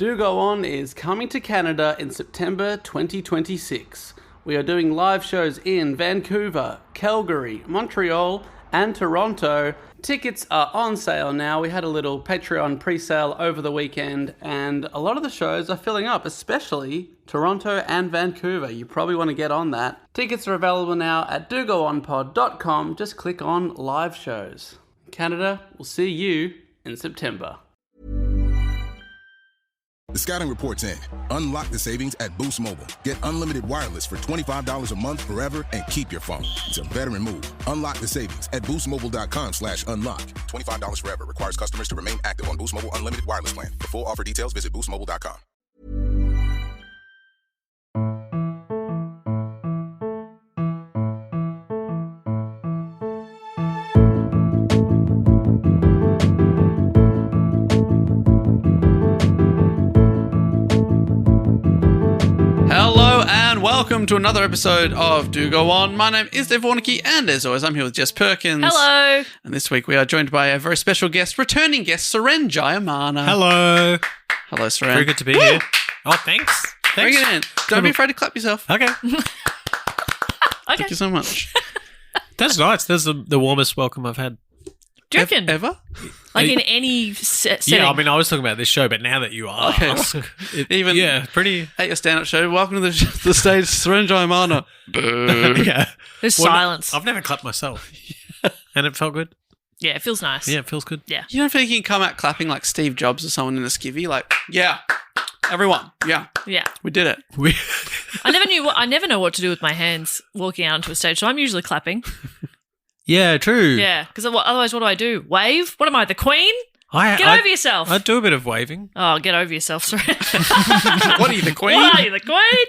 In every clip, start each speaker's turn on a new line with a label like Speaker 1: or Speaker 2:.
Speaker 1: Do Go On is coming to Canada in September 2026. We are doing live shows in Vancouver, Calgary, Montreal, and Toronto. Tickets are on sale now. We had a little Patreon pre-sale over the weekend, and a lot of the shows are filling up, especially Toronto and Vancouver. You probably want to get on that. Tickets are available now at dogoonpod.com. Just click on live shows. Canada, we'll see you in September.
Speaker 2: The Scouting Report's in. Unlock the savings at Boost Mobile. Get unlimited wireless for $25 a month forever and keep your phone. It's a veteran move. Unlock the savings at boostmobile.com/unlock. $25 forever. Requires customers to remain active on Boost Mobile Unlimited Wireless Plan. For full offer details, visit boostmobile.com.
Speaker 1: Welcome to another episode of Do Go On. My name is Dave Warnicky, and as always, I'm here with Jess Perkins.
Speaker 3: Hello.
Speaker 1: And this week we are joined by a very special guest, returning guest, Seren Jayamana.
Speaker 4: Hello.
Speaker 1: Hello, Seren.
Speaker 4: Very good to be here. Oh, thanks.
Speaker 1: Bring it in. Don't be afraid to clap yourself.
Speaker 4: Okay.
Speaker 1: Thank you so much.
Speaker 4: That's nice. That's the warmest welcome I've had.
Speaker 3: Do you reckon?
Speaker 1: Ever?
Speaker 3: Like in any setting?
Speaker 4: Yeah, I mean, I was talking about this show, but now that you are,
Speaker 1: even
Speaker 4: pretty.
Speaker 1: At your stand-up show, welcome to the stage, Seren Jayamana.
Speaker 4: Yeah.
Speaker 3: There's silence.
Speaker 4: I've never clapped myself, and it felt good.
Speaker 3: Yeah, it feels nice.
Speaker 4: Yeah, it feels good.
Speaker 3: Yeah.
Speaker 1: You don't think you can come out clapping like Steve Jobs or someone in a skivvy? Like, yeah, everyone, yeah,
Speaker 3: we
Speaker 1: did it.
Speaker 3: I never know what to do with my hands walking out onto a stage, so I'm usually clapping.
Speaker 4: Yeah, true.
Speaker 3: Yeah, because otherwise, what do? Wave? What am I, the Queen? Get over yourself.
Speaker 4: I do a bit of waving.
Speaker 3: Oh, get over yourself, sorry.
Speaker 1: What are you, the Queen?
Speaker 3: What are you, the Queen?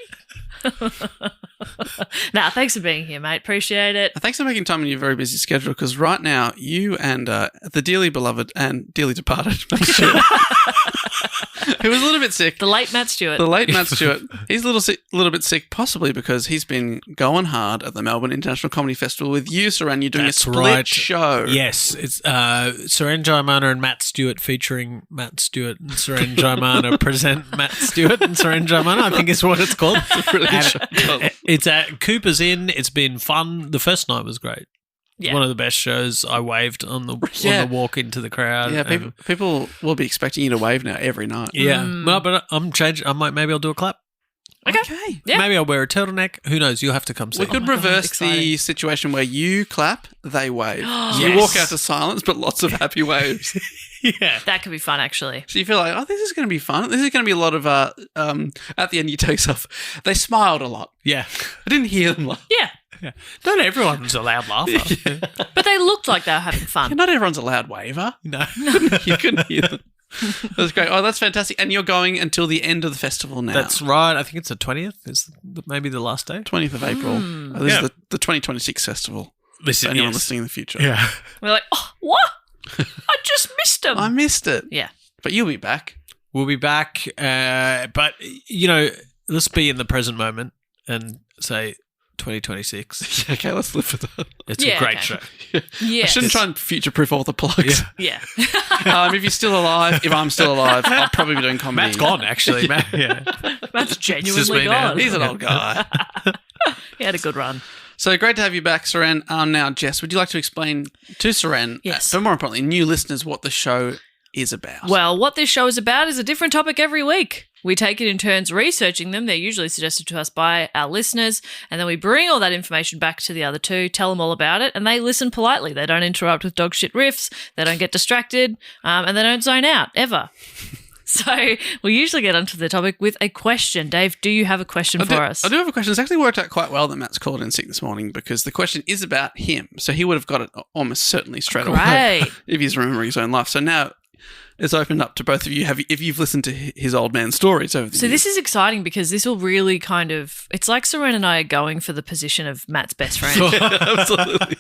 Speaker 3: Nah, thanks for being here, mate. Appreciate it.
Speaker 1: Thanks for making time in your very busy schedule, because right now you and the dearly beloved and dearly departed Matt Stewart, who was a little bit sick.
Speaker 3: The late Matt Stewart.
Speaker 1: He's a little bit sick, possibly because he's been going hard at the Melbourne International Comedy Festival with you, Seren. You're doing a split show.
Speaker 4: Yes, it's Seren Jayamana and Matt Stewart featuring Matt Stewart, and Seren Jayamana present Matt Stewart and Seren Jayamana, I think is what it's called. It's at Cooper's Inn. It's been fun. The first night was great.
Speaker 3: Yeah.
Speaker 4: One of the best shows. I waved on the walk into the crowd.
Speaker 1: Yeah, people will be expecting you to wave now every night.
Speaker 4: Yeah, well, but I'm changing. Maybe I'll do a clap.
Speaker 3: Okay. Yeah.
Speaker 4: Maybe I'll wear a turtleneck. Who knows? You'll have to come see.
Speaker 1: We could reverse the situation where you clap, they wave.
Speaker 4: Yes.
Speaker 1: You walk out to silence, but lots of happy waves.
Speaker 4: Yeah.
Speaker 3: That could be fun, actually.
Speaker 1: So you feel like, oh, this is going to be fun. This is going to be a lot of, at the end you tell yourself, they smiled a lot.
Speaker 4: Yeah.
Speaker 1: I didn't hear them laugh.
Speaker 3: Yeah.
Speaker 4: Not everyone's a loud laugher.
Speaker 3: But they looked like they were having fun.
Speaker 1: Yeah, not everyone's a loud waver.
Speaker 4: No.
Speaker 1: You couldn't hear them. That's great. Oh, that's fantastic. And you're going until the end of the festival now.
Speaker 4: That's right. I think it's the 20th. It's maybe the last day.
Speaker 1: 20th of April. This is the 2026 festival.
Speaker 4: Listen,
Speaker 1: anyone listening in the future.
Speaker 4: Yeah.
Speaker 3: We're like, oh, what? I just missed him.
Speaker 1: I missed it.
Speaker 3: Yeah.
Speaker 1: But you'll be back.
Speaker 4: We'll be back. But, let's be in the present moment and say 2026.
Speaker 1: Okay, let's live for that.
Speaker 4: It's a great show.
Speaker 3: Yeah.
Speaker 1: I shouldn't try and future-proof all the plugs.
Speaker 3: Yeah.
Speaker 1: If you're still alive, if I'm still alive, I'll probably be doing comedy.
Speaker 4: Matt's gone, actually.
Speaker 3: Matt's genuinely
Speaker 4: gone.
Speaker 1: He's an old guy.
Speaker 3: He had a good run.
Speaker 1: So great to have you back, Seren. Now, Jess, would you like to explain to Seren, but more importantly, new listeners, what the show is about?
Speaker 3: Well, what this show is about is a different topic every week. We take it in turns researching them. They're usually suggested to us by our listeners, and then we bring all that information back to the other two, tell them all about it, and they listen politely. They don't interrupt with dog shit riffs, they don't get distracted, and they don't zone out, ever. So we usually get onto the topic with a question. Dave, do you have a question for us?
Speaker 1: I do have a question. It's actually worked out quite well that Matt's called in sick this morning, because the question is about him. So he would have got it almost certainly straight away if he's remembering his own life. So now it's opened up to both of you if you've listened to his old man stories over the years.
Speaker 3: So this is exciting because this will really kind of – it's like Seren and I are going for the position of Matt's best friend.
Speaker 1: Absolutely.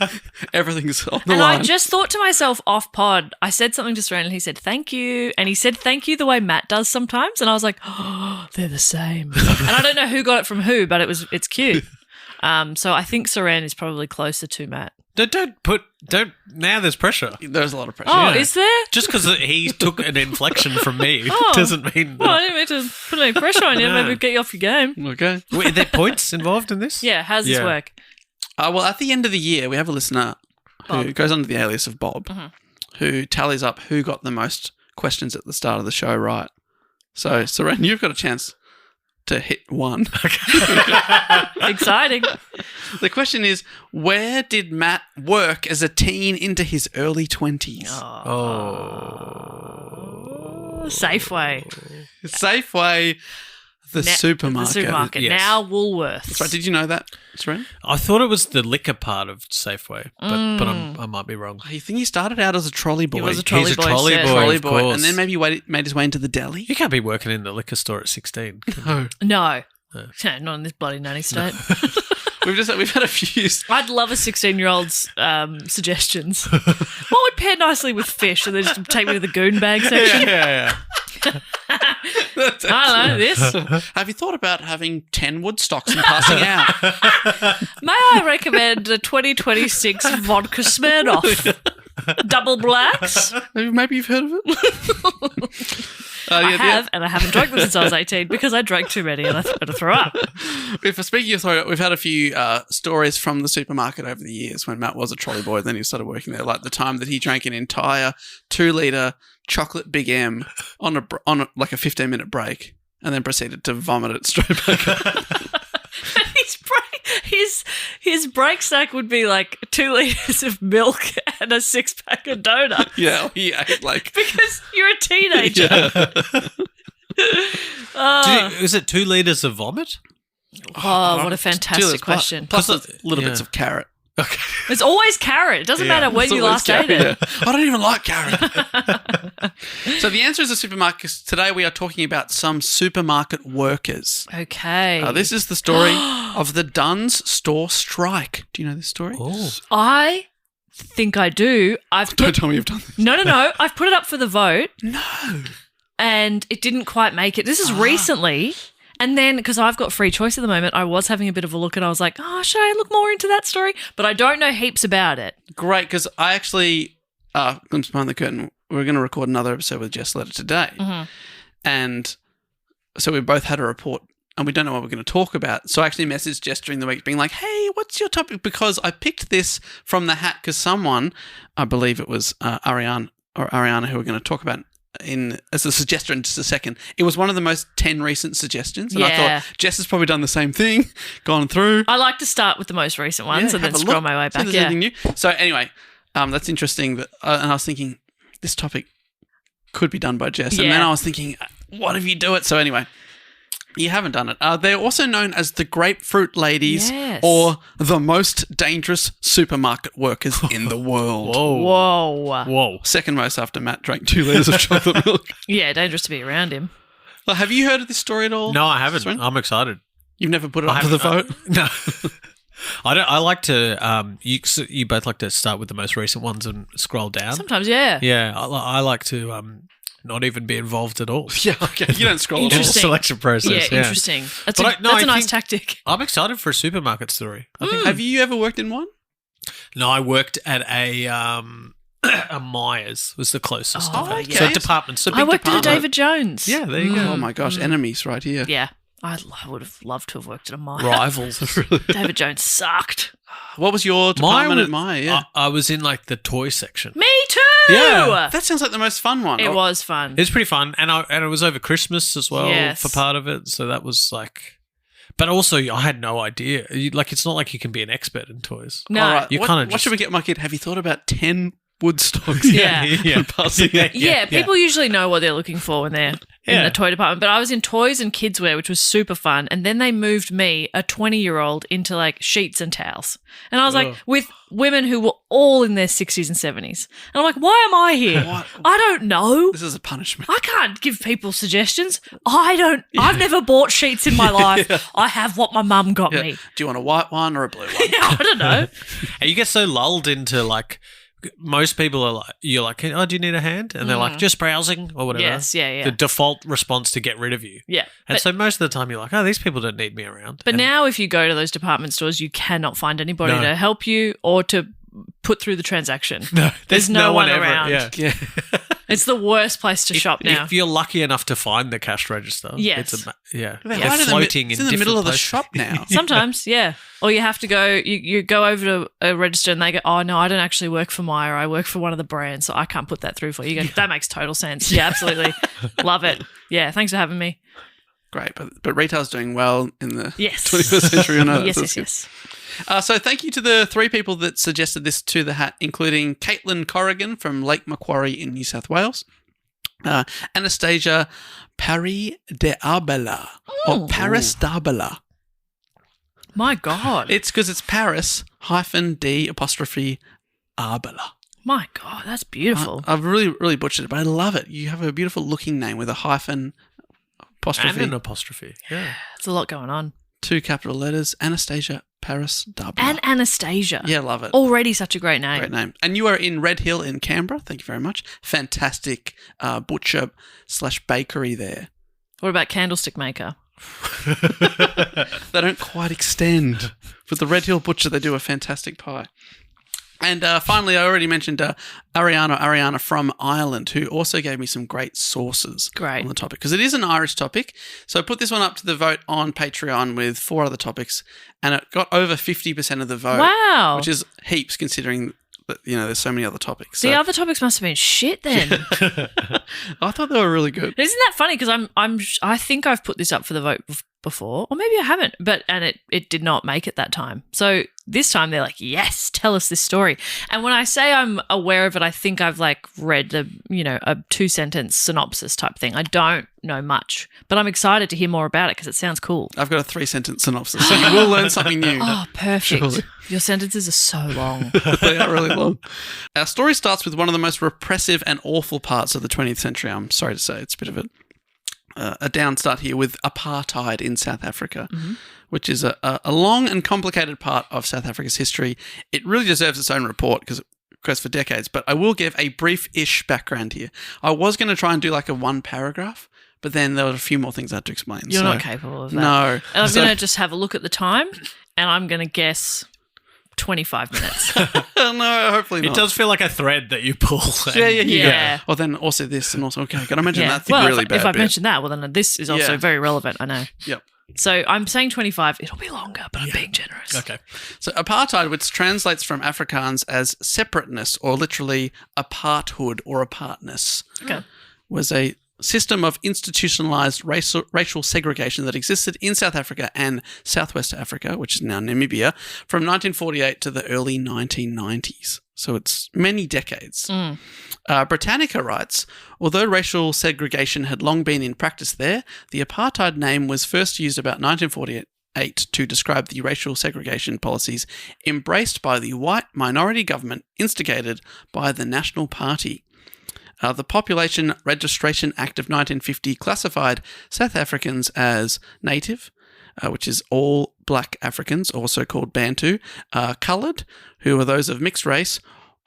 Speaker 1: Everything's on the line.
Speaker 3: And I just thought to myself off pod, I said something to Seren and he said, thank you. And he said, thank you the way Matt does sometimes. And I was like, oh, they're the same. And I don't know who got it from who, but it's cute. So I think Seren is probably closer to Matt.
Speaker 4: Don't. Now there's pressure.
Speaker 1: There's a lot of pressure.
Speaker 3: Oh,
Speaker 4: Yeah.
Speaker 3: is there?
Speaker 4: Just because he took an inflection from me
Speaker 3: Oh.
Speaker 4: doesn't mean
Speaker 3: Well, I
Speaker 4: that.
Speaker 3: didn't mean to put any pressure on you.
Speaker 4: No.
Speaker 3: Maybe get you off your game.
Speaker 1: Okay.
Speaker 4: Wait, are there points involved in this?
Speaker 3: Yeah, how's this
Speaker 4: Yeah.
Speaker 3: work?
Speaker 1: Well, at the end of the year, we have a listener who
Speaker 3: Bob.
Speaker 1: goes under the alias of Bob, who tallies up who got the most questions at the start of the show right. So, Seren, you've got a chance to hit one.
Speaker 3: Exciting.
Speaker 1: The question is, where did Matt work as a teen into his early 20s?
Speaker 3: Safeway.
Speaker 1: Safeway, the supermarket.
Speaker 3: The supermarket.
Speaker 4: Yes.
Speaker 3: Now Woolworths.
Speaker 1: That's right. Did you know that, Seren?
Speaker 4: I thought it was the liquor part of Safeway, but I might be wrong.
Speaker 1: I think he started out as a trolley boy.
Speaker 3: He was a trolley
Speaker 4: He's a
Speaker 3: boy.
Speaker 4: trolley
Speaker 3: set.
Speaker 4: boy.
Speaker 1: trolley
Speaker 4: of
Speaker 1: boy,
Speaker 4: course.
Speaker 1: and then maybe made his way into the deli.
Speaker 4: You can't be working in the liquor store at 16.
Speaker 1: No.
Speaker 3: No. Not in this bloody nanny state.
Speaker 1: We've had a few.
Speaker 3: I'd love a 16-year-old's suggestions. What would pair nicely with fish? And then just take me to the goon bag section.
Speaker 4: yeah.
Speaker 3: I don't know, this.
Speaker 1: Have you thought about having 10 Woodstocks and passing out?
Speaker 3: May I recommend a 2026 vodka Smirnoff? Double blacks?
Speaker 1: Maybe you've heard of it?
Speaker 3: I have, and I haven't drank them since I was 18 because I drank too many and I thought to throw up.
Speaker 1: Speaking of throw, we've had a few stories from the supermarket over the years when Matt was a trolley boy, then he started working there. Like the time that he drank an entire 2-litre chocolate Big M on a 15-minute break, and then proceeded to vomit it straight back up.
Speaker 3: His break stack would be like 2 litres of milk and a 6-pack of donuts.
Speaker 1: Yeah, he ate like
Speaker 3: Because you're a teenager.
Speaker 4: Is it 2 litres of vomit?
Speaker 3: Oh, what a
Speaker 1: 2
Speaker 3: fantastic
Speaker 1: litres
Speaker 3: question.
Speaker 1: Plus little bits of carrot.
Speaker 4: Okay.
Speaker 3: It's always carrot. It doesn't matter when
Speaker 1: It's
Speaker 3: you
Speaker 1: always
Speaker 3: last
Speaker 1: carrot,
Speaker 3: ate it.
Speaker 1: yeah. I don't even like carrot. So the answer is the supermarket. Today we are talking about some supermarket workers.
Speaker 3: Okay.
Speaker 1: This is the story of the Dunn's store strike. Do you know this story?
Speaker 4: Oh.
Speaker 3: I think I do.
Speaker 1: Don't tell me you've done this.
Speaker 3: No. I've put it up for the vote.
Speaker 1: No.
Speaker 3: And it didn't quite make it. This is recently. And then, because I've got free choice at the moment, I was having a bit of a look and I was like, should I look more into that story? But I don't know heaps about it.
Speaker 1: Great, because I actually, glimpse behind the curtain, we're going to record another episode with Jess Letter today.
Speaker 3: Mm-hmm.
Speaker 1: And so we both had a report and we don't know what we're going to talk about. So I actually messaged Jess during the week being like, hey, what's your topic? Because I picked this from the hat because someone, I believe it was Ariana, who we're going to talk about as a suggestion in just a second. It was one of the most 10 recent suggestions. And I thought, Jess has probably done the same thing, gone through.
Speaker 3: I like to start with the most recent ones and then
Speaker 1: have a
Speaker 3: scroll
Speaker 1: look,
Speaker 3: my way
Speaker 1: see
Speaker 3: back.
Speaker 1: if there's
Speaker 3: Yeah.
Speaker 1: anything new. So anyway, that's interesting. And I was thinking, this topic could be done by Jess. And then I was thinking, what if you do it? So anyway, you haven't done it. They're also known as the Grapefruit Ladies or the most dangerous supermarket workers in the world.
Speaker 3: Whoa.
Speaker 1: Second most after Matt drank 2 litres of chocolate milk.
Speaker 3: Yeah, dangerous to be around him.
Speaker 1: Well, have you heard of this story at all?
Speaker 4: No, I haven't.
Speaker 1: Sven?
Speaker 4: I'm excited.
Speaker 1: You've never put it up for the vote?
Speaker 4: No. I don't. I like to. You both like to start with the most recent ones and scroll down.
Speaker 3: Sometimes, yeah.
Speaker 4: Yeah, I like to not even be involved at all.
Speaker 1: Yeah, okay. You don't scroll at all.
Speaker 3: Interesting.
Speaker 4: Selection process. Yeah,
Speaker 3: Interesting. That's
Speaker 4: But
Speaker 3: a
Speaker 4: I
Speaker 3: nice
Speaker 4: think-
Speaker 3: tactic.
Speaker 4: I'm excited for a supermarket story. I think.
Speaker 1: Have you ever worked in one?
Speaker 4: No, I worked at a Myers was the closest.
Speaker 3: Oh,
Speaker 4: I've had.
Speaker 1: okay.
Speaker 4: So department store.
Speaker 3: I worked at a
Speaker 1: department.
Speaker 3: David Jones.
Speaker 4: Yeah, there you go.
Speaker 1: Oh my gosh, enemies right here.
Speaker 3: Yeah. I would have loved to have worked at a Myer.
Speaker 4: Rivals.
Speaker 3: David Jones sucked.
Speaker 1: What was your department at Myer? Yeah.
Speaker 4: I was in like the toy section.
Speaker 3: Me too.
Speaker 4: Yeah.
Speaker 1: That sounds like the most fun one.
Speaker 3: It was fun.
Speaker 4: It was pretty fun, and it was over Christmas as well
Speaker 3: Yes.
Speaker 4: for part of it. So that was like, but also I had no idea. It's not like you can be an expert in toys.
Speaker 3: No.
Speaker 1: All right.
Speaker 4: You
Speaker 1: what,
Speaker 4: kinda
Speaker 1: what
Speaker 4: just-
Speaker 1: should we get my kid? Have you thought about 10 Woodstocks?
Speaker 3: Yeah.
Speaker 1: And passing out?
Speaker 3: Yeah, people usually know what they're looking for when they're in
Speaker 4: Yeah.
Speaker 3: the toy department. But I was in toys and kidswear, which was super fun. And then they moved me, a 20-year-old, into like sheets and towels. And I was like, with women who were all in their 60s and 70s. And I'm like, why am I here?
Speaker 1: What?
Speaker 3: I don't know.
Speaker 1: This is a punishment.
Speaker 3: I can't give people suggestions. I've never bought sheets in my life. I have what my mum got me.
Speaker 1: Do you want a white one or a blue one?
Speaker 3: I don't know.
Speaker 4: And you get so lulled into like, most people are like, you're like, oh, do you need a hand? And they're like, just browsing or whatever.
Speaker 3: Yes, yeah.
Speaker 4: The default response to get rid of you.
Speaker 3: Yeah.
Speaker 4: And so most of the time you're like, oh, these people don't need me around.
Speaker 3: But
Speaker 4: And
Speaker 3: now if you go to those department stores, you cannot find anybody
Speaker 4: No.
Speaker 3: to help you or to put through the transaction.
Speaker 4: No,
Speaker 3: there's no one
Speaker 4: ever.
Speaker 3: around.
Speaker 4: Yeah.
Speaker 3: It's the worst place to shop now.
Speaker 4: If you're lucky enough to find the cash register,
Speaker 3: Yes.
Speaker 4: they're
Speaker 1: Hide
Speaker 4: floating
Speaker 1: it's
Speaker 4: in
Speaker 1: in the
Speaker 4: different
Speaker 1: middle of the
Speaker 4: places.
Speaker 1: shop now.
Speaker 3: Sometimes, yeah. Or you have to go, you go over to a register and they go, oh, no, I don't actually work for Myer. I work for one of the brands, so I can't put that through for you. You go, that makes total sense. Yeah, absolutely. Love it. Yeah, thanks for having me.
Speaker 1: Great, but retail's doing well in the
Speaker 3: Yes.
Speaker 1: 21st century. I know
Speaker 3: Yes.
Speaker 1: So thank you to the 3 people that suggested this to the hat, including Caitlin Corrigan from Lake Macquarie in New South Wales, Anastasia Paris de Arbela, or Paris d'Arbela.
Speaker 3: My God.
Speaker 1: It's because it's Paris -D' Arbela.
Speaker 3: My God, that's beautiful.
Speaker 1: I've really butchered it, but I love it. You have a beautiful looking name with a hyphen, apostrophe,
Speaker 4: And an apostrophe. Yeah.
Speaker 3: There's a lot going on.
Speaker 1: 2 capital letters, Anastasia Paris d'Arbela.
Speaker 3: And Anastasia.
Speaker 1: Yeah, love it.
Speaker 3: Already such a great name.
Speaker 1: Great name. And you are in Red Hill in Canberra. Thank you very much. Fantastic butcher/bakery there.
Speaker 3: What about Candlestick Maker?
Speaker 1: They don't quite extend. With the Red Hill Butcher, they do a fantastic pie. And finally, I already mentioned Ariana from Ireland, who also gave me some great sources on the topic, because it is an Irish topic. So I put this one up to the vote on Patreon with 4 other topics, and it got over 50% of the vote.
Speaker 3: Wow.
Speaker 1: Which is heaps considering that, there's so many other topics.
Speaker 3: The other topics must have been shit then.
Speaker 1: I thought they were really good.
Speaker 3: Isn't that funny? Because I think I've put this up for the vote before, or maybe I haven't, and it did not make it that time. So this time they're like, yes, tell us this story. And when I say I'm aware of it, I think I've read a 2-sentence synopsis type thing. I don't know much, but I'm excited to hear more about it because it sounds cool.
Speaker 1: I've got a 3-sentence synopsis, so you will learn something new.
Speaker 3: Oh, perfect.
Speaker 1: Surely.
Speaker 3: Your sentences are so long.
Speaker 1: They are really long. Our story starts with one of the most repressive and awful parts of the 20th century. I'm sorry to say, it's a bit of a down start here with apartheid in South Africa, which is a long and complicated part of South Africa's history. It really deserves its own report because it goes for decades, but I will give a brief-ish background here. I was going to try and do a 1-paragraph, but then there were a few more things I had to explain.
Speaker 3: You're not capable of that.
Speaker 1: No.
Speaker 3: And I'm going to just have a look at the time, and I'm going to guess 25 minutes.
Speaker 1: No, hopefully not.
Speaker 4: It does feel like a thread that you pull.
Speaker 3: Yeah.
Speaker 1: Well, then also this and also, okay, got to mention that
Speaker 3: well,
Speaker 1: really bad
Speaker 3: if I've
Speaker 1: bit.
Speaker 3: mentioned that, well, then this is also very relevant, I know.
Speaker 1: Yep.
Speaker 3: So I'm saying 25. It'll be longer, but I'm being generous.
Speaker 4: Okay.
Speaker 1: So apartheid, which translates from Afrikaans as separateness or literally aparthood or apartness, was a system of institutionalized racial segregation that existed in South Africa and Southwest Africa, which is now Namibia, from 1948 to the early 1990s. So it's many decades. Britannica writes, although racial segregation had long been in practice there, the apartheid name was first used about 1948 to describe the racial segregation policies embraced by the white minority government instigated by the National Party. The Population Registration Act of 1950 classified South Africans as native, which is all black Africans, also called Bantu, coloured, who are those of mixed race,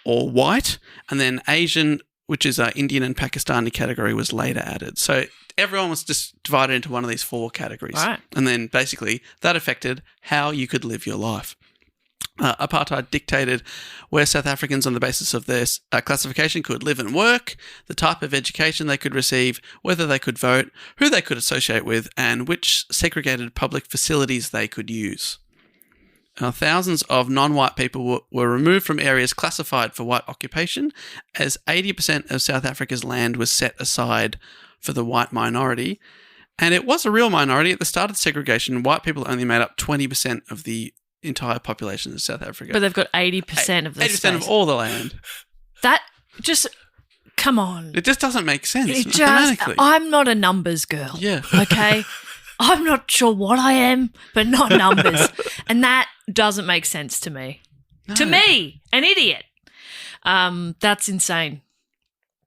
Speaker 1: or white, and then Asian, which is Indian and Pakistani category, was later added. So everyone was just divided into one of these 4 categories.
Speaker 3: Right.
Speaker 1: And then basically that affected how you could live your life. Apartheid dictated where South Africans on the basis of their classification could live and work, the type of education they could receive, whether they could vote, who they could associate with, and which segregated public facilities they could use. Thousands of non-white people were removed from areas classified for white occupation, as 80% of South Africa's land was set aside for the white minority. And it was a real minority. At the start of segregation, white people only made up 20% of the entire population of South Africa.
Speaker 3: But they've got 80% of the
Speaker 1: 80%
Speaker 3: space.
Speaker 1: of all the land.
Speaker 3: That just, come on.
Speaker 1: It just doesn't make sense
Speaker 3: It just,
Speaker 1: mathematically.
Speaker 3: I'm not a numbers girl.
Speaker 1: Yeah.
Speaker 3: Okay? I'm not sure what I am, but not numbers. And that doesn't make sense to me.
Speaker 1: No.
Speaker 3: To me, an idiot. That's insane.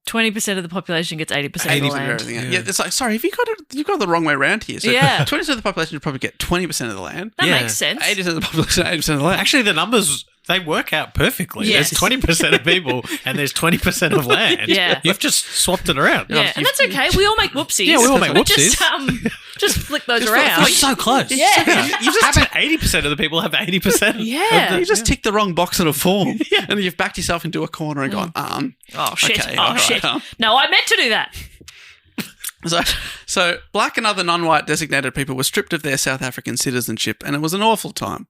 Speaker 3: 20% of the population gets 80% of the
Speaker 1: 80% of
Speaker 3: land.
Speaker 1: everything. Yeah, it's like, sorry, you've got it the wrong way around here. So
Speaker 3: Yeah.
Speaker 1: 20% of the population would probably get 20% of the land.
Speaker 3: That
Speaker 4: Yeah.
Speaker 3: makes sense.
Speaker 1: 80% of the population, 80% of the land.
Speaker 4: Actually, the numbers, they work out perfectly.
Speaker 3: Yes.
Speaker 4: There's 20% of people and there's 20% of land.
Speaker 3: Yeah.
Speaker 4: You've just swapped it around.
Speaker 3: Yeah, and that's okay. We all make whoopsies.
Speaker 4: Yeah, we all make
Speaker 3: But
Speaker 4: whoopsies.
Speaker 3: Just those
Speaker 1: Just
Speaker 3: around.
Speaker 4: That's so close.
Speaker 3: Yeah.
Speaker 4: You just have 80% of the people have 80%.
Speaker 3: Yeah.
Speaker 1: You just ticked the wrong box on a form, and then you've backed yourself into a corner and gone,
Speaker 3: Oh, shit.
Speaker 1: okay,
Speaker 3: Oh,
Speaker 1: all right,
Speaker 3: shit. No, I meant to do that.
Speaker 1: So black and other non-white designated people were stripped of their South African citizenship, and it was an awful time.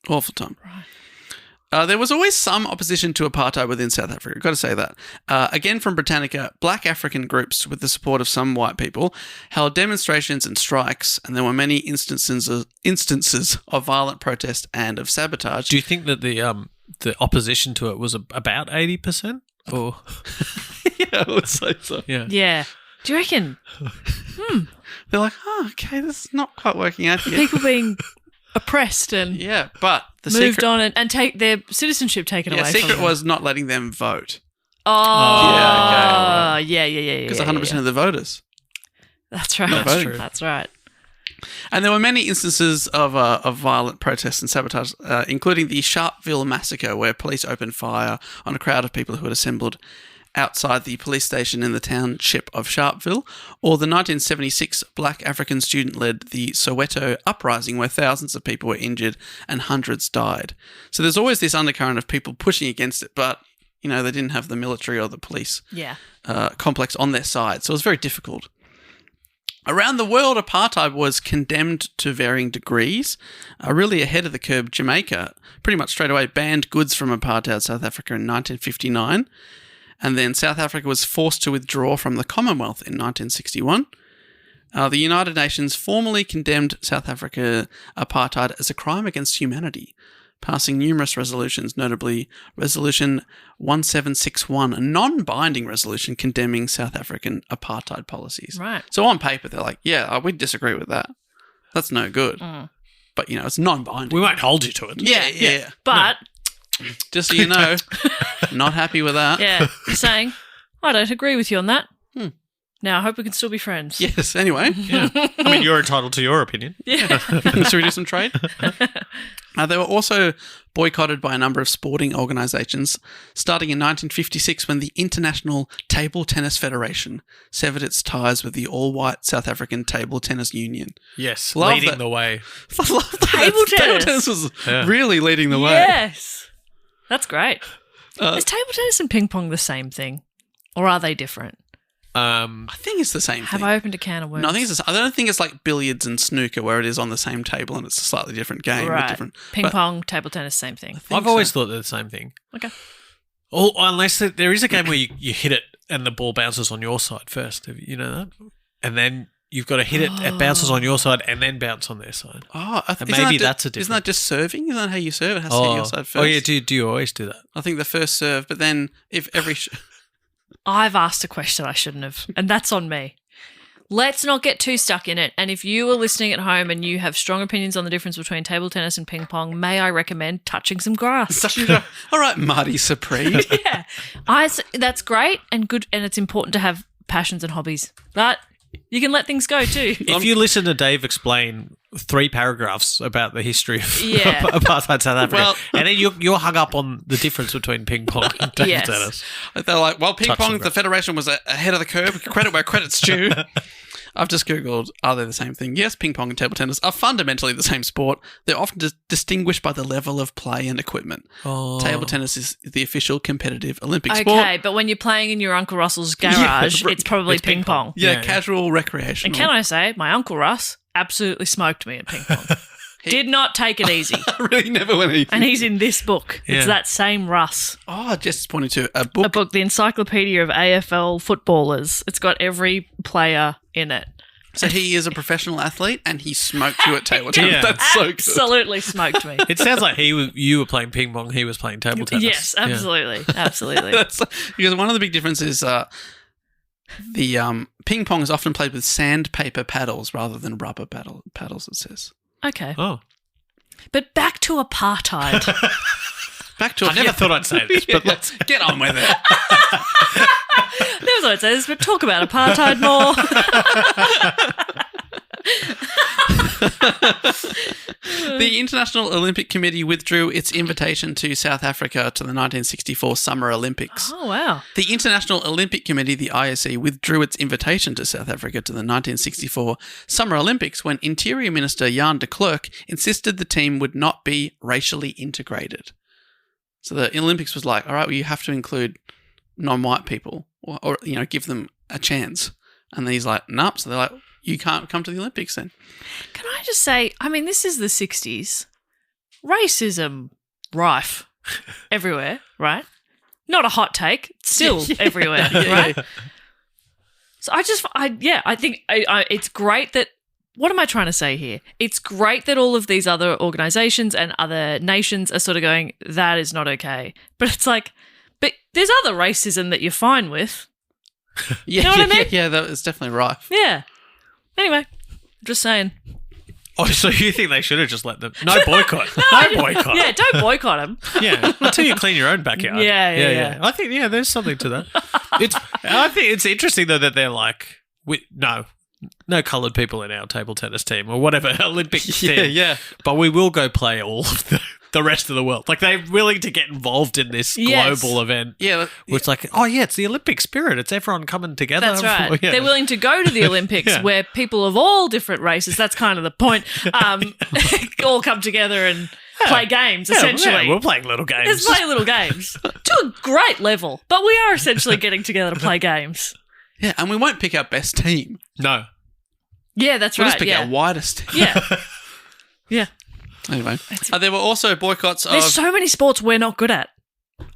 Speaker 1: Awful time. Right. There was always some opposition to apartheid within South Africa. I've got to say that. Again, from Britannica, black African groups, with the support of some white people, held demonstrations and strikes, and there were many instances of violent protest and of sabotage.
Speaker 4: Do you think that the opposition to it was about 80%? Or
Speaker 1: Yeah, I would say so.
Speaker 4: yeah.
Speaker 3: Yeah. Do you reckon
Speaker 1: They're like, okay, this is not quite working out yet.
Speaker 3: people being oppressed and
Speaker 1: Yeah, but the
Speaker 3: moved
Speaker 1: secret,
Speaker 3: on and take their citizenship taken away from
Speaker 1: secret
Speaker 3: them?
Speaker 1: was not letting them vote.
Speaker 3: Oh,
Speaker 1: Yeah,
Speaker 3: yeah.
Speaker 1: Because 100% of the voters.
Speaker 3: That's right.
Speaker 1: That's true.
Speaker 3: That's right.
Speaker 1: And there were many instances of violent protests and sabotage, including the Sharpeville massacre, where police opened fire on a crowd of people who had assembled outside the police station in the township of Sharpeville, or the 1976 black African student-led the Soweto uprising, where thousands of people were injured and hundreds died. So there's always this undercurrent of people pushing against it, but, they didn't have the military or the police complex on their side, so it was very difficult. Around the world, apartheid was condemned to varying degrees. Really ahead of the curve, Jamaica pretty much straight away banned goods from apartheid South Africa in 1959. And then South Africa was forced to withdraw from the Commonwealth in 1961. The United Nations formally condemned South Africa apartheid as a crime against humanity, passing numerous resolutions, notably Resolution 1761, a non-binding resolution condemning South African apartheid policies.
Speaker 3: Right.
Speaker 1: So on paper, they're like, yeah, we disagree with that. That's no good. But, it's non-binding.
Speaker 4: We won't hold you to it.
Speaker 1: Yeah.
Speaker 3: But
Speaker 1: Just so you know, not happy with that.
Speaker 3: yeah, saying I don't agree with you on that. Now I hope we can still be friends.
Speaker 1: Yes, anyway.
Speaker 4: Yeah. I mean, you're entitled to your opinion.
Speaker 3: Yeah.
Speaker 1: Should we do some trade? They were also boycotted by a number of sporting organisations, starting in 1956 when the International Table Tennis Federation severed its ties with the all-white South African Table Tennis Union.
Speaker 4: Yes,
Speaker 1: Love
Speaker 4: leading
Speaker 1: that.
Speaker 4: the way.
Speaker 1: I love that.
Speaker 3: Table tennis.
Speaker 1: Table tennis was really leading the way.
Speaker 3: Yes. That's great. Is table tennis and ping pong the same thing? Or are they different?
Speaker 1: I think it's the same
Speaker 3: Have
Speaker 1: thing.
Speaker 3: I opened a can of worms?
Speaker 1: No, I don't think it's like billiards and snooker where it is on the same table and it's a slightly different game.
Speaker 3: Right.
Speaker 1: Different,
Speaker 3: Ping pong, table tennis, same thing.
Speaker 4: I've always thought they're the same thing.
Speaker 3: Okay.
Speaker 4: Oh, unless there is a game where you hit it and the ball bounces on your side first. You know that? And then you've got to hit it, it bounces on your side and then bounce on their side.
Speaker 1: Oh,
Speaker 4: and maybe that's a difference.
Speaker 1: Isn't that just serving? Isn't that how you serve? It has to hit your side first.
Speaker 4: Oh, yeah. Do you always do that?
Speaker 1: I think the first serve, but then if every...
Speaker 3: I've asked a question I shouldn't have, and that's on me. Let's not get too stuck in it. And if you are listening at home and you have strong opinions on the difference between table tennis and ping pong, may I recommend touching some grass?
Speaker 1: All right, Marty Supreme.
Speaker 3: Yeah. That's great and good, and it's important to have passions and hobbies. But you can let things go too.
Speaker 4: If you listen to Dave explain 3 paragraphs about the history of apartheid South Africa, and then you're hung up on the difference between ping pong and table tennis.
Speaker 1: They're like, well, ping
Speaker 4: Touch
Speaker 1: pong,
Speaker 4: the
Speaker 1: the
Speaker 4: grass.
Speaker 1: Federation was ahead of the curve. Credit where credit's due. I've just Googled, are they the same thing? Yes, ping pong and table tennis are fundamentally the same sport. They're often distinguished by the level of play and equipment. Table tennis is the official competitive Olympic sport.
Speaker 3: Okay, but when you're playing in your Uncle Russell's garage, it's probably ping pong.
Speaker 1: Yeah, casual, recreational.
Speaker 3: And can I say, my Uncle Russ absolutely smoked me at ping pong. Did not take it easy.
Speaker 1: really never went easy.
Speaker 3: And he's in this book.
Speaker 4: Yeah.
Speaker 3: It's that same Russ.
Speaker 1: Oh, Jess pointed to a book.
Speaker 3: A book, the Encyclopedia of AFL Footballers. It's got every player in it.
Speaker 1: So he is a professional athlete and he smoked you at table tennis.
Speaker 4: Yeah.
Speaker 1: That's so good.
Speaker 3: Absolutely smoked me.
Speaker 4: It sounds like you were playing ping pong, he was playing table tennis.
Speaker 3: Yes, absolutely. Absolutely.
Speaker 1: Because one of the big differences is the ping pong is often played with sandpaper paddles rather than rubber paddles, it says.
Speaker 3: Okay.
Speaker 4: Oh.
Speaker 3: But back to apartheid.
Speaker 1: Back to
Speaker 4: I never thought I'd say this, but
Speaker 1: let's get on with it.
Speaker 3: Never thought I'd say this, but talk about apartheid more.
Speaker 1: The International Olympic Committee withdrew its invitation to South Africa to the 1964 Summer Olympics.
Speaker 3: Oh, wow.
Speaker 1: The International Olympic Committee, the IOC, withdrew its invitation to South Africa to the 1964 Summer Olympics when Interior Minister Jan de Klerk insisted the team would not be racially integrated. So the Olympics was like, all right, well, you have to include non-white people or give them a chance. And then he's like, nope. So they're like, you can't come to the Olympics then.
Speaker 3: Can I just say, I mean, this is the 60s. Racism rife everywhere, right? Not a hot take. Still everywhere, right? So I think it's great that, what am I trying to say here? It's great that all of these other organisations and other nations are sort of going, that is not okay. But it's like, but there's other racism that you're fine with.
Speaker 1: You know
Speaker 3: what I mean?
Speaker 1: Yeah, that is definitely rife.
Speaker 3: Yeah. Anyway, just saying.
Speaker 4: Oh, so you think they should have just let them? No boycott. no boycott.
Speaker 3: Yeah, don't boycott them.
Speaker 4: Yeah, until you clean your own backyard.
Speaker 3: Yeah.
Speaker 4: I think there's something to that. I think it's interesting though that they're like, no coloured people in our table tennis team or whatever Olympic team.
Speaker 1: Yeah.
Speaker 4: But we will go play all of the rest of the world. Like they're willing to get involved in this global event.
Speaker 1: Yeah.
Speaker 4: Where it's like, oh yeah, it's the Olympic spirit. It's everyone coming together.
Speaker 3: That's right.
Speaker 4: Yeah.
Speaker 3: They're willing to go to the Olympics where people of all different races, that's kind of the point, all come together and play games, essentially.
Speaker 4: Yeah, we're playing little games.
Speaker 3: Let's play little games to a great level. But we are essentially getting together to play games.
Speaker 1: Yeah, and we won't pick our best team.
Speaker 4: No.
Speaker 3: Yeah, that's
Speaker 1: We'll
Speaker 3: right.
Speaker 1: just pick our widest team.
Speaker 3: Yeah. Yeah.
Speaker 1: Anyway, there were also boycotts of...
Speaker 3: There's so many sports we're not good at.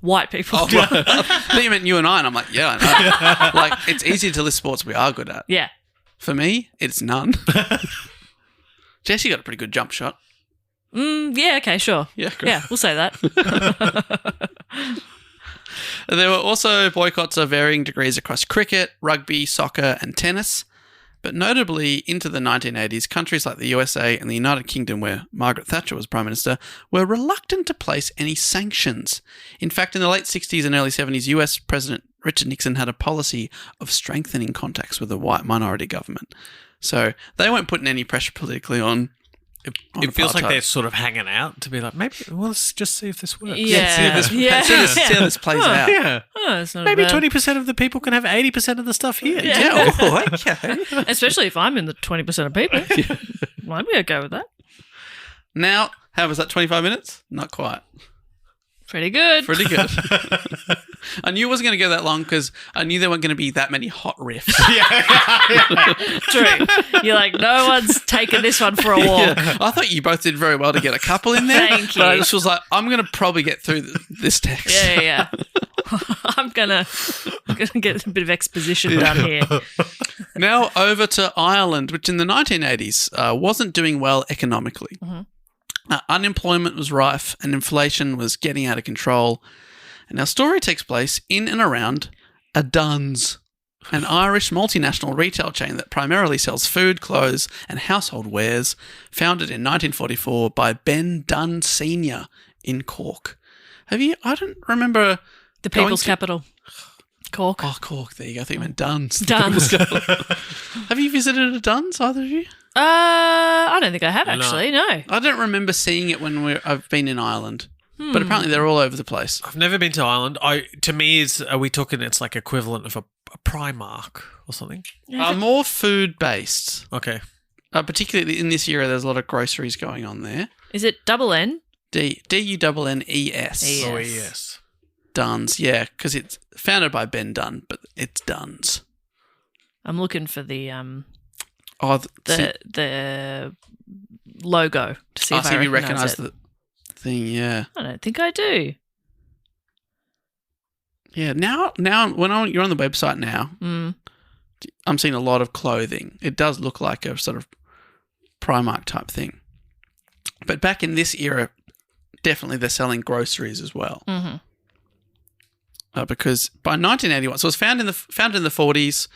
Speaker 3: White people.
Speaker 1: Oh, well, I thought you meant you and I, and I'm like, yeah, I know. Like, it's easy to list sports we are good at.
Speaker 3: Yeah.
Speaker 1: For me, it's none. Jess, you got a pretty good jump shot.
Speaker 3: Yeah, okay, sure.
Speaker 1: Yeah, great.
Speaker 3: Yeah, we'll say that.
Speaker 1: There were also boycotts of varying degrees across cricket, rugby, soccer, and tennis. But notably, into the 1980s, countries like the USA and the United Kingdom, where Margaret Thatcher was Prime Minister, were reluctant to place any sanctions. In fact, in the late 60s and early 70s, US President Richard Nixon had a policy of strengthening contacts with the white minority government. So they weren't putting any pressure politically on
Speaker 4: It feels like
Speaker 1: apartheid.
Speaker 4: they're sort of hanging out to be like, maybe, well, let's just see if this works.
Speaker 3: Yeah.
Speaker 1: See how this plays out.
Speaker 4: Yeah.
Speaker 3: Oh, it's not
Speaker 4: Maybe
Speaker 3: bad.
Speaker 4: 20% of the people can have 80% of the stuff here.
Speaker 1: Yeah, oh, okay.
Speaker 3: Especially if I'm in the 20% of people. I'd be okay with that.
Speaker 1: Now, how was that, 25 minutes? Not quite.
Speaker 3: Pretty good.
Speaker 1: Pretty good. I knew it wasn't going to go that long because I knew there weren't going to be that many hot riffs.
Speaker 3: True. You're like, no one's taking this one for a walk.
Speaker 1: Yeah. I thought you both did very well to get a couple in there.
Speaker 3: Thank you.
Speaker 1: But I just was like, I'm going to probably get through this text.
Speaker 3: Yeah. I'm gonna get a bit of exposition down here.
Speaker 1: Now over to Ireland, which in the 1980s wasn't doing well economically.
Speaker 3: Mm-hmm.
Speaker 1: Unemployment was rife and inflation was getting out of control. And our story takes place in and around a Dunnes, an Irish multinational retail chain that primarily sells food, clothes and household wares, founded in 1944 by Ben Dunn Sr. in Cork. I don't remember...
Speaker 3: The people's capital. Cork.
Speaker 1: Oh, Cork. There you go. I think you meant Duns.
Speaker 3: Duns.
Speaker 1: Have you visited a Duns, either of you?
Speaker 3: I don't think I have actually. No.
Speaker 1: I don't remember seeing it when I've been in Ireland, but apparently they're all over the place.
Speaker 4: I've never been to Ireland. To me, are we talking it's like equivalent of a Primark or something?
Speaker 1: More food-based.
Speaker 4: Okay.
Speaker 1: Particularly in this era, there's a lot of groceries going on there.
Speaker 3: Is it double N?
Speaker 1: Dunnes.
Speaker 4: Oh, yes.
Speaker 1: Duns, yeah, because it's founded by Ben Dunn, but it's Duns.
Speaker 3: I'm looking for the
Speaker 1: Oh,
Speaker 3: the logo to see if I
Speaker 1: you recognise
Speaker 3: it.
Speaker 1: the thing, yeah.
Speaker 3: I don't think I do.
Speaker 1: Yeah, now when you're on the website now, I'm seeing a lot of clothing. It does look like a sort of Primark type thing. But back in this era, definitely they're selling groceries as well.
Speaker 3: Mm-hmm.
Speaker 1: Because by 1981, so it was founded in the 40s.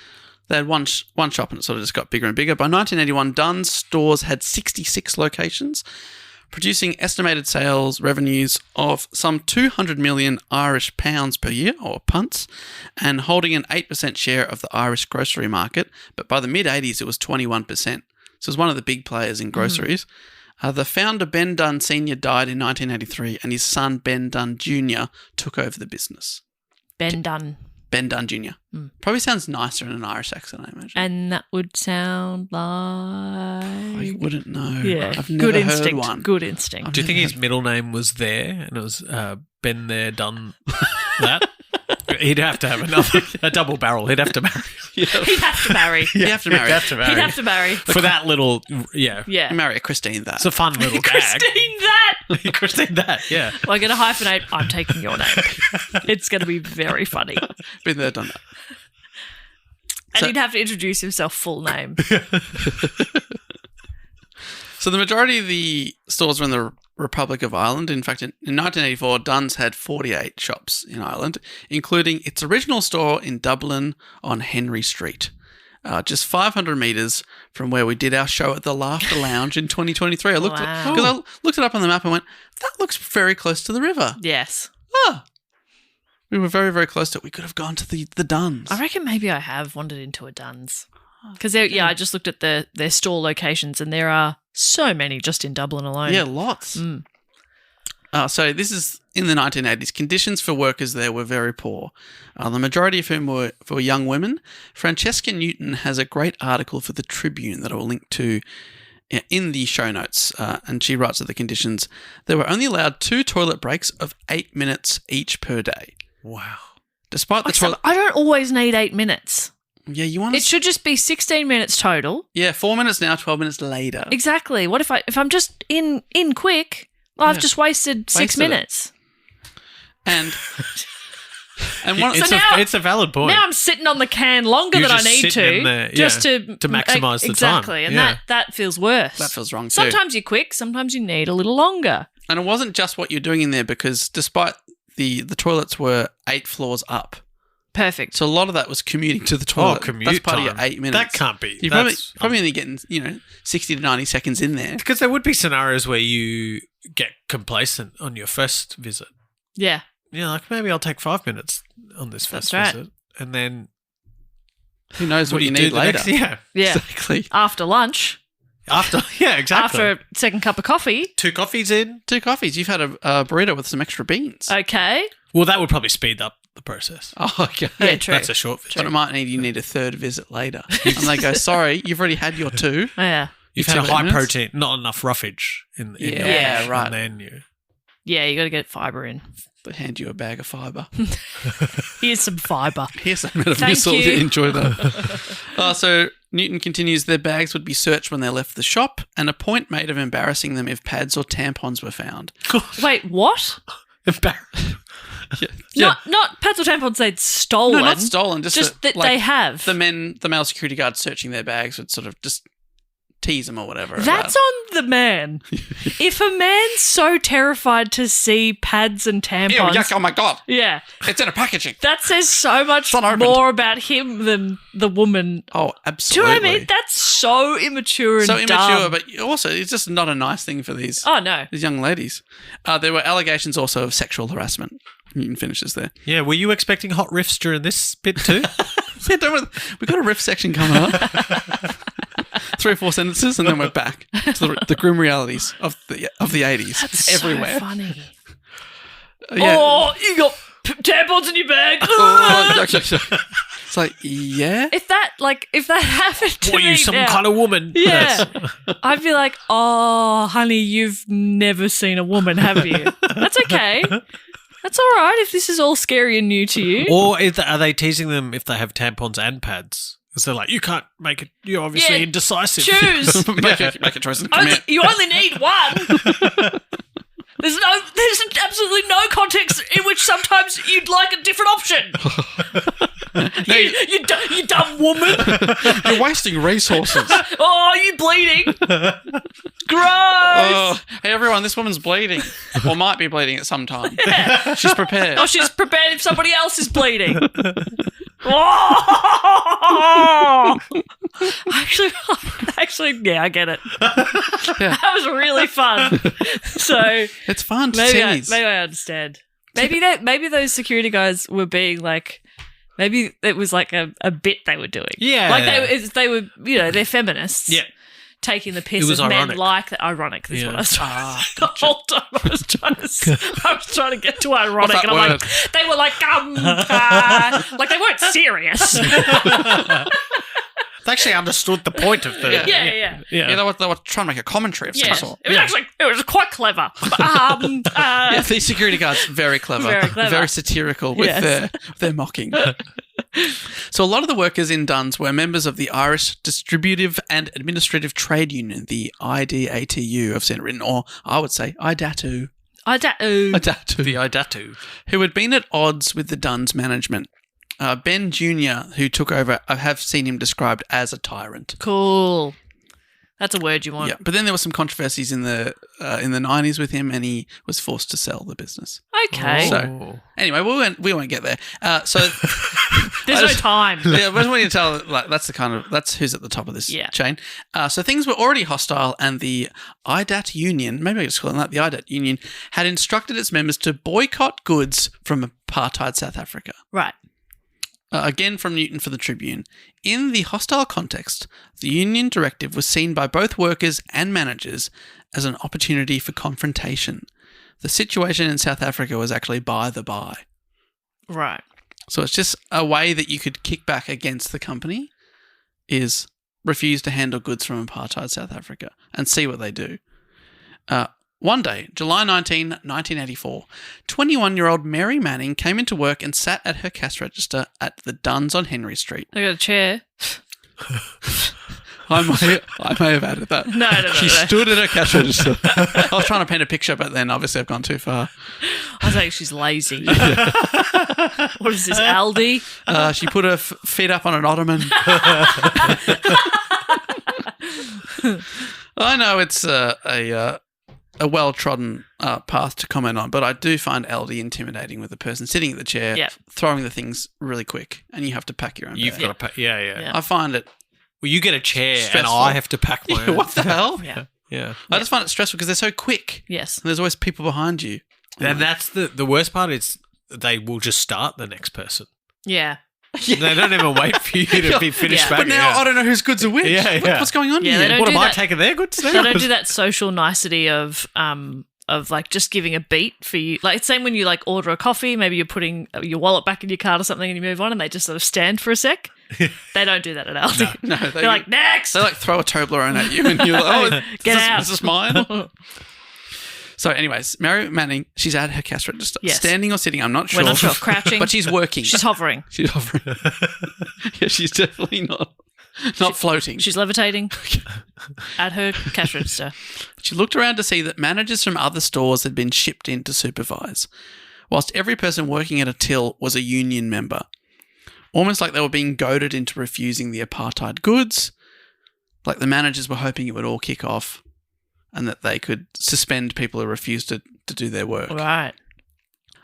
Speaker 1: They had one shop and it sort of just got bigger and bigger. By 1981, Dunn's stores had 66 locations, producing estimated sales revenues of some 200 million Irish pounds per year, or punts, and holding an 8% share of the Irish grocery market. But by the mid-80s, it was 21%. So it was one of the big players in groceries. The founder, Ben Dunn Sr., died in 1983, and his son, Ben Dunn Jr., took over the business.
Speaker 3: Ben Dunn.
Speaker 1: Ben Dunn Jr. Probably sounds nicer in an Irish accent, I imagine.
Speaker 3: And that would sound like...
Speaker 1: I wouldn't know.
Speaker 3: Yeah.
Speaker 1: I've never
Speaker 3: Good
Speaker 1: heard
Speaker 3: instinct.
Speaker 1: one.
Speaker 3: Good instinct.
Speaker 4: Do you think his middle name was there and it was Ben there, done that? He'd have to have a double barrel. He'd have to marry.
Speaker 3: He'd have to marry.
Speaker 1: You have to marry.
Speaker 4: He'd have to marry.
Speaker 3: He'd have to marry.
Speaker 4: For that little, yeah.
Speaker 3: Yeah.
Speaker 1: You marry a Christine that.
Speaker 4: It's a fun little gag.
Speaker 3: Christine that!
Speaker 4: Christine that, yeah.
Speaker 3: Well, I'm going to hyphenate, I'm taking your name. It's going to be very funny.
Speaker 1: Been there, done that.
Speaker 3: And
Speaker 1: So-
Speaker 3: he'd have to introduce himself full name.
Speaker 1: So the majority of the stores were in the Republic of Ireland. In fact, in 1984, Dunn's had 48 shops in Ireland, including its original store in Dublin on Henry Street, just 500 metres from where we did our show at the Laughter Lounge in 2023. I looked
Speaker 3: Wow.
Speaker 1: because I looked it up on the map and went, that looks very close to the river.
Speaker 3: Yes.
Speaker 1: Ah, we were very, very close to it. We could have gone to the Duns.
Speaker 3: I reckon maybe I have wandered into a Duns. Because, I just looked at their store locations and there are so many just in Dublin alone.
Speaker 1: Yeah, lots. So this is in the 1980s. Conditions for workers there were very poor. The majority of whom were young women. Francesca Newton has a great article for the Tribune that I will link to in the show notes. And she writes that the conditions, they were only allowed 2 toilet breaks of 8 minutes each per day.
Speaker 4: Wow.
Speaker 1: Despite the toilet...
Speaker 3: I don't always need 8 minutes.
Speaker 1: Yeah, you want
Speaker 3: It should just be 16 minutes total.
Speaker 1: Yeah, 4 minutes now, 12 minutes later.
Speaker 3: Exactly. What if I'm just in quick? I've just wasted 6
Speaker 1: Wasted it.
Speaker 3: minutes.
Speaker 1: And one,
Speaker 4: It's a valid point.
Speaker 3: Now I'm sitting on the can longer
Speaker 4: You're
Speaker 3: than I
Speaker 4: just
Speaker 3: need
Speaker 4: sitting
Speaker 3: to,
Speaker 4: in there,
Speaker 3: just
Speaker 4: yeah,
Speaker 3: to
Speaker 4: to maximise the time.
Speaker 3: Exactly, and
Speaker 4: Yeah.
Speaker 3: that feels worse.
Speaker 1: that feels wrong too.
Speaker 3: Sometimes you're quick, sometimes you need a little longer.
Speaker 1: And it wasn't just what you're doing in there, because despite the toilets were 8 floors up.
Speaker 3: Perfect.
Speaker 1: So a lot of that was commuting to the toilet.
Speaker 4: commute
Speaker 1: That's part
Speaker 4: time.
Speaker 1: of your 8 minutes.
Speaker 4: That can't be.
Speaker 1: You're probably only getting 60 to 90 seconds in there.
Speaker 4: Because there would be scenarios where you get complacent on your first visit.
Speaker 3: Yeah.
Speaker 4: Yeah, like maybe I'll take 5 minutes on this first
Speaker 3: That's right.
Speaker 4: visit. And then
Speaker 1: Who knows what you
Speaker 4: do
Speaker 1: need
Speaker 4: the
Speaker 1: later?
Speaker 4: next- yeah.
Speaker 3: Yeah.
Speaker 1: Exactly.
Speaker 3: After lunch,
Speaker 4: Yeah, exactly.
Speaker 3: after a second cup of coffee.
Speaker 4: 2 coffees in.
Speaker 1: 2 coffees. You've had a burrito with some extra beans.
Speaker 3: Okay.
Speaker 4: Well, that would probably speed up the process.
Speaker 1: Oh, okay.
Speaker 3: Yeah, true.
Speaker 4: That's a short visit.
Speaker 1: But it might need you need a third visit later. And they go, sorry, you've already had your 2.
Speaker 3: Yeah.
Speaker 4: You've
Speaker 1: Your
Speaker 4: had a
Speaker 1: 2
Speaker 4: high
Speaker 1: minutes.
Speaker 4: protein, not enough roughage in your
Speaker 1: Yeah,
Speaker 4: lunch,
Speaker 1: right.
Speaker 4: And then you...
Speaker 3: Yeah, you got to get fibre in.
Speaker 1: They hand you a bag of fibre.
Speaker 3: Here's some fibre.
Speaker 1: Here's some bit of missile.
Speaker 3: you.
Speaker 1: Enjoy that. So Newton continues, their bags would be searched when they left the shop, and a point made of embarrassing them if pads or tampons were found.
Speaker 3: Wait, what?
Speaker 4: Embarrassed.
Speaker 3: Not pads or tampons they'd stolen.
Speaker 1: No, not stolen. Just
Speaker 3: that they have.
Speaker 1: The male security guards searching their bags would sort of just tease them or whatever.
Speaker 3: That's on the man. If a man's so terrified to see pads and tampons,
Speaker 1: Ew, yuck, oh my God.
Speaker 3: yeah,
Speaker 1: It's in a packaging.
Speaker 3: that says so much
Speaker 1: unopened.
Speaker 3: more about him than the woman.
Speaker 1: Oh,
Speaker 3: Do you
Speaker 1: absolutely.
Speaker 3: know what I mean? That's so immature and
Speaker 1: So immature,
Speaker 3: dumb.
Speaker 1: but also it's just not a nice thing for these
Speaker 3: Oh, no.
Speaker 1: young ladies. There were allegations also of sexual harassment. Newton finishes there.
Speaker 4: Yeah, were you expecting hot riffs during this bit too?
Speaker 1: Yeah, don't worry. We've got a riff section coming up. 3 or 4 sentences, and then we're back to the grim realities of the 80s.
Speaker 3: That's
Speaker 1: everywhere.
Speaker 3: so funny.
Speaker 1: Yeah.
Speaker 3: Oh, you got tampons in your bag.
Speaker 1: Oh, yuck. It's like, yeah.
Speaker 3: If that happened to
Speaker 4: Were
Speaker 3: me
Speaker 4: you some
Speaker 3: now,
Speaker 4: kind of woman?
Speaker 3: Yeah. I'd be like, oh, honey, you've never seen a woman, have you? That's okay. That's all right if this is all scary and new to you.
Speaker 4: Or are they teasing them if they have tampons and pads? Because they're like, you can't make it. You're obviously
Speaker 3: Yeah,
Speaker 4: indecisive.
Speaker 3: Choose.
Speaker 1: make a choice and commit.
Speaker 3: You only need one. There's absolutely no context in which sometimes you'd like a different option. You dumb woman.
Speaker 1: You're wasting resources.
Speaker 3: Oh, you bleeding. Gross.
Speaker 1: Oh, hey, everyone, this woman's bleeding. Or might be bleeding at some time. She's prepared.
Speaker 3: Oh, she's prepared if somebody else is bleeding. Actually, yeah, I get it.
Speaker 1: Yeah.
Speaker 3: That was really fun. So
Speaker 1: It's fun to
Speaker 3: maybe
Speaker 1: tease.
Speaker 3: I understand. Maybe those security guys were being like, maybe it was like a bit they were doing.
Speaker 4: Yeah.
Speaker 3: like they were, they're feminists.
Speaker 4: Yeah.
Speaker 3: taking the piss
Speaker 4: It was
Speaker 3: of men
Speaker 4: ironic.
Speaker 3: like that. Ironic is
Speaker 4: Yeah.
Speaker 3: what I was trying the whole time I was trying to get to ironic.
Speaker 1: What's that
Speaker 3: And I'm like,
Speaker 1: word?
Speaker 3: they were like, like they weren't serious.
Speaker 4: They actually understood the point of the.
Speaker 3: Yeah.
Speaker 1: Yeah, they were trying to make a commentary of some
Speaker 3: Yeah.
Speaker 1: sort.
Speaker 3: It was quite clever. But,
Speaker 1: Yeah, these security guards, very clever.
Speaker 3: Very clever.
Speaker 1: Satirical with
Speaker 3: Yes.
Speaker 1: their mocking. So a lot of the workers in Duns were members of the Irish Distributive and Administrative Trade Union, the IDATU, I've seen it written, or I would say IDATU. IDATU.
Speaker 4: The Idatu.
Speaker 1: Who had been at odds with the Duns management. Ben Jr., who took over, I have seen him described as a tyrant.
Speaker 3: Cool. That's a word you want.
Speaker 1: Yeah, but then there were some controversies in the 90s with him, and he was forced to sell the business.
Speaker 3: Okay.
Speaker 1: So anyway, we won't get there. So
Speaker 3: There's no time.
Speaker 1: Yeah, I just want you to tell that's who's at the top of this chain. So things were already hostile, and the IDAT Union, maybe I just call it that, the IDAT Union, had instructed its members to boycott goods from apartheid South Africa.
Speaker 3: Right.
Speaker 1: Again from Newton for the Tribune. In the hostile context, the union directive was seen by both workers and managers as an opportunity for confrontation. The situation in South Africa was actually by the by.
Speaker 3: Right.
Speaker 1: So it's just a way that you could kick back against the company is refuse to handle goods from apartheid South Africa and see what they do. One day, July 19, 1984, 21-year-old Mary Manning came into work and sat at her cash register at the Duns on Henry Street.
Speaker 3: I got a chair.
Speaker 1: I may have added that.
Speaker 3: No.
Speaker 1: She stood at her cash register. I was trying to paint a picture, but then obviously I've gone too far.
Speaker 3: I was like, she's lazy. What is this, Aldi?
Speaker 1: She put her feet up on an ottoman. I know it's a well-trodden path to comment on, but I do find Aldi intimidating with the person sitting at the chair, throwing the things really quick, and you have to pack your own
Speaker 4: You've
Speaker 1: bag.
Speaker 4: got to pack. Yeah.
Speaker 1: I find it
Speaker 4: Well, you get a chair
Speaker 1: stressful.
Speaker 4: and I have to pack my own.
Speaker 1: What the hell?
Speaker 3: Yeah.
Speaker 1: I just find it stressful because they're so quick.
Speaker 3: Yes.
Speaker 1: And there's always people behind you.
Speaker 4: And that's the worst part is they will just start the next person.
Speaker 3: Yeah.
Speaker 4: They don't even wait for you to be finished
Speaker 3: Yeah.
Speaker 4: back.
Speaker 1: But now I don't know whose goods are which. What's going on
Speaker 3: Yeah,
Speaker 1: here?
Speaker 3: they don't
Speaker 4: What
Speaker 3: do
Speaker 4: am I
Speaker 3: that.
Speaker 4: taking their goods now?
Speaker 3: They don't do that social nicety of like just giving a beat for you. Like same when you like order a coffee, maybe you're putting your wallet back in your card or something and you move on and they just sort of stand for a sec. They don't do that at Aldi.
Speaker 1: No,
Speaker 3: They're like, next!
Speaker 1: They like throw a Toblerone at you and you're like, oh,
Speaker 3: Get out.
Speaker 1: Is this mine? So anyways, Mary Manning, she's at her cash register.
Speaker 3: Yes.
Speaker 1: Standing or sitting, I'm not sure.
Speaker 3: We're not sure. Crouching.
Speaker 1: But she's working.
Speaker 3: She's hovering.
Speaker 1: She's hovering. Yeah, she's definitely not floating.
Speaker 3: She's levitating at her cash register.
Speaker 1: She looked around to see that managers from other stores had been shipped in to supervise, whilst every person working at a till was a union member. Almost like they were being goaded into refusing the apartheid goods, like the managers were hoping it would all kick off and that they could suspend people who refused to do their work.
Speaker 3: Right.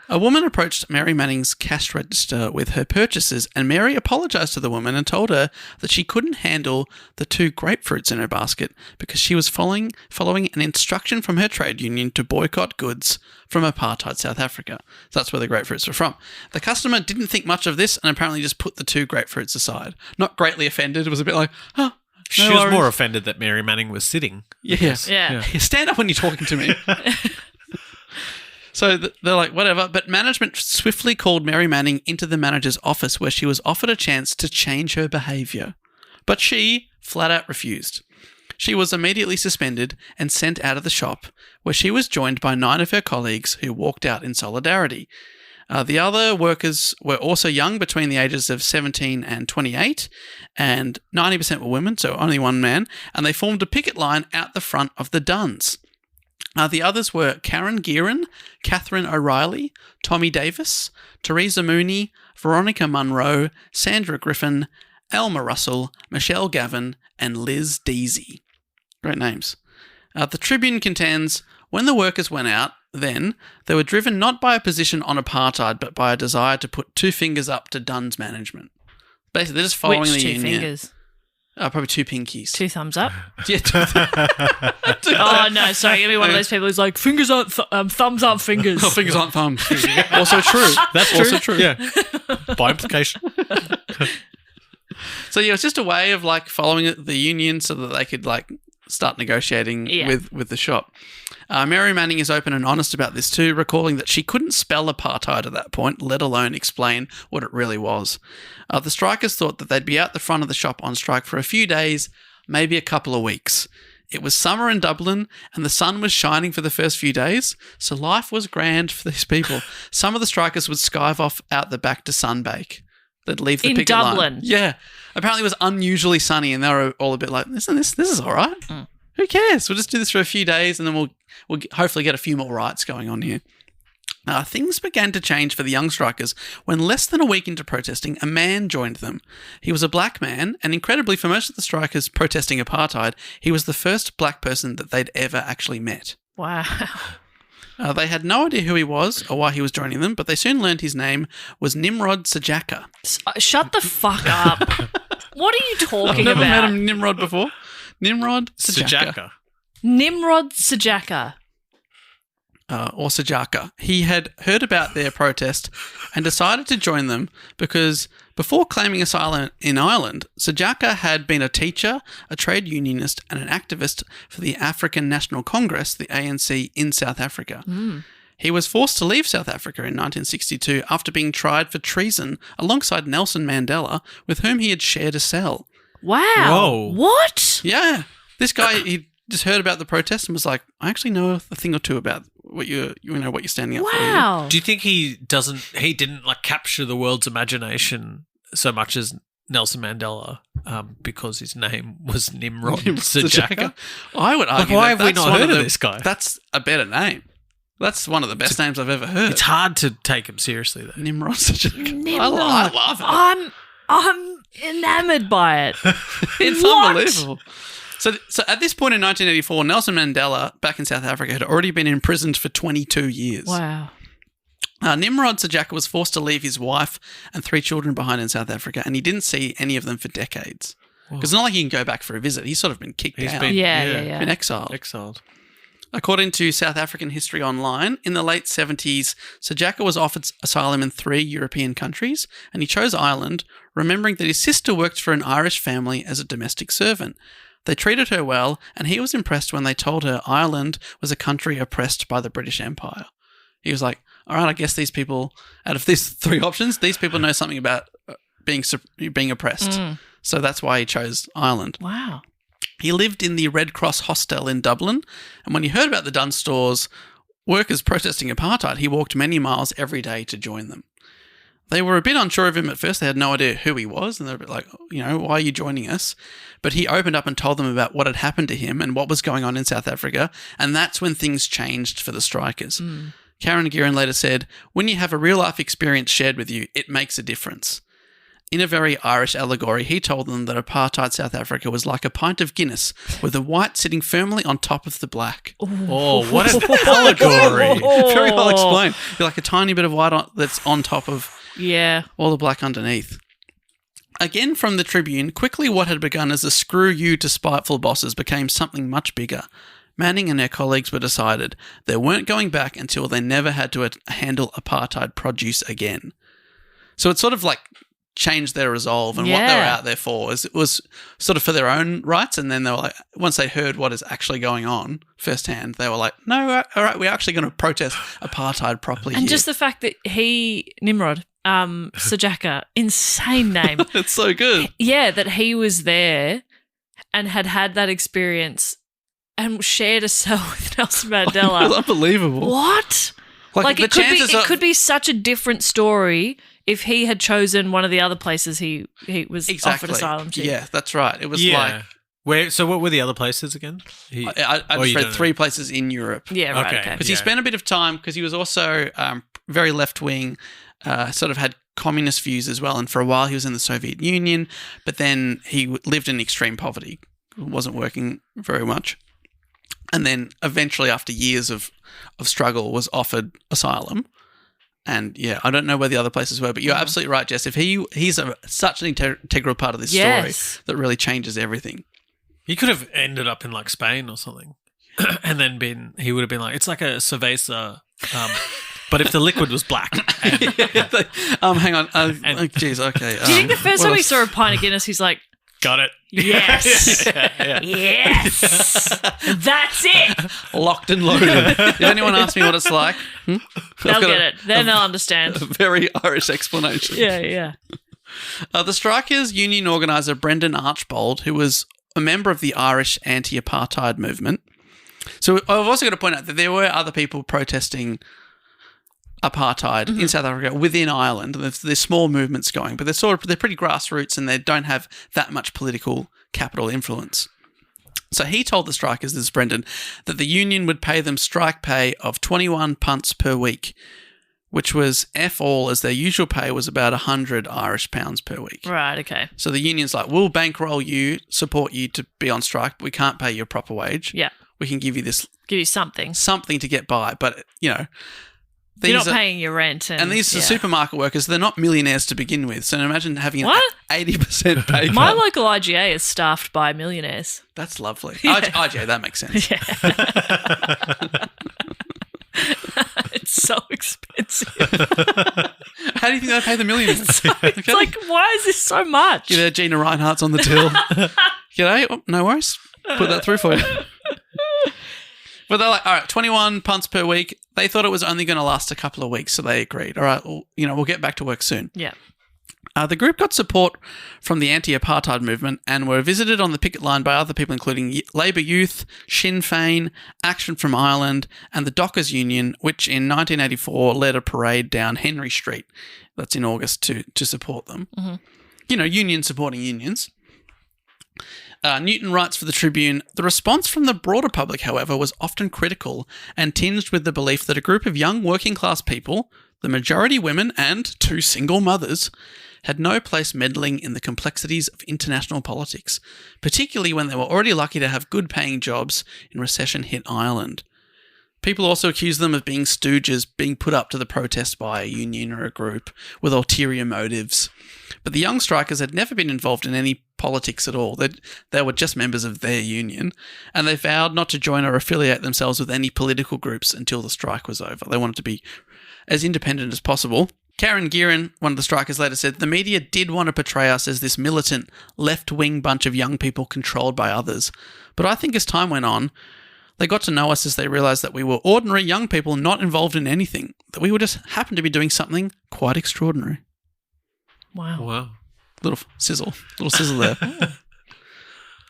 Speaker 1: A woman approached Mary Manning's cash register with her purchases, and Mary apologised to the woman and told her that she couldn't handle the 2 grapefruits in her basket because she was following an instruction from her trade union to boycott goods from apartheid South Africa. So that's where the grapefruits were from. The customer didn't think much of this and apparently just put the 2 grapefruits aside. Not greatly offended. It was a bit like, oh,
Speaker 4: She
Speaker 1: no
Speaker 4: was
Speaker 1: worries.
Speaker 4: more offended that Mary Manning was sitting.
Speaker 1: Yes.
Speaker 3: Yeah.
Speaker 1: Stand up when you're talking to me. So they're like, whatever. But management swiftly called Mary Manning into the manager's office where she was offered a chance to change her behaviour. But she flat out refused. She was immediately suspended and sent out of the shop, where she was joined by 9 of her colleagues who walked out in solidarity. The other workers were also young, between the ages of 17 and 28, and 90% were women, so only one man, and they formed a picket line out the front of the Duns. The others were Karen Gearan, Catherine O'Reilly, Tommy Davis, Teresa Mooney, Veronica Munro, Sandra Griffin, Elma Russell, Michelle Gavin, and Liz Deasy. Great names. The Tribune contends, when the workers went out, then, they were driven not by a position on apartheid, but by a desire to put 2 fingers up to Duns management. Basically, they're just following
Speaker 3: Which
Speaker 1: the
Speaker 3: 2
Speaker 1: union.
Speaker 3: fingers?
Speaker 1: Probably 2 pinkies.
Speaker 3: 2 thumbs up?
Speaker 1: Yeah,
Speaker 3: Oh, no, sorry. Give me one of those people who's like, fingers aren't thumbs aren't fingers.
Speaker 1: Oh, fingers aren't thumbs. Also true.
Speaker 4: That's
Speaker 1: also true.
Speaker 4: Yeah. By implication.
Speaker 1: So yeah, it's just a way of like following the union so that they could like start negotiating
Speaker 3: Yeah.
Speaker 1: with the shop. Mary Manning is open and honest about this too, recalling that she couldn't spell apartheid at that point, let alone explain what it really was. The strikers thought that they'd be out the front of the shop on strike for a few days, maybe a couple of weeks. It was summer in Dublin and the sun was shining for the first few days, so life was grand for these people. Some of the strikers would skive off out the back to sunbake. They'd leave the
Speaker 3: In
Speaker 1: picket line.
Speaker 3: Dublin?
Speaker 1: Yeah. Apparently it was unusually sunny and they were all a bit like, this is all right. Who cares? We'll just do this for a few days and then we'll hopefully get a few more riots going on here. Things began to change for the young strikers when less than a week into protesting, a man joined them. He was a black man, and incredibly for most of the strikers protesting apartheid, he was the first black person that they'd ever actually met.
Speaker 3: Wow.
Speaker 1: They had no idea who he was or why he was joining them, but they soon learned his name was Nimrod Sejake.
Speaker 3: Shut the fuck up. What are you talking
Speaker 1: I've never met
Speaker 3: about?
Speaker 1: him Nimrod before. Nimrod Sejake.
Speaker 4: Sejake.
Speaker 3: Nimrod Sejake.
Speaker 1: Or Sejake. He had heard about their protest and decided to join them because before claiming asylum in Ireland, Sejake had been a teacher, a trade unionist, and an activist for the African National Congress, the ANC, in South Africa. He was forced to leave South Africa in 1962 after being tried for treason alongside Nelson Mandela, with whom he had shared a cell.
Speaker 3: Wow.
Speaker 4: Whoa.
Speaker 3: What?
Speaker 1: Yeah. This guy, he just heard about the protest and was like, I actually know a thing or two about what you're standing up for. here."
Speaker 3: Wow.
Speaker 4: Do you think he didn't like capture the world's imagination so much as Nelson Mandela because his name was Nimrod Sejake?
Speaker 1: I would argue
Speaker 4: why
Speaker 1: that
Speaker 4: have we
Speaker 1: that's
Speaker 4: not
Speaker 1: one
Speaker 4: heard of
Speaker 1: the-
Speaker 4: this guy?
Speaker 1: That's a better name. That's one of the best names I've ever heard.
Speaker 4: It's hard to take him seriously though.
Speaker 1: Nimrod Sejake.
Speaker 3: Nimrod.
Speaker 1: I love it.
Speaker 3: I'm enamored by it.
Speaker 1: It's
Speaker 3: What?
Speaker 1: unbelievable. So at this point in 1984, Nelson Mandela, back in South Africa, had already been imprisoned for 22 years.
Speaker 3: Wow.
Speaker 1: Nimrod Sejake was forced to leave his wife and 3 children behind in South Africa, and he didn't see any of them for decades. Because it's not like he can go back for a visit. He's sort of been kicked out,
Speaker 3: Yeah.
Speaker 1: been exiled.
Speaker 4: Exiled.
Speaker 1: According to South African History Online, in the late 70s, Sejake was offered asylum in 3 European countries, and he chose Ireland, remembering that his sister worked for an Irish family as a domestic servant. They treated her well, and he was impressed when they told her Ireland was a country oppressed by the British Empire. He was like, all right, I guess these people, out of these 3 options, these people know something about being oppressed. So that's why he chose Ireland.
Speaker 3: Wow.
Speaker 1: He lived in the Red Cross hostel in Dublin, and when he heard about the Dunstores workers protesting apartheid, he walked many miles every day to join them. They were a bit unsure of him at first. They had no idea who he was, and they were a bit like, why are you joining us? But he opened up and told them about what had happened to him and what was going on in South Africa, and that's when things changed for the strikers. Karen Gearan later said, when you have a real-life experience shared with you, it makes a difference. In a very Irish allegory, he told them that apartheid South Africa was like a pint of Guinness, with the white sitting firmly on top of the black.
Speaker 4: Oh, what an allegory.
Speaker 1: Very well explained. You're like a tiny bit of white that's on top of all the black underneath. Again from the Tribune, quickly what had begun as a screw you to spiteful bosses became something much bigger. Manning and her colleagues were decided they weren't going back until they never had to handle apartheid produce again. So it's sort of like changed their resolve and what they were out there for. It was sort of for their own rights, and then they were like, once they heard what is actually going on firsthand, they were like, no, all right, we're actually going to protest apartheid properly
Speaker 3: And
Speaker 1: here.
Speaker 3: just the fact that Nimrod, Sejake, insane name.
Speaker 1: It's so good.
Speaker 3: Yeah, that he was there and had that experience and shared a cell with Nelson
Speaker 1: It was
Speaker 3: Mandela.
Speaker 1: unbelievable.
Speaker 3: What? Like
Speaker 1: the
Speaker 3: it could be
Speaker 1: chances of-
Speaker 3: it could be such a different story if he had chosen one of the other places he was offered asylum to.
Speaker 1: Yeah, that's right. It was like
Speaker 4: So what were the other places again?
Speaker 1: I just read 3 places in Europe.
Speaker 3: Yeah, right.
Speaker 4: Okay.
Speaker 3: Okay.
Speaker 1: Because he spent a bit of time, because he was also very left-wing, sort of had communist views as well, and for a while he was in the Soviet Union, but then he lived in extreme poverty, wasn't working very much, and then eventually after years of struggle was offered asylum. And yeah, I don't know where the other places were, but you're absolutely right, Jess. If he's such an integral part of this story that really changes everything.
Speaker 4: He could have ended up in like Spain or something, and then he would have been like, it's like a cerveza, but if the liquid was black.
Speaker 1: Hang on. Jeez, okay.
Speaker 3: Do you think the first time he saw a pint of Guinness, he's like,
Speaker 4: Got it.
Speaker 3: Yes.
Speaker 4: Yeah.
Speaker 3: Yes. That's it.
Speaker 1: Locked and loaded. If anyone asks me what it's like,
Speaker 3: They'll get it. Then they'll understand.
Speaker 1: a very Irish explanation.
Speaker 3: Yeah.
Speaker 1: The strikers' union organiser Brendan Archbold, who was a member of the Irish anti-apartheid movement. So I've also got to point out that there were other people protesting apartheid in South Africa within Ireland. There's small movements going, but they're pretty grassroots and they don't have that much political capital influence. So he told the strikers, this is Brendan, that the union would pay them strike pay of 21 punts per week, which was F all, as their usual pay was about 100 Irish pounds per week.
Speaker 3: Right, okay.
Speaker 1: So the union's like, we'll bankroll you, support you to be on strike, but we can't pay you a proper wage.
Speaker 3: Yeah.
Speaker 1: We can give you
Speaker 3: something.
Speaker 1: something to get by, but,
Speaker 3: You're not paying your rent. And
Speaker 1: these are supermarket workers. They're not millionaires to begin with. So imagine having an 80% pay cut.
Speaker 3: My local IGA is staffed by millionaires.
Speaker 1: That's lovely. IGA, that makes sense.
Speaker 3: Yeah. It's so expensive.
Speaker 1: How do you think they pay the millionaires?
Speaker 3: It's like, why is this so much?
Speaker 1: G'day, Gina Reinhardt's on the till. G'day. Oh, no worries. Put that through for you. But they're like, all right, 21 punts per week. They thought it was only going to last a couple of weeks, so they agreed. All right, well, we'll get back to work soon.
Speaker 3: Yeah.
Speaker 1: The group got support from the anti-apartheid movement and were visited on the picket line by other people, including Labour Youth, Sinn Féin, Action from Ireland, and the Dockers Union, which in 1984 led a parade down Henry Street. That's in August to support them. Mm-hmm. Unions supporting unions. Newton writes for the Tribune, the response from the broader public, however, was often critical and tinged with the belief that a group of young working-class people, the majority women and 2 single mothers, had no place meddling in the complexities of international politics, particularly when they were already lucky to have good-paying jobs in recession-hit Ireland. People also accused them of being stooges, being put up to the protest by a union or a group with ulterior motives. But the young strikers had never been involved in any politics at all. They were just members of their union, and they vowed not to join or affiliate themselves with any political groups until the strike was over. They wanted to be as independent as possible. Karen Gearin, one of the strikers, later said, the media did want to portray us as this militant, left-wing bunch of young people controlled by others. But I think as time went on, they got to know us as they realised that we were ordinary young people not involved in anything, that we would just happen to be doing something quite extraordinary.
Speaker 3: Wow.
Speaker 1: Little sizzle there.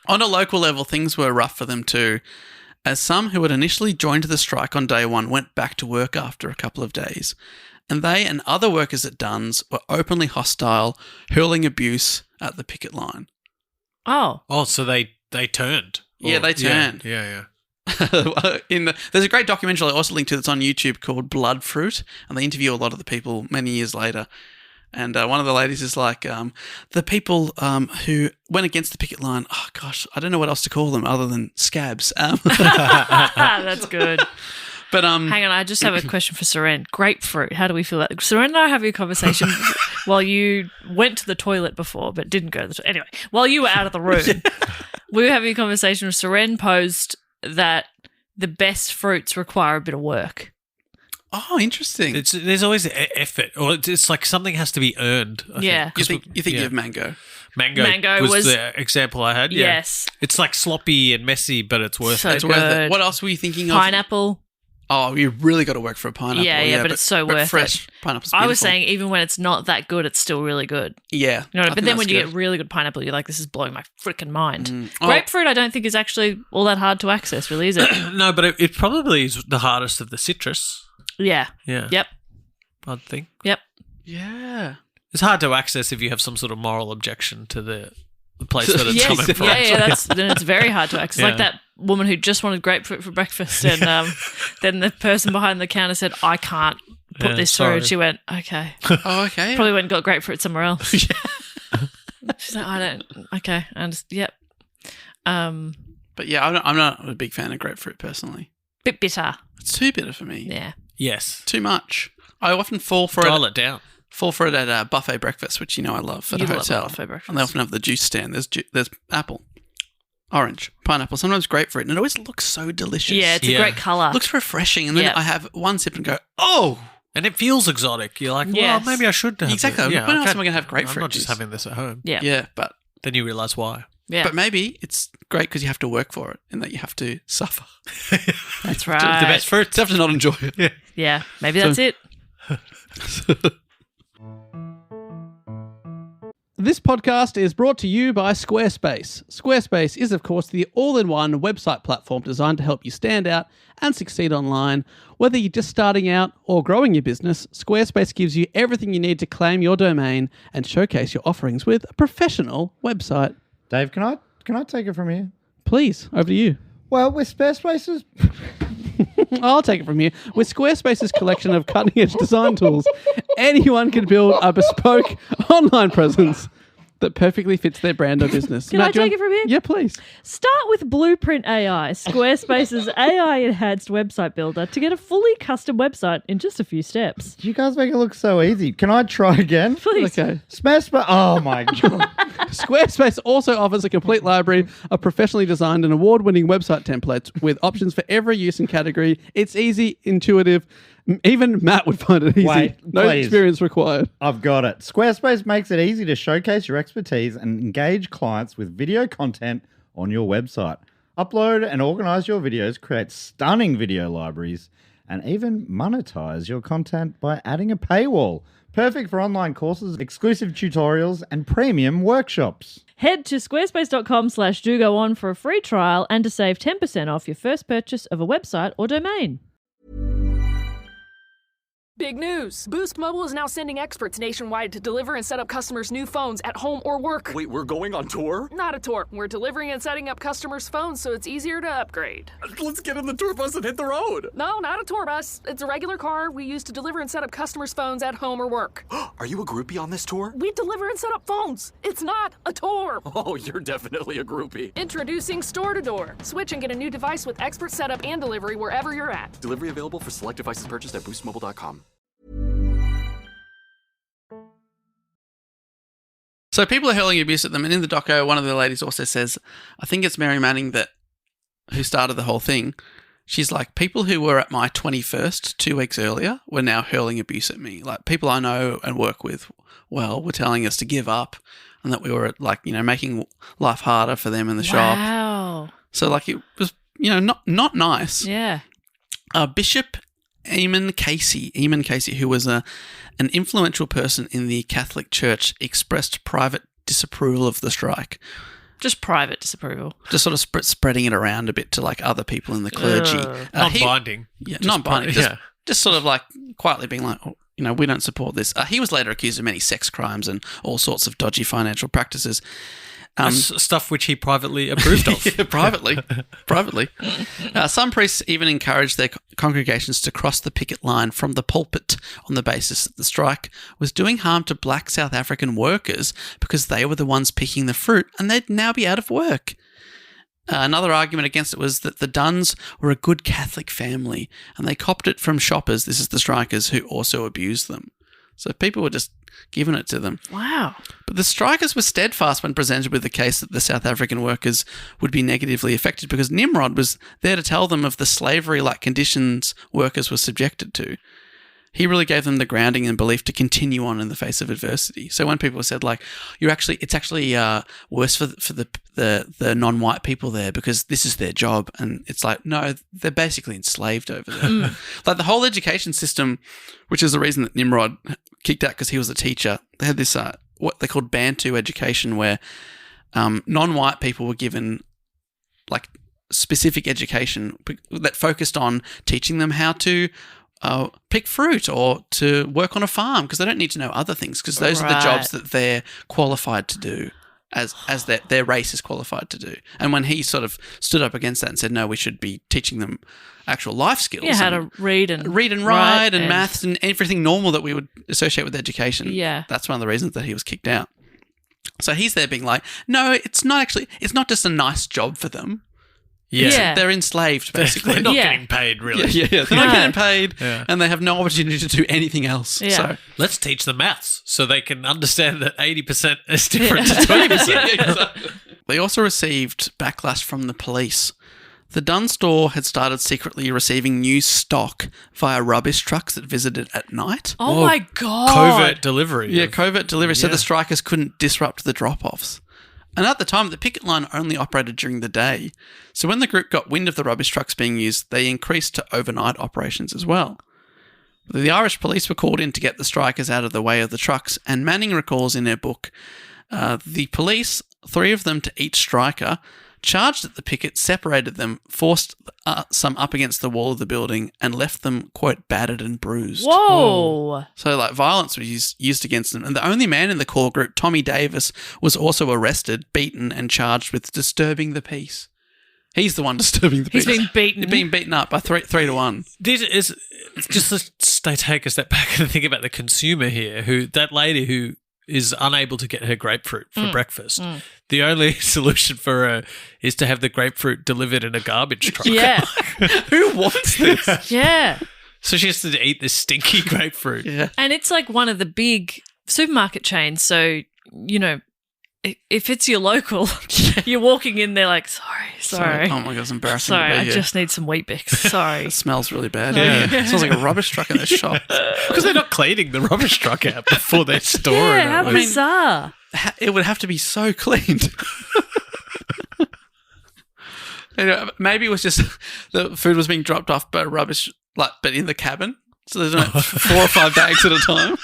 Speaker 1: On a local level, things were rough for them too, as some who had initially joined the strike on day one went back to work after a couple of days, and they and other workers at Dunn's were openly hostile, hurling abuse at the picket line.
Speaker 3: Oh,
Speaker 4: so they turned.
Speaker 1: Yeah, they turned.
Speaker 4: Yeah.
Speaker 1: There's a great documentary I also linked to that's on YouTube called Bloodfruit, and they interview a lot of the people many years later. And one of the ladies is like, the people who went against the picket line, oh gosh, I don't know what else to call them other than scabs.
Speaker 3: that's good.
Speaker 1: But
Speaker 3: hang on, I just have a question for Seren. Grapefruit, how do we feel that? Seren and I were having a conversation while you went to the toilet before, but didn't go to the toilet. Anyway, while you were out of the room, we were having a conversation with Seren posed that the best fruits require a bit of work.
Speaker 1: Oh, interesting.
Speaker 4: There's always effort, or it's like something has to be earned. I think.
Speaker 1: You think you have mango?
Speaker 4: Mango was the example I had. Yeah.
Speaker 3: Yes.
Speaker 4: It's like sloppy and messy, but it's worth it.
Speaker 1: It's worth it. What else were you thinking of?
Speaker 3: Pineapple.
Speaker 1: Oh, you really got to work for a pineapple.
Speaker 3: Yeah, but it's so worth
Speaker 1: fresh
Speaker 3: it.
Speaker 1: Pineapple's beautiful.
Speaker 3: I was saying even when it's not that good, it's still really good.
Speaker 1: Yeah.
Speaker 3: You know, but then when you get really good pineapple, you're like, this is blowing my freaking mind. Grapefruit, I don't think is actually all that hard to access, really, is it?
Speaker 4: No, but it probably is the hardest of the citrus.
Speaker 3: Yeah.
Speaker 4: Yep. I'd think.
Speaker 3: Yep.
Speaker 1: Yeah.
Speaker 4: It's hard to access if you have some sort of moral objection to the place that it's coming from.
Speaker 3: Yeah, then it's very hard to access. Like that woman who just wanted grapefruit for breakfast, and then the person behind the counter said, I can't put this through. And she went, okay.
Speaker 1: Oh, okay.
Speaker 3: Probably went and got grapefruit somewhere else. She's like, okay, I understand. Yep.
Speaker 1: But yeah, I'm not a big fan of grapefruit personally.
Speaker 3: Bit bitter.
Speaker 1: It's too bitter for me.
Speaker 3: Yeah.
Speaker 4: Yes.
Speaker 1: Too much. I often fall for
Speaker 4: Dial it down.
Speaker 1: Fall for it at buffet breakfast, which I love at a hotel.
Speaker 3: Love buffet breakfast.
Speaker 1: And they often have the juice stand. There's apple, orange, pineapple, sometimes grapefruit, and it always looks so delicious.
Speaker 3: Yeah, it's a great colour.
Speaker 1: It looks refreshing, and then I have one sip and go, oh!
Speaker 4: And it feels exotic. You're like, well, maybe I should have
Speaker 1: exactly.
Speaker 4: it.
Speaker 1: When else am I going to have grapefruit
Speaker 4: I'm not just
Speaker 1: juice?
Speaker 4: having this at home.
Speaker 3: Yeah.
Speaker 1: Yeah, but
Speaker 4: Then you realise why.
Speaker 3: Yeah.
Speaker 1: But maybe it's great because you have to work for it and that you have to suffer.
Speaker 3: That's right.
Speaker 4: The best fruit.
Speaker 1: You have to not enjoy it. Yeah.
Speaker 3: Yeah, maybe that's it.
Speaker 1: This podcast is brought to you by Squarespace. Squarespace is, of course, the all-in-one website platform designed to help you stand out and succeed online. Whether you're just starting out or growing your business, Squarespace gives you everything you need to claim your domain and showcase your offerings with a professional website.
Speaker 5: Dave, can I take it from here?
Speaker 1: Please, over to you.
Speaker 5: Well, with Squarespace's...
Speaker 1: I'll take it from here. With Squarespace's collection of cutting-edge design tools, anyone can build a bespoke online presence that perfectly fits their brand or business.
Speaker 6: Can I take it from here?
Speaker 1: Yeah, please.
Speaker 6: Start with Blueprint AI, Squarespace's AI-enhanced website builder, to get a fully custom website in just a few steps.
Speaker 5: You guys make it look so easy. Can I try again?
Speaker 6: Please.
Speaker 1: Okay.
Speaker 5: Oh, my God.
Speaker 1: Squarespace also offers a complete library of professionally designed and award-winning website templates with options for every use and category. It's easy, intuitive. Even Matt would find it easy.
Speaker 5: Wait,
Speaker 1: no
Speaker 5: please.
Speaker 1: experience required.
Speaker 5: I've got it. Squarespace makes it easy to showcase your expertise and engage clients with video content on your website. Upload and organize your videos, create stunning video libraries, and even monetize your content by adding a paywall. Perfect for online courses, exclusive tutorials, and premium workshops.
Speaker 6: Head to squarespace.com/dogoon for a free trial and to save 10% off your first purchase of a website or domain.
Speaker 7: Big news! Boost Mobile is now sending experts nationwide to deliver and set up customers' new phones at home or work.
Speaker 8: Wait, we're going on tour?
Speaker 7: Not a tour. We're delivering and setting up customers' phones so it's easier to upgrade.
Speaker 8: Let's get in the tour bus and hit the road.
Speaker 7: No, not a tour bus. It's a regular car we use to deliver and set up customers' phones at home or work.
Speaker 8: Are you a groupie on this tour?
Speaker 7: We deliver and set up phones. It's not a tour.
Speaker 8: Oh, you're definitely a groupie.
Speaker 7: Introducing Store to Door. Switch and get a new device with expert setup and delivery wherever you're at.
Speaker 8: Delivery available for select devices purchased at boostmobile.com.
Speaker 1: So people are hurling abuse at them, and in the doco, one of the ladies also says, I think it's Mary Manning who started the whole thing. She's like, people who were at my 21st 2 weeks earlier were now hurling abuse at me. Like, people I know and work with were telling us to give up and that we were, making life harder for them in the shop.
Speaker 3: Wow.
Speaker 1: So, it was, not nice.
Speaker 3: Yeah.
Speaker 1: Bishop Eamon Casey, who was an influential person in the Catholic Church, expressed private disapproval of the strike.
Speaker 3: Just private disapproval.
Speaker 1: Just sort of spreading it around a bit to other people in the clergy.
Speaker 4: Non-binding.
Speaker 1: Non-binding. Just sort of quietly being like, we don't support this. He was later accused of many sex crimes and all sorts of dodgy financial practices.
Speaker 4: Stuff which he privately approved of.
Speaker 1: Yeah, privately. Some priests even encouraged their congregations to cross the picket line from the pulpit on the basis that the strike was doing harm to black South African workers because they were the ones picking the fruit and they'd now be out of work. Another argument against it was that the Dunns were a good Catholic family and they copped it from shoppers, this is the strikers, who also abused them. So people were just giving it to them.
Speaker 3: Wow.
Speaker 1: But the strikers were steadfast when presented with the case that the South African workers would be negatively affected because Nimrod was there to tell them of the slavery-like conditions workers were subjected to. He really gave them the grounding and belief to continue on in the face of adversity. So when people said it's actually worse for the non-white people there because this is their job, and it's like, no, they're basically enslaved over there. The whole education system, which is the reason that Nimrod kicked out because he was a teacher. They had this what they called Bantu education, where non-white people were given specific education that focused on teaching them how to pick fruit or to work on a farm because they don't need to know other things because those are the jobs that they're qualified to do as their race is qualified to do. And when he sort of stood up against that and said, no, we should be teaching them actual life skills.
Speaker 3: Yeah, how to read and
Speaker 1: write and maths and everything normal that we would associate with education.
Speaker 3: Yeah.
Speaker 1: That's one of the reasons that he was kicked out. So he's there being like, no, it's not just a nice job for them.
Speaker 3: Yeah.
Speaker 1: They're enslaved, basically.
Speaker 4: They're not getting paid, really.
Speaker 1: Yeah. They're not getting paid, and they have no opportunity to do anything else.
Speaker 3: Yeah.
Speaker 1: So
Speaker 4: let's teach them maths so they can understand that 80% is different to 20%.
Speaker 1: Yeah, exactly. They also received backlash from the police. The Dunn store had started secretly receiving new stock via rubbish trucks that visited at night.
Speaker 3: Oh my God.
Speaker 4: Covert delivery.
Speaker 1: Yeah, covert delivery. So the strikers couldn't disrupt the drop-offs. And at the time, the picket line only operated during the day. So when the group got wind of the rubbish trucks being used, they increased to overnight operations as well. The Irish police were called in to get the strikers out of the way of the trucks, and Manning recalls in her book, the police, 3 of them to each striker, charged at the picket, separated them, forced some up against the wall of the building, and left them, quote, battered and bruised.
Speaker 3: Whoa.
Speaker 1: So, violence was used against them. And the only man in the core group, Tommy Davis, was also arrested, beaten, and charged with disturbing the peace. He's the one disturbing the peace.
Speaker 3: He's been beaten.
Speaker 1: He's been beaten up by 3 to 1.
Speaker 4: This is just they take a step back and think about the consumer here, that lady who is unable to get her grapefruit for breakfast. The only solution for her is to have the grapefruit delivered in a garbage truck.
Speaker 3: Yeah.
Speaker 1: Who wants this?
Speaker 3: Yeah.
Speaker 4: So she has to eat this stinky grapefruit.
Speaker 1: Yeah.
Speaker 3: And it's like one of the big supermarket chains. So, if it's your local, you're walking in there like, sorry.
Speaker 1: Oh my God, it's embarrassing.
Speaker 3: Sorry,
Speaker 1: to
Speaker 3: I
Speaker 1: be here.
Speaker 3: just need some Wheat Bix. Sorry.
Speaker 1: It smells really bad.
Speaker 4: Yeah.
Speaker 1: It smells like a rubbish truck in this shop.
Speaker 4: Because they're not cleaning the rubbish truck out before they store it.
Speaker 3: Yeah, how bizarre.
Speaker 1: It would have to be so cleaned. Maybe it was just the food was being dropped off by rubbish, but in the cabin. So there's 4 or 5 bags at a time.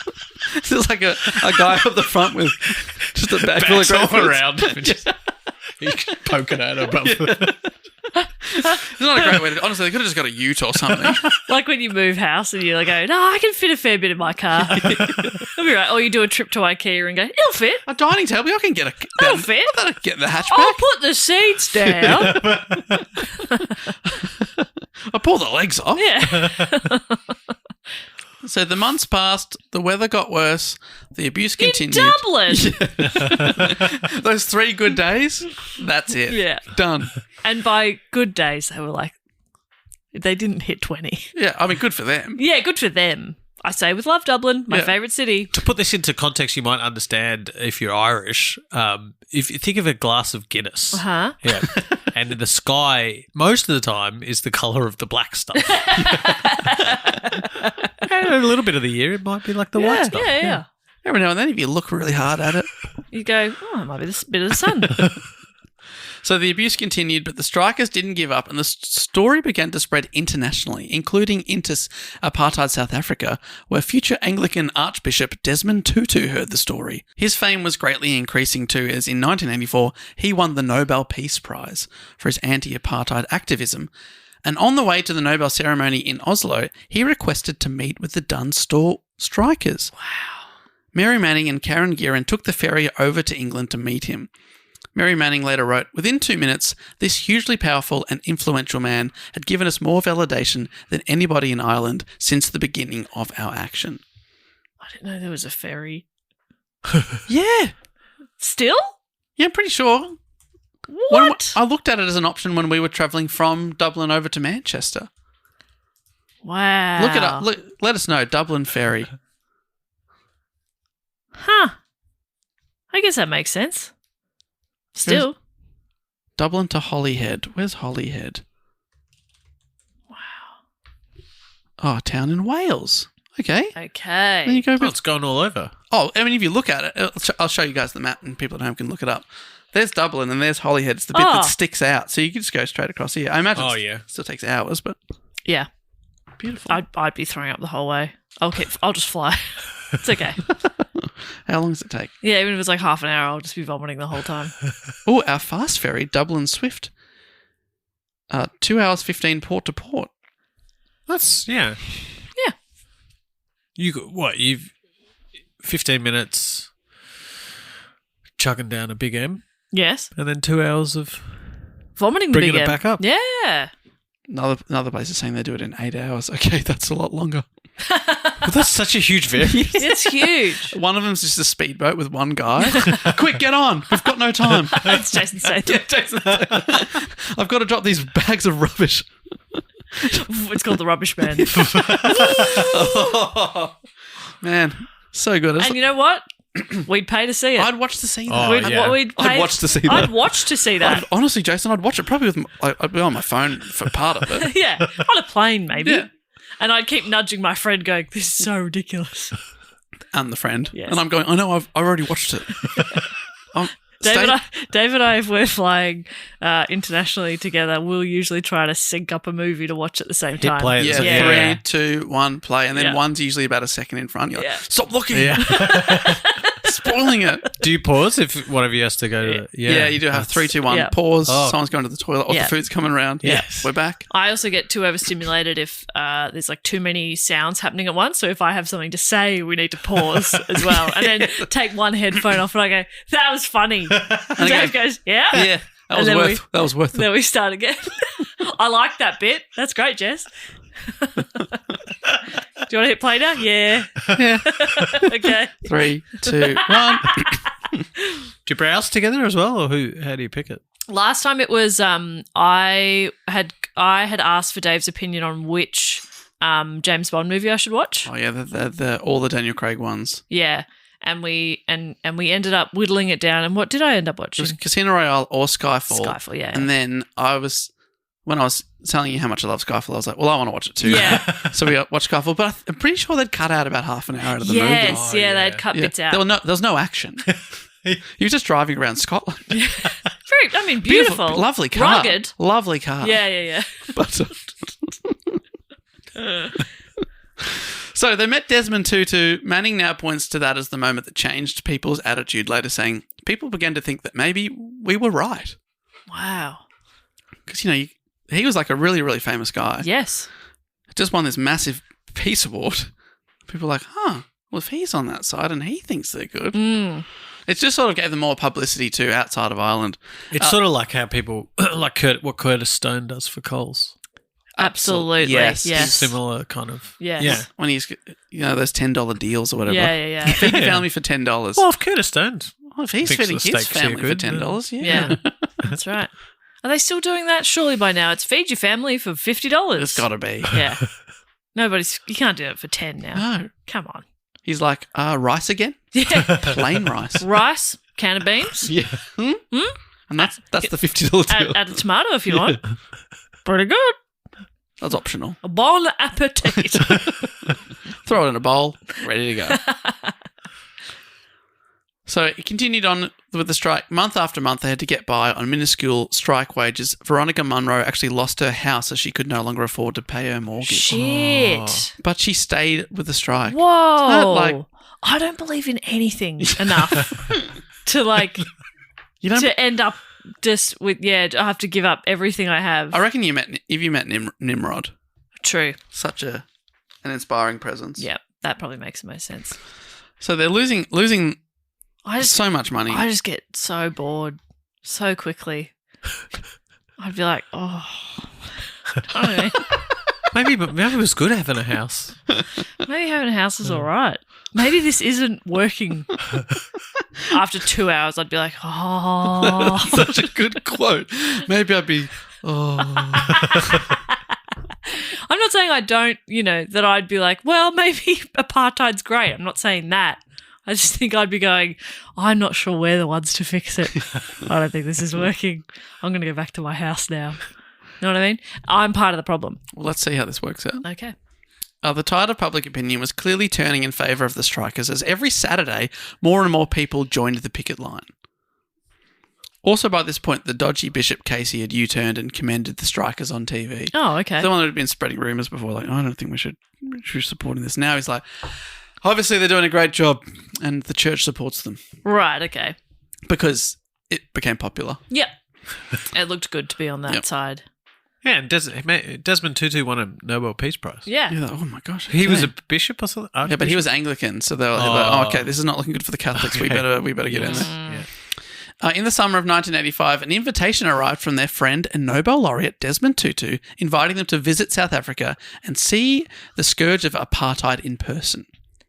Speaker 1: There's like a guy up the front with just a bag full of
Speaker 4: all
Speaker 1: grapefruits.
Speaker 4: around. He's poking at her above it.
Speaker 1: It's not a great way to... Honestly, they could have just got a ute or something.
Speaker 3: Like when you move house and you're like, no, I can fit a fair bit in my car. It'll be right. Or you do a trip to IKEA and go, it'll fit.
Speaker 1: A dining table, I can get
Speaker 3: That'll fit.
Speaker 1: That'll get in the hatchback.
Speaker 3: I'll put the seats down.
Speaker 1: I'll pull the legs off.
Speaker 3: Yeah.
Speaker 1: So the months passed, the weather got worse, the abuse continued.
Speaker 3: In Dublin.
Speaker 1: Those 3 good days, that's it.
Speaker 3: Yeah.
Speaker 1: Done.
Speaker 3: And by good days, they were like, they didn't hit 20.
Speaker 1: Yeah, I mean, good for them.
Speaker 3: Yeah, good for them. I say with love, Dublin, my favourite city.
Speaker 4: To put this into context, you might understand if you're Irish. If you think of a glass of Guinness,
Speaker 3: Uh-huh.
Speaker 4: yeah, and the sky most of the time is the colour of the black stuff. And a little bit of the year, it might be like the white stuff.
Speaker 3: Yeah.
Speaker 1: Every now and then, if you look really hard at it.
Speaker 3: You go, it might be this bit of the sun.
Speaker 1: So the abuse continued, but the strikers didn't give up, and the story began to spread internationally, including into apartheid South Africa, where future Anglican Archbishop Desmond Tutu heard the story. His fame was greatly increasing too, as in 1984, he won the Nobel Peace Prize for his anti-apartheid activism. And on the way to the Nobel ceremony in Oslo, he requested to meet with the Dunstore strikers. Wow. Mary Manning and Karen Gearan took the ferry over to England to meet him. Mary Manning later wrote, "Within 2 minutes, this hugely powerful and influential man had given us more validation than anybody in Ireland since the beginning of our action."
Speaker 3: I didn't know there was a ferry.
Speaker 1: Yeah.
Speaker 3: Still?
Speaker 1: Yeah, I'm pretty sure.
Speaker 3: What?
Speaker 1: I looked at it as an option when we were travelling from Dublin over to Manchester.
Speaker 3: Wow.
Speaker 1: Look it up. Let us know. Dublin Ferry.
Speaker 3: Huh. I guess that makes sense. Still.
Speaker 1: Dublin to Holyhead. Where's Holyhead?
Speaker 3: Wow.
Speaker 1: Oh, a town in Wales. Okay.
Speaker 3: Okay.
Speaker 1: There you go.
Speaker 4: Oh, it's going all over.
Speaker 1: Oh, I mean, if you look at it, I'll show you guys the map and people at home can look it up. There's Dublin and there's Holyhead. It's the bit that sticks out. So you can just go straight across here. I imagine it still takes hours, but
Speaker 3: Yeah.
Speaker 1: beautiful.
Speaker 3: I'd be throwing up the whole way. I'll just fly. It's okay.
Speaker 1: How long does it take?
Speaker 3: Yeah, even if it's like half an hour, I'll just be vomiting the whole time.
Speaker 1: Oh, our fast ferry, Dublin Swift. 2 hours 15 port to port.
Speaker 4: That's, yeah.
Speaker 3: Yeah.
Speaker 4: You've 15 minutes chugging down a big M
Speaker 3: Yes.
Speaker 4: and then 2 hours of
Speaker 3: Vomiting the
Speaker 4: bringing
Speaker 3: big
Speaker 4: it
Speaker 3: M.
Speaker 4: back up.
Speaker 3: Yeah.
Speaker 1: Another place is saying they do it in 8 hours. Okay, that's a lot longer.
Speaker 4: Well, that's such a huge variance.
Speaker 3: It's huge.
Speaker 1: One of them's just a speedboat with one guy. Quick, get on. We've got no time.
Speaker 3: That's Jason Statham.
Speaker 1: I've got to drop these bags of rubbish.
Speaker 3: It's called The Rubbish Man.
Speaker 1: Man, so good.
Speaker 3: And you know what? We'd pay to see it.
Speaker 1: I'd watch to see that.
Speaker 4: Oh, yeah.
Speaker 1: I'd watch to see that.
Speaker 3: I'd watch to see that.
Speaker 1: Honestly, Jason, I'd watch it probably with I'd be on my phone for part of it.
Speaker 3: Yeah. On a plane, maybe.
Speaker 1: Yeah.
Speaker 3: And I'd keep nudging my friend going, this is so ridiculous.
Speaker 1: And the friend.
Speaker 3: Yes.
Speaker 1: And I'm going, I know, I've already watched it.
Speaker 3: Dave and I, if we're flying internationally together, we'll usually try to sync up a movie to watch at the same time.
Speaker 4: play it.
Speaker 1: Yeah, 3, 2, 1, play, and then
Speaker 3: Yeah.
Speaker 1: one's usually about a second in front. You're like,
Speaker 3: Yeah.
Speaker 1: stop looking,
Speaker 4: Yeah.
Speaker 1: spoiling it.
Speaker 4: Do you pause if one of you has to go to the...
Speaker 1: Yeah, you do have 3, 2, 1,
Speaker 3: Yeah.
Speaker 1: pause,
Speaker 4: Oh.
Speaker 1: someone's going to the toilet, or
Speaker 3: Yeah.
Speaker 1: the food's coming around.
Speaker 4: Yes.
Speaker 1: We're back.
Speaker 3: I also get too overstimulated if there's like too many sounds happening at once. So if I have something to say, we need to pause as well, and then take one headphone off, and I go, "That was funny." And Dave goes, "Yeah."
Speaker 1: Yeah, that was
Speaker 3: then
Speaker 1: worth. That was worth it.
Speaker 3: Then we start again. I like that bit. That's great, Jess. Do you want to hit play now? Yeah.
Speaker 1: Yeah.
Speaker 3: Okay.
Speaker 1: 3, 2, 1.
Speaker 4: Do you browse together as well, or how do you pick it?
Speaker 3: Last time it was I had asked for Dave's opinion on which James Bond movie I should watch.
Speaker 1: Oh yeah, the all the Daniel Craig ones.
Speaker 3: Yeah. And we ended up whittling it down. And what did I end up
Speaker 1: It
Speaker 3: watching?
Speaker 1: was Casino Royale or Skyfall.
Speaker 3: Skyfall, yeah.
Speaker 1: And then when I was telling you how much I love Skyfall, I was like, well, I want to watch it too.
Speaker 3: Yeah.
Speaker 1: So we watched Skyfall, but I'm pretty sure they'd cut out about half an hour out of the movie.
Speaker 3: Yes, they'd cut bits out.
Speaker 1: There was no action. He was just driving around Scotland.
Speaker 3: Beautiful.
Speaker 1: Lovely car.
Speaker 3: Rugged.
Speaker 1: Lovely car.
Speaker 3: Yeah.
Speaker 1: But so they met Desmond Tutu. Manning now points to that as the moment that changed people's attitude, later saying, people began to think that maybe we were right.
Speaker 3: Wow.
Speaker 1: Because, he was like a really, really famous guy.
Speaker 3: Yes.
Speaker 1: Just won this massive peace award. People are like, well, if he's on that side and he thinks they're good. It just sort of gave them more publicity too outside of Ireland.
Speaker 4: It's sort of like how people, like what Curtis Stone does for Coles.
Speaker 3: Absolutely.
Speaker 1: Yes.
Speaker 4: Similar kind of.
Speaker 3: Yes.
Speaker 4: Yeah.
Speaker 1: When he's, those $10 deals or whatever.
Speaker 3: Yeah.
Speaker 1: Feed your family for $10.
Speaker 4: Well, if Curtis Stone.
Speaker 1: If he's
Speaker 4: thinks
Speaker 1: feeding
Speaker 4: the
Speaker 1: his
Speaker 4: steaks
Speaker 1: family
Speaker 4: are
Speaker 1: for
Speaker 4: good,
Speaker 1: $10,
Speaker 3: Yeah. That's right. Are they still doing that? Surely by now it's feed your family for $50.
Speaker 1: It's got to be.
Speaker 3: Yeah. You can't do it for 10 now.
Speaker 1: No.
Speaker 3: Come on.
Speaker 1: He's like, rice again?
Speaker 3: Yeah.
Speaker 1: Plain rice.
Speaker 3: Rice, can of beans,
Speaker 1: Yeah. And that's the $50 deal.
Speaker 3: add a tomato if you want. Pretty good.
Speaker 1: That's optional.
Speaker 3: A bon appetit.
Speaker 1: Throw it in a bowl, ready to go. So it continued on with the strike. Month after month, they had to get by on minuscule strike wages. Veronica Munro actually lost her house as she could no longer afford to pay her mortgage.
Speaker 3: Shit.
Speaker 1: But she stayed with the strike.
Speaker 3: Whoa.
Speaker 1: Isn't that like-
Speaker 3: I don't believe in anything enough to to end up just with, I have to give up everything I have.
Speaker 1: I reckon if you met Nimrod.
Speaker 3: True.
Speaker 1: Such an inspiring presence.
Speaker 3: Yeah, that probably makes the most sense.
Speaker 1: So they're losing
Speaker 3: I just
Speaker 1: so much money.
Speaker 3: I just get so bored so quickly. I'd be like, oh, I don't know.
Speaker 4: Maybe it was good having a house.
Speaker 3: Maybe having a house is all right. Maybe this isn't working. After 2 hours, I'd be like, oh.
Speaker 1: Such a good quote. Maybe I'd be,
Speaker 3: I'm not saying I don't, that I'd be like, well, maybe apartheid's great. I'm not saying that. I just think I'd be going, I'm not sure we're the ones to fix it. I don't think this is working. I'm going to go back to my house now. You know what I mean? I'm part of the problem.
Speaker 1: well, let's see how this works out.
Speaker 3: Okay.
Speaker 1: The tide of public opinion was clearly turning in favour of the strikers as every Saturday more and more people joined the picket line. Also, by this point, the dodgy Bishop Casey had U-turned and commended the strikers on TV.
Speaker 3: Oh, okay.
Speaker 1: The one that had been spreading rumours before, like, I don't think we should be supporting this. Now he's like, obviously they're doing a great job and the church supports them
Speaker 3: Right, okay.
Speaker 1: because it became popular.
Speaker 3: Yep. It looked good to be on that
Speaker 1: Yep.
Speaker 3: side.
Speaker 4: Yeah, and Desmond Tutu won a Nobel Peace Prize.
Speaker 3: Yeah.
Speaker 1: You're like, oh my gosh.
Speaker 4: He was
Speaker 1: yeah.
Speaker 4: a bishop or something?
Speaker 1: Yeah, but he was Anglican, so they were like, okay, this is not looking good for the Catholics. We better get in there.
Speaker 4: Yeah.
Speaker 1: In the summer of 1985, an invitation arrived from their friend and Nobel laureate Desmond Tutu, inviting them to visit South Africa and see the scourge of apartheid in person.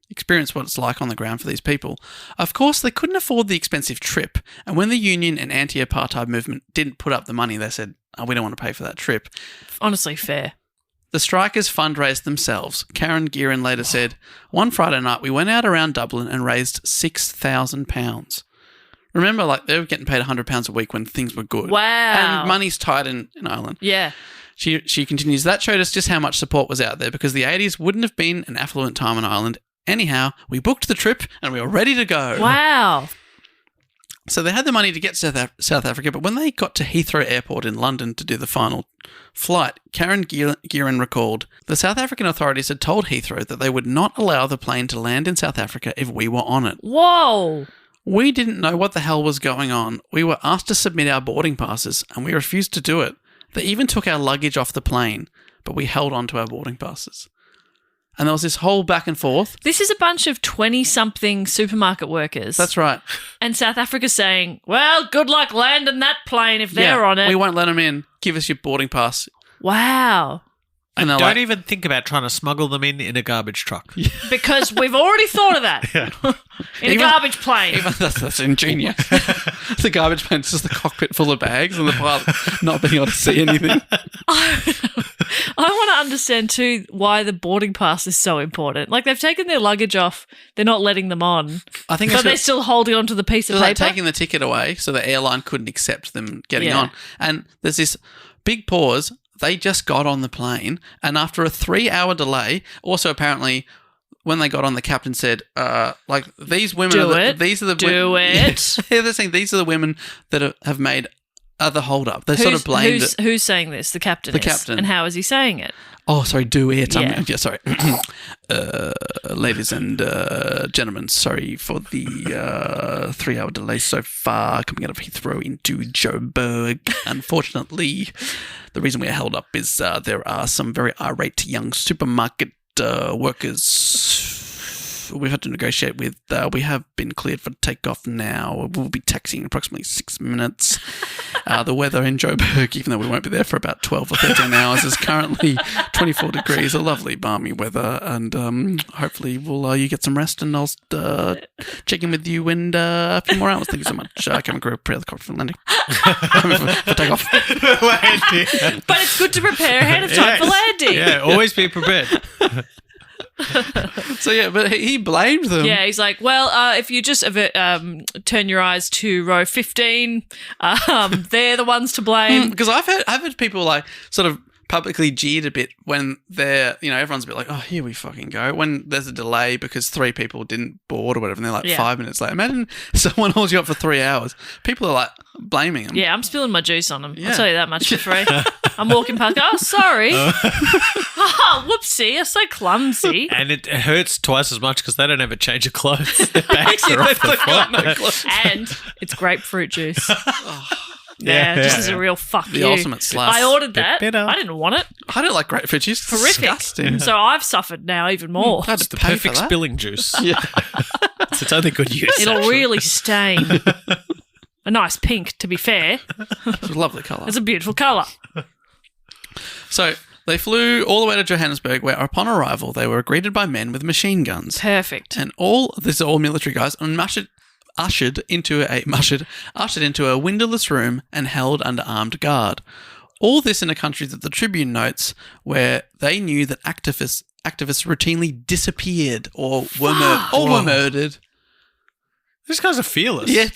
Speaker 1: Experience what it's like on the ground for these people. Of course, they couldn't afford the expensive trip, and when the union and anti-apartheid movement didn't put up the money, they said, we don't want to pay for that trip.
Speaker 3: Honestly, fair.
Speaker 1: The strikers fundraised themselves. Karen Gearan later said, one Friday night we went out around Dublin and raised £6,000. Remember, they were getting paid £100 a week when things were good.
Speaker 3: Wow.
Speaker 1: And money's tight in Ireland.
Speaker 3: Yeah.
Speaker 1: She continues, that showed us just how much support was out there because the 80s wouldn't have been an affluent time in Ireland. Anyhow, we booked the trip and we were ready to go.
Speaker 3: Wow.
Speaker 1: So they had the money to get to South Africa, but when they got to Heathrow Airport in London to do the final flight, Karen Gearin recalled, the South African authorities had told Heathrow that they would not allow the plane to land in South Africa if we were on it.
Speaker 3: Whoa.
Speaker 1: We didn't know what the hell was going on. We were asked to submit our boarding passes, and we refused to do it. They even took our luggage off the plane, but we held on to our boarding passes. And there was this whole back and forth.
Speaker 3: This is a bunch of 20-something supermarket workers.
Speaker 1: That's right.
Speaker 3: And South Africa's saying, well, good luck landing that plane if they're on it.
Speaker 1: We won't let them in. Give us your boarding pass.
Speaker 3: Wow.
Speaker 1: And they're
Speaker 4: Don't even think about trying to smuggle them in a garbage truck.
Speaker 3: Because we've already thought of that. In a garbage plane.
Speaker 1: That's ingenious. The garbage plane's just the cockpit full of bags and the pilot not being able to see anything.
Speaker 3: I want to understand too why the boarding pass is so important. Like they've taken their luggage off, they're not letting them on.
Speaker 1: I think
Speaker 3: but they're still holding onto the piece of
Speaker 1: they're
Speaker 3: paper.
Speaker 1: like taking the ticket away, so the airline couldn't accept them getting
Speaker 3: Yeah.
Speaker 1: on. And there's this big pause. They just got on the plane, and after a 3-hour delay, also apparently when they got on, the captain said, like, these women these are the they're saying these are the women that have made the hold up. They sort of blamed it.
Speaker 3: Who's saying this? The captain.
Speaker 1: The captain.
Speaker 3: And how is he saying it?
Speaker 1: Oh, sorry, do it.
Speaker 3: Yeah.
Speaker 1: Sorry. Ladies and gentlemen, sorry for the 3-hour delay so far coming out of Heathrow into Joburg. Unfortunately, the reason we're held up is there are some very irate young supermarket workers we've had to negotiate with. We have been cleared for takeoff now. We'll be taxiing in approximately 6 minutes. The weather in Joburg, even though we won't be there for about 12 or 13 hours, is currently 24 degrees, a lovely balmy weather, and hopefully you get some rest, and I'll check in with you in a few more hours. Thank you so much. Kevin Group, prepare the cockpit for landing. for takeoff.
Speaker 3: But it's good to prepare ahead of time for landing.
Speaker 4: Yeah, always be prepared.
Speaker 1: So yeah, but he blamed them.
Speaker 3: Yeah, he's like, well, if you just turn your eyes to row 15, they're the ones to blame.
Speaker 1: Because I've heard people like sort of publicly jeered a bit when they're, everyone's a bit like, oh, here we fucking go. When there's a delay because 3 people didn't board or whatever, and they're like 5 minutes late. Imagine someone holds you up for 3 hours. People are like blaming them.
Speaker 3: Yeah, I'm spilling my juice on them.
Speaker 1: Yeah.
Speaker 3: I'll tell you that much for free. I'm walking past, oh, sorry. Oh, whoopsie, I'm so clumsy.
Speaker 4: And it hurts twice as much because they don't ever change of clothes. Their bags are off the flight.
Speaker 1: No clothes.
Speaker 3: And it's grapefruit juice. Just as a real fuck
Speaker 1: The
Speaker 3: you.
Speaker 1: ultimate slap.
Speaker 3: I ordered that.
Speaker 4: Bitter.
Speaker 3: I didn't want it.
Speaker 1: I don't like grapefruit juice. It's
Speaker 3: Horrific.
Speaker 1: disgusting.
Speaker 3: So I've suffered now even more.
Speaker 1: I had
Speaker 4: It's
Speaker 1: to
Speaker 4: the
Speaker 1: pay for
Speaker 4: perfect
Speaker 1: that.
Speaker 4: spilling juice.
Speaker 1: Yeah.
Speaker 4: It's its only good use.
Speaker 3: It'll
Speaker 4: actually.
Speaker 3: really stain. A nice pink, to be fair.
Speaker 1: It's a lovely colour.
Speaker 3: It's a beautiful colour.
Speaker 1: So they flew all the way to Johannesburg, where upon arrival they were greeted by men with machine guns.
Speaker 3: Perfect.
Speaker 1: And these are all military guys, and ushered into a windowless room and held under armed guard. All this in a country that the Tribune notes where they knew that activists routinely disappeared or were murdered.
Speaker 4: These guys are fearless.
Speaker 1: Yeah,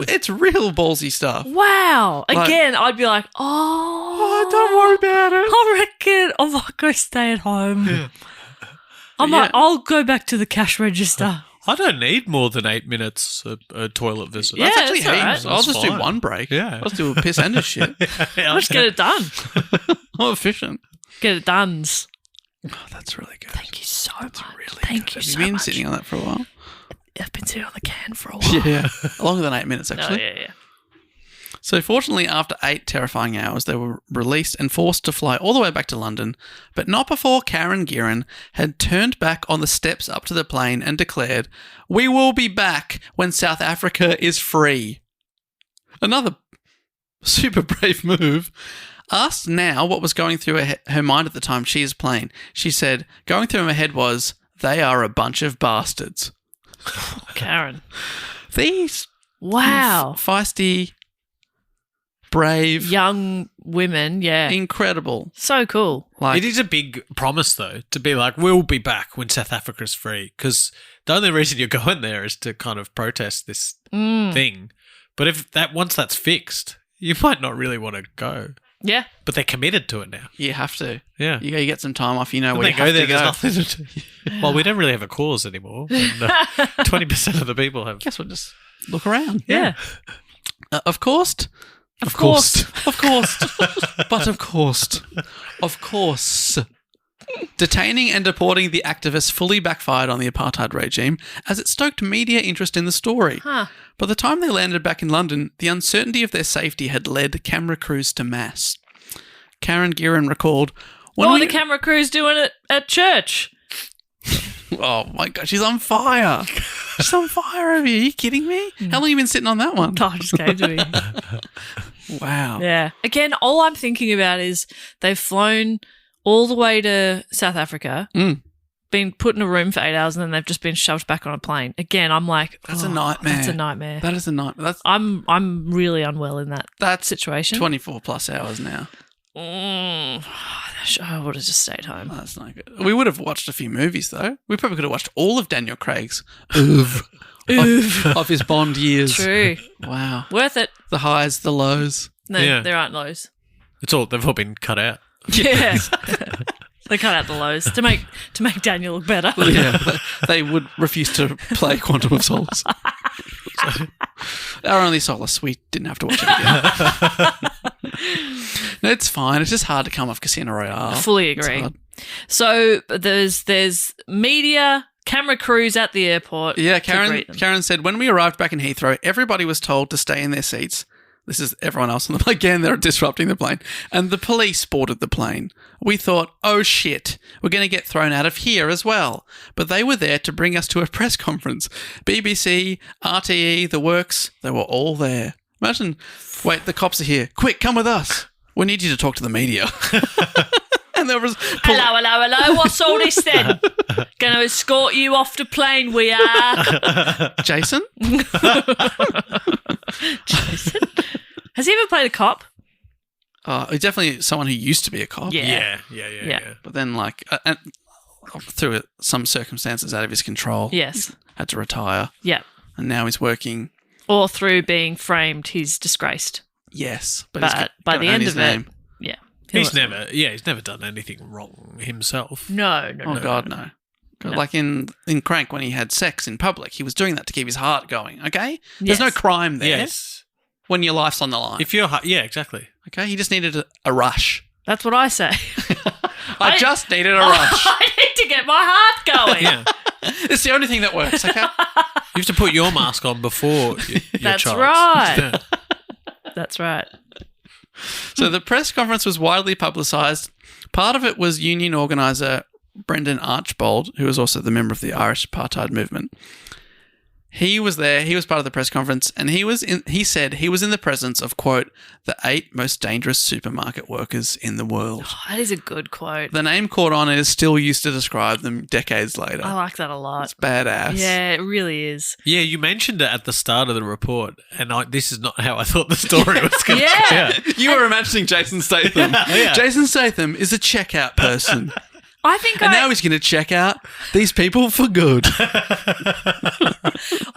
Speaker 1: it's real ballsy stuff.
Speaker 3: Wow.
Speaker 1: Like-
Speaker 3: Again, I'd be like,
Speaker 1: don't worry about it.
Speaker 3: I reckon I might go stay at home. I'll go back to the cash register.
Speaker 4: I don't need more than 8 minutes a toilet visit.
Speaker 3: Yeah,
Speaker 1: That's actually
Speaker 3: that's all right.
Speaker 1: heaps. I'll just do one break.
Speaker 4: Yeah.
Speaker 1: I'll just do a piss and a shit.
Speaker 3: I'll just get it done.
Speaker 1: I'm efficient.
Speaker 3: Get it done.
Speaker 1: Oh, that's really good.
Speaker 3: Thank you so much.
Speaker 1: Really
Speaker 3: Thank
Speaker 1: good.
Speaker 3: you
Speaker 1: Have
Speaker 3: so
Speaker 1: you been
Speaker 3: much.
Speaker 1: sitting on that for a while?
Speaker 3: I've been sitting on the can for a while.
Speaker 1: Yeah. Longer than 8 minutes,
Speaker 3: Oh,
Speaker 1: actually.
Speaker 3: yeah.
Speaker 1: So fortunately, after 8 terrifying hours, they were released and forced to fly all the way back to London, but not before Karen Gearin had turned back on the steps up to the plane and declared, "We will be back when South Africa is free." Another super brave move. Asked now what was going through her mind at the time she is playing, she said, going through her head was, "They are a bunch of bastards."
Speaker 3: Karen.
Speaker 1: These
Speaker 3: Wow.
Speaker 1: feisty, brave,
Speaker 3: Young women, yeah.
Speaker 1: incredible.
Speaker 3: So cool.
Speaker 1: Like,
Speaker 4: It is a big promise, though, to be like, we'll be back when South Africa's free. Because the only reason you're going there is to kind of protest this thing. But once that's fixed, you might not really want to go.
Speaker 3: Yeah.
Speaker 4: But they're committed to it now.
Speaker 1: you have to.
Speaker 4: Yeah.
Speaker 1: You get some time off. You know
Speaker 4: When
Speaker 1: where
Speaker 4: they
Speaker 1: you have
Speaker 4: go there,
Speaker 1: to go.
Speaker 4: there's nothing to do. Well, we don't really have a cause anymore. And, 20% of the people have.
Speaker 1: Guess we'll just look around.
Speaker 3: Yeah.
Speaker 1: Of course.
Speaker 3: Of course.
Speaker 1: Of course. But of course. Of course. Detaining and deporting the activists fully backfired on the apartheid regime as it stoked media interest in the story.
Speaker 3: Huh.
Speaker 1: By the time they landed back in London, the uncertainty of their safety had led camera crews to mass. Karen Guerin recalled,
Speaker 3: What were the camera crews doing at church?
Speaker 1: Oh my God, she's on fire. She's on fire over here. Are you kidding me? How long have you been sitting on that one?
Speaker 3: Oh, it just came to me.
Speaker 1: Wow.
Speaker 3: Yeah. Again, all I'm thinking about is they've flown all the way to South Africa, been put in a room for 8 hours, and then they've just been shoved back on a plane. Again, I'm like,
Speaker 1: That's a nightmare.
Speaker 3: That's a nightmare.
Speaker 1: That is a nightmare.
Speaker 3: I'm really unwell in that situation.
Speaker 1: 24 plus hours now.
Speaker 3: I would have just stayed home.
Speaker 1: Oh, that's not good. We would have watched a few movies, though. We probably could have watched all of Daniel Craig's of his Bond years.
Speaker 3: True.
Speaker 1: Wow.
Speaker 3: Worth it.
Speaker 1: The highs, the lows.
Speaker 3: No,
Speaker 4: Yeah.
Speaker 3: there aren't lows.
Speaker 4: They've all been cut out.
Speaker 3: Yeah. They cut out the lows to make Daniel look better.
Speaker 1: Yeah, they would refuse to play Quantum of Solace. So, our only solace, we didn't have to watch it again. No, it's fine. It's just hard to come off Casino Royale.
Speaker 3: I fully
Speaker 1: It's
Speaker 3: agree.
Speaker 1: hard.
Speaker 3: So there's media, camera crews at the airport.
Speaker 1: Yeah,
Speaker 3: to greet them.
Speaker 1: Karen said, when we arrived back in Heathrow, everybody was told to stay in their seats. This is everyone else on the plane. Again, they're disrupting the plane. And the police boarded the plane. We thought, oh shit, we're going to get thrown out of here as well. But they were there to bring us to a press conference. BBC, RTE, the works, they were all there. Imagine, wait, the cops are here. Quick, come with us. We need you to talk to the media. And there was...
Speaker 3: Hello. What's all this then? Going to escort you off the plane, we are.
Speaker 1: Jason?
Speaker 3: Jason? Has he ever played a cop?
Speaker 1: He's definitely someone who used to be a cop.
Speaker 3: Yeah.
Speaker 4: Yeah.
Speaker 1: But then, through some circumstances out of his control,
Speaker 3: Yes.
Speaker 1: he had to retire.
Speaker 3: Yeah.
Speaker 1: And now he's working.
Speaker 3: Or through being framed, he's disgraced.
Speaker 1: Yes.
Speaker 3: But
Speaker 1: he's
Speaker 3: by
Speaker 1: gonna
Speaker 3: the
Speaker 1: own
Speaker 3: end
Speaker 1: his
Speaker 3: of
Speaker 1: name.
Speaker 3: it, yeah.
Speaker 4: He's never done anything wrong himself.
Speaker 3: No.
Speaker 1: Oh, God, no.
Speaker 3: No.
Speaker 1: Like in Crank, when he had sex in public, he was doing that to keep his heart going, okay? There's no
Speaker 3: Yes.
Speaker 1: crime there
Speaker 4: Yes.
Speaker 1: when your life's on the line.
Speaker 4: If you're, exactly.
Speaker 1: Okay? He just needed a rush.
Speaker 3: That's what I say.
Speaker 1: I just needed a rush.
Speaker 3: I need to get my heart going.
Speaker 4: Yeah.
Speaker 1: It's the only thing that works, okay?
Speaker 4: You have to put your mask on before your
Speaker 3: That's
Speaker 4: child's.
Speaker 3: right.
Speaker 4: Yeah.
Speaker 3: That's right.
Speaker 1: So the press conference was widely publicised. Part of it was union organiser Brendan Archbold, who was also the member of the Irish apartheid movement. He was there. He was part of the press conference, and he said he was in the presence of, quote, the 8 most dangerous supermarket workers in the world.
Speaker 3: Oh, that is a good quote.
Speaker 1: The name caught on and is still used to describe them decades later.
Speaker 3: I like that a lot.
Speaker 1: It's badass.
Speaker 3: Yeah, it really is.
Speaker 4: Yeah, you mentioned it at the start of the report, and this is not how I thought the story was going to
Speaker 3: Yeah.
Speaker 1: You were imagining Jason Statham.
Speaker 4: Yeah.
Speaker 1: Jason Statham is a checkout person.
Speaker 3: I think
Speaker 1: And now he's going to check out these people for good.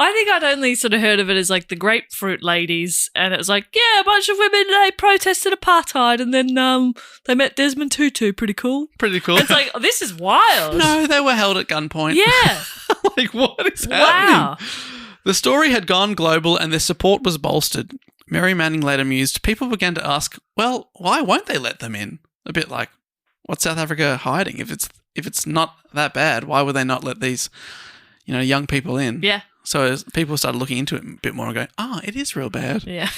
Speaker 3: I think I'd only sort of heard of it as like the Grapefruit Ladies, and it was like, yeah, a bunch of women, they protested apartheid, and then they met Desmond Tutu. Pretty cool.
Speaker 1: Pretty cool.
Speaker 3: It's like, oh, this is wild.
Speaker 1: No, they were held at gunpoint.
Speaker 3: Yeah.
Speaker 1: Like, what is
Speaker 3: Wow.
Speaker 1: happening? The story had gone global and their support was bolstered. Mary Manning later mused, people began to ask, well, why won't they let them in? A bit like, what's South Africa hiding? If it's not that bad, why would they not let these, young people in?
Speaker 3: Yeah.
Speaker 1: So as people started looking into it a bit more and going, it is real bad.
Speaker 3: Yeah.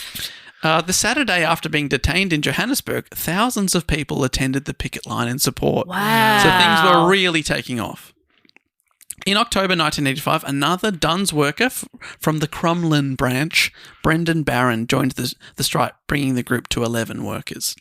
Speaker 1: The Saturday after being detained in Johannesburg, thousands of people attended the picket line in support.
Speaker 3: Wow.
Speaker 1: So things were really taking off. In October 1985, another Duns worker from the Crumlin branch, Brendan Barron, joined the strike, bringing the group to 11 workers.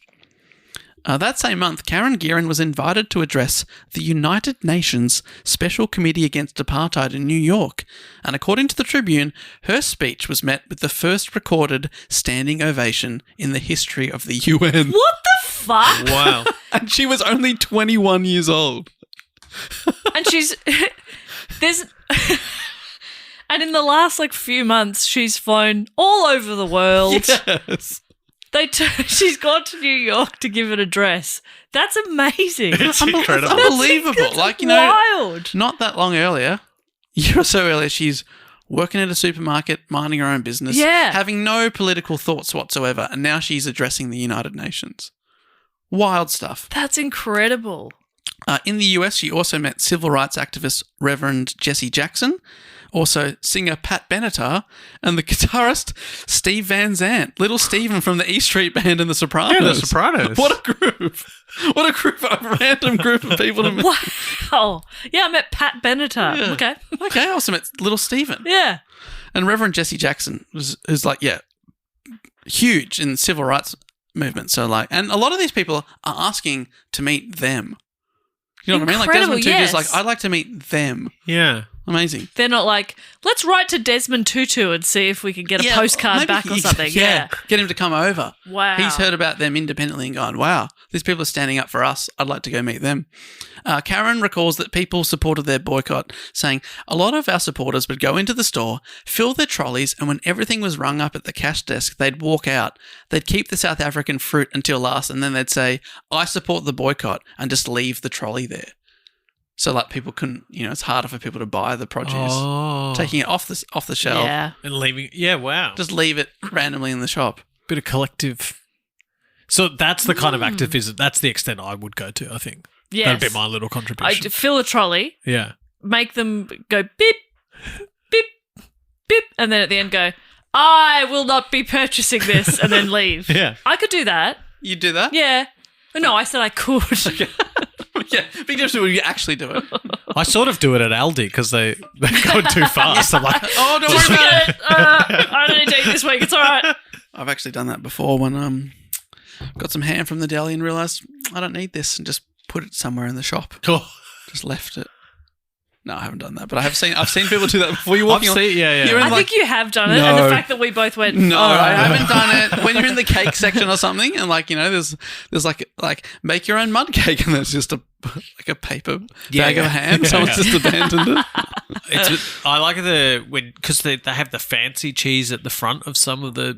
Speaker 1: That same month, Karen Guerin was invited to address the United Nations Special Committee Against Apartheid in New York, and according to the Tribune, her speech was met with the first recorded standing ovation in the history of the UN.
Speaker 3: What the fuck?
Speaker 4: Wow.
Speaker 1: And she was only 21 years old.
Speaker 3: And and in the last few months, she's flown all over the world.
Speaker 1: Yes.
Speaker 3: She's gone to New York to give an address. That's amazing.
Speaker 4: It's incredible.
Speaker 1: That's unbelievable.
Speaker 3: That's wild.
Speaker 1: Not that long earlier, a year or so earlier, she's working at a supermarket, minding her own business,
Speaker 3: Yeah.
Speaker 1: having no political thoughts whatsoever, and now she's addressing the United Nations. Wild stuff.
Speaker 3: That's incredible.
Speaker 1: In the US, she also met civil rights activist Reverend Jesse Jackson, also singer Pat Benatar, and the guitarist Steve Van Zandt, Little Steven from the E Street Band and the Sopranos.
Speaker 4: Yeah, the Sopranos.
Speaker 1: What a group. What a group, a random group of people to meet.
Speaker 3: Wow. Yeah, I met Pat Benatar.
Speaker 1: Yeah.
Speaker 3: Okay.
Speaker 1: Okay, I also met Little Steven.
Speaker 3: Yeah.
Speaker 1: And Reverend Jesse Jackson is like, huge in the civil rights movement. So like, and a lot of these people are asking to meet them. You know what I mean? Like
Speaker 3: Incredible,
Speaker 1: Desmond Tutu's
Speaker 3: yes.
Speaker 1: like, I'd like to meet them.
Speaker 4: Yeah.
Speaker 1: Amazing.
Speaker 3: They're not like, let's write to Desmond Tutu and see if we can get a postcard
Speaker 1: maybe
Speaker 3: back or something. Yeah.
Speaker 1: Get him to come over.
Speaker 3: Wow.
Speaker 1: He's heard about them independently and gone, wow, these people are standing up for us. I'd like to go meet them. Karen recalls that people supported their boycott, saying, a lot of our supporters would go into the store, fill their trolleys, and when everything was rung up at the cash desk, they'd walk out. They'd keep the South African fruit until last, and then they'd say, I support the boycott, and just leave the trolley there. So like people couldn't, it's harder for people to buy the produce.
Speaker 4: Oh.
Speaker 1: Taking it off the shelf.
Speaker 3: Yeah.
Speaker 4: And leaving. Yeah, wow.
Speaker 1: Just leave it randomly in the shop.
Speaker 4: Bit of collective. So that's the kind of activism. That's the extent I would go to, I think.
Speaker 3: Yes.
Speaker 4: That'd be my little contribution.
Speaker 3: I'd fill a trolley,
Speaker 4: Yeah.
Speaker 3: make them go beep, beep, beep, and then at the end go, I will not be purchasing this, and then leave.
Speaker 4: Yeah.
Speaker 3: I could do that.
Speaker 1: You do that?
Speaker 3: Yeah. No, I said I could.
Speaker 1: Yeah, big difference when you actually do it.
Speaker 4: I sort of do it at Aldi because they're going too fast. I'm like,
Speaker 1: Oh, don't worry about it.
Speaker 3: I don't need to eat this week. It's all right.
Speaker 1: I've actually done that before when got some ham from the deli and realised I don't need this and just put it somewhere in the shop.
Speaker 4: cool.
Speaker 1: Just left it. No, I haven't done that, but I've seen people do that before. You're walking
Speaker 4: yeah.
Speaker 1: You're in
Speaker 3: I think you have done it, and
Speaker 1: No.
Speaker 3: the fact that we both went,
Speaker 1: No,
Speaker 3: oh,
Speaker 1: I haven't done it. When you're in the cake section or something, and there's like make your own mud cake, and there's just a paper bag of ham. Someone's just abandoned it.
Speaker 4: I like because they have the fancy cheese at the front of some of the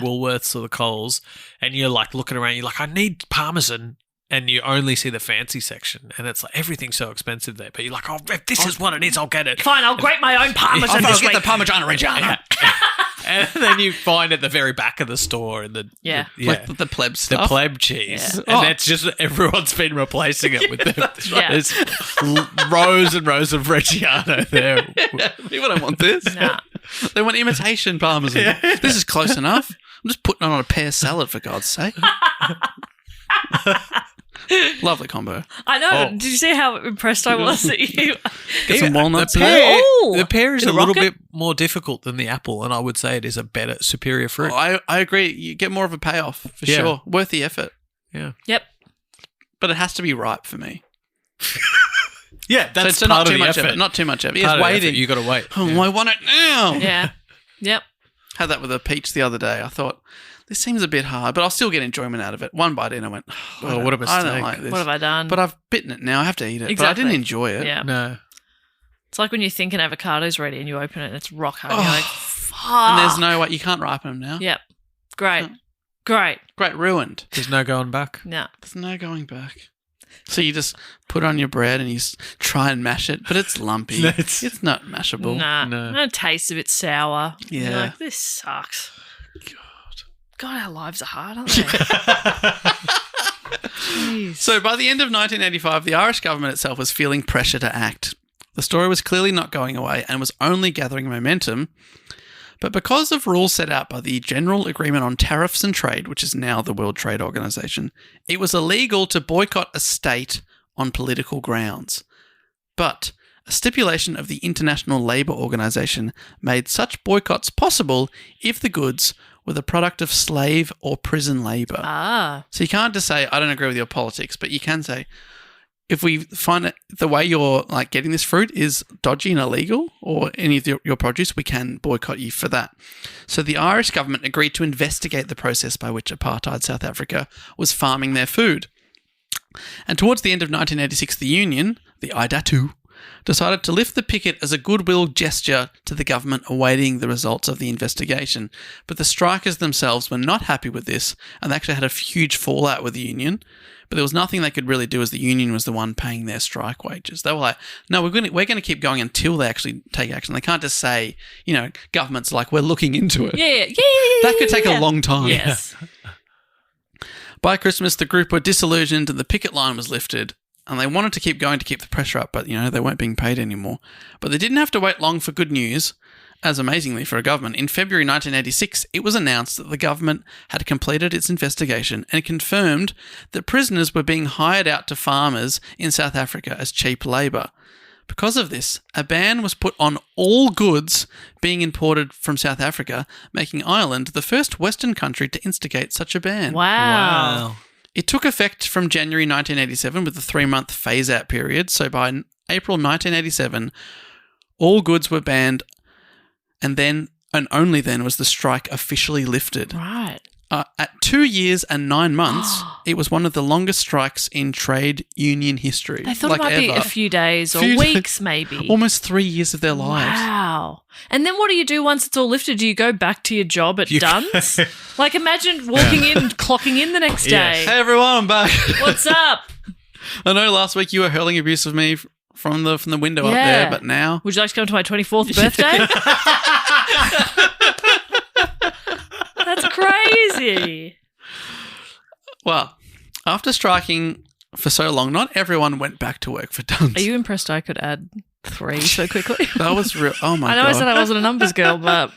Speaker 4: Woolworths or the Coles, and you're like looking around. You're like, I need Parmesan. And you only see the fancy section, and it's like everything's so expensive there. But you're like, oh, if this is what it is, I'll get it.
Speaker 3: Fine, I'll grate my own parmesan
Speaker 1: I'll
Speaker 3: this
Speaker 1: get
Speaker 3: week.
Speaker 1: the Parmigiano Reggiano.
Speaker 4: And then you find at the very back of the store in the
Speaker 1: Like the pleb
Speaker 4: the
Speaker 1: stuff.
Speaker 4: pleb cheese,
Speaker 3: Yeah.
Speaker 4: and that's just everyone's been replacing it with the
Speaker 3: Yeah.
Speaker 4: there's rows and rows of Reggiano there.
Speaker 1: People don't want this.
Speaker 3: Nah.
Speaker 1: They want imitation Parmesan. This is close enough. I'm just putting it on a pear salad, for God's sake. Lovely combo.
Speaker 3: I know.
Speaker 4: Oh.
Speaker 3: Did you see how impressed I was that you?
Speaker 1: Get some walnuts.
Speaker 4: The pear,
Speaker 3: Ooh.
Speaker 4: the pear is
Speaker 3: Bit
Speaker 4: a
Speaker 3: of
Speaker 4: little
Speaker 3: rocket.
Speaker 4: bit more difficult than the apple, and I would say it is a better, superior fruit.
Speaker 1: I agree. You get more of a payoff for
Speaker 4: Yeah.
Speaker 1: sure. Worth the effort.
Speaker 4: Yeah,
Speaker 3: Yep.
Speaker 1: But it has to be ripe for me.
Speaker 4: yeah, that's
Speaker 1: so
Speaker 4: part
Speaker 1: not
Speaker 4: of
Speaker 1: too
Speaker 4: the
Speaker 1: much
Speaker 4: effort.
Speaker 1: of it. Not too much of it.
Speaker 4: Part
Speaker 1: It's
Speaker 4: of the
Speaker 1: waiting.
Speaker 4: effort. You got to wait.
Speaker 1: Oh,
Speaker 4: Yeah.
Speaker 1: I want it now.
Speaker 3: Yeah. Yep.
Speaker 1: Had that with a peach the other day. I thought, this seems a bit hard, but I'll still get enjoyment out of it. One bite in, I went,
Speaker 4: Oh, what a
Speaker 1: I don't
Speaker 4: mistake.
Speaker 1: like this.
Speaker 3: What have I done?
Speaker 1: But I've bitten it now. I have to eat it. But I
Speaker 3: Exactly.
Speaker 1: didn't enjoy it.
Speaker 3: Yeah.
Speaker 4: No,
Speaker 3: It's like when you think an avocado's ready and you open it and it's rock hard.
Speaker 1: Oh.
Speaker 3: You're like, fuck.
Speaker 1: And there's no way. You can't ripen them now.
Speaker 3: Yep. Great.
Speaker 1: No.
Speaker 3: Great.
Speaker 1: Great, ruined.
Speaker 4: there's no going back.
Speaker 3: No.
Speaker 1: There's no going back. So you just put it on your bread and you try and mash it, but it's lumpy.
Speaker 4: It's-
Speaker 1: It's not mashable.
Speaker 3: Nah.
Speaker 4: No.
Speaker 3: It tastes a bit sour.
Speaker 1: Yeah.
Speaker 3: You're like, this sucks. God, our lives are hard, aren't they? Jeez.
Speaker 1: So by the end of 1985, the Irish government itself was feeling pressure to act. The story was clearly not going away and was only gathering momentum. But because of rules set out by the General Agreement on Tariffs and Trade, which is now the World Trade Organization, it was illegal to boycott a state on political grounds. But a stipulation of the International Labour Organization made such boycotts possible if the goods were the product of slave or prison labour.
Speaker 3: Ah.
Speaker 1: So you can't just say, I don't agree with your politics, but you can say, if we find that the way you're like getting this fruit is dodgy and illegal or any of your produce, we can boycott you for that. So the Irish government agreed to investigate the process by which apartheid South Africa was farming their food. And towards the end of 1986, the union, the IDATU, decided to lift the picket as a goodwill gesture to the government awaiting the results of the investigation. But the strikers themselves were not happy with this, and they actually had a huge fallout with the union. But there was nothing they could really do as the union was the one paying their strike wages. They were like, no, we're going to keep going until they actually take action. They can't just say, government's like, we're looking into it.
Speaker 3: Yeah.
Speaker 1: That could take a long time.
Speaker 3: Yes.
Speaker 1: By Christmas, the group were disillusioned and the picket line was lifted. And they wanted to keep going to keep the pressure up, but, they weren't being paid anymore. But they didn't have to wait long for good news, as amazingly for a government. In February 1986, it was announced that the government had completed its investigation and confirmed that prisoners were being hired out to farmers in South Africa as cheap labour. Because of this, a ban was put on all goods being imported from South Africa, making Ireland the first Western country to instigate such a ban.
Speaker 3: Wow.
Speaker 1: It took effect from January 1987 with a 3-month phase-out period. So by April 1987, all goods were banned, and then and only then was the strike officially lifted.
Speaker 3: Right.
Speaker 1: At 2 years and 9 months, it was one of the longest strikes in trade union history.
Speaker 3: They thought it might be a few days or weeks, maybe.
Speaker 1: Almost 3 years of their lives.
Speaker 3: Wow. And then what do you do once it's all lifted? Do you go back to your job at Dunn's? Like, imagine walking in, clocking in the next day.
Speaker 1: Hey, everyone, I'm back.
Speaker 3: What's up?
Speaker 1: I know last week you were hurling abuse of me from the window up there, but now...
Speaker 3: Would you like to come to my 24th birthday? That's crazy.
Speaker 1: Well, after striking for so long, not everyone went back to work for Dunn's.
Speaker 3: Are you impressed I could add 3 so quickly?
Speaker 1: That was real. Oh, my God.
Speaker 3: I know I said I wasn't a numbers girl, but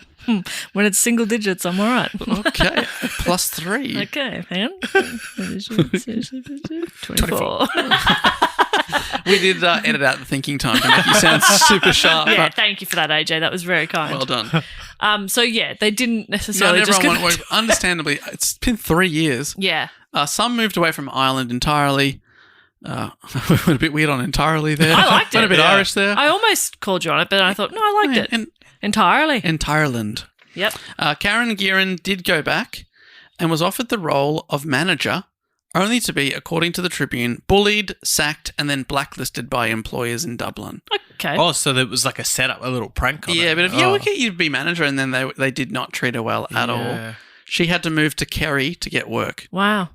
Speaker 3: when it's single digits, I'm all right.
Speaker 1: Okay. +3.
Speaker 3: Okay, hang on. 24.
Speaker 1: We did edit out the thinking time to make you sound super sharp.
Speaker 3: Yeah, thank you for that, AJ. That was very kind.
Speaker 1: Well done.
Speaker 3: So, yeah, they didn't necessarily
Speaker 1: Not
Speaker 3: just...
Speaker 1: everyone went, understandably, it's been 3 years.
Speaker 3: Yeah.
Speaker 1: Some moved away from Ireland entirely. We went a bit weird on entirely there.
Speaker 3: I liked it.
Speaker 1: Went a bit Irish there.
Speaker 3: I almost called you on it, but I thought, no, I liked it. Entirely.
Speaker 1: Entireland.
Speaker 3: Yep.
Speaker 1: Karen Gearan did go back and was offered the role of manager, only to be, according to the Tribune, bullied, sacked, and then blacklisted by employers in Dublin.
Speaker 3: Okay.
Speaker 4: Oh, so there was like a setup, a little prank on it.
Speaker 1: But if you look at you to be manager, and then they did not treat her well at all. She had to move to Kerry to get work.
Speaker 3: Wow.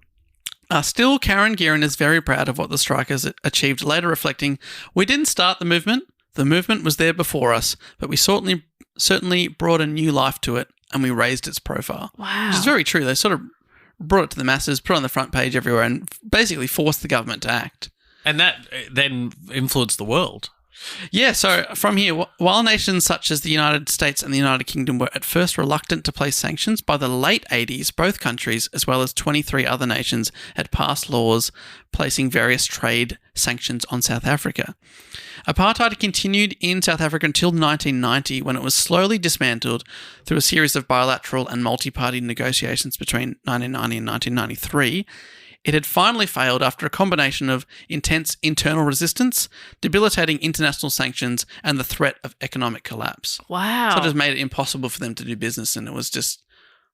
Speaker 1: Still, Karen Gearan is very proud of what the strikers achieved, later reflecting, "We didn't start the movement. The movement was there before us, but we certainly brought a new life to it, and we raised its profile."
Speaker 3: Wow.
Speaker 1: Which is very true. They sort of brought it to the masses, put it on the front page everywhere, and basically forced the government to act.
Speaker 4: And that then influenced the world.
Speaker 1: Yeah, so from here, while nations such as the United States and the United Kingdom were at first reluctant to place sanctions, by the late 80s, both countries, as well as 23 other nations, had passed laws placing various trade sanctions on South Africa. Apartheid continued in South Africa until 1990, when it was slowly dismantled through a series of bilateral and multi-party negotiations between 1990 and 1993. It had finally failed after a combination of intense internal resistance, debilitating international sanctions, and the threat of economic collapse.
Speaker 3: Wow.
Speaker 1: So it just made it impossible for them to do business, and it was just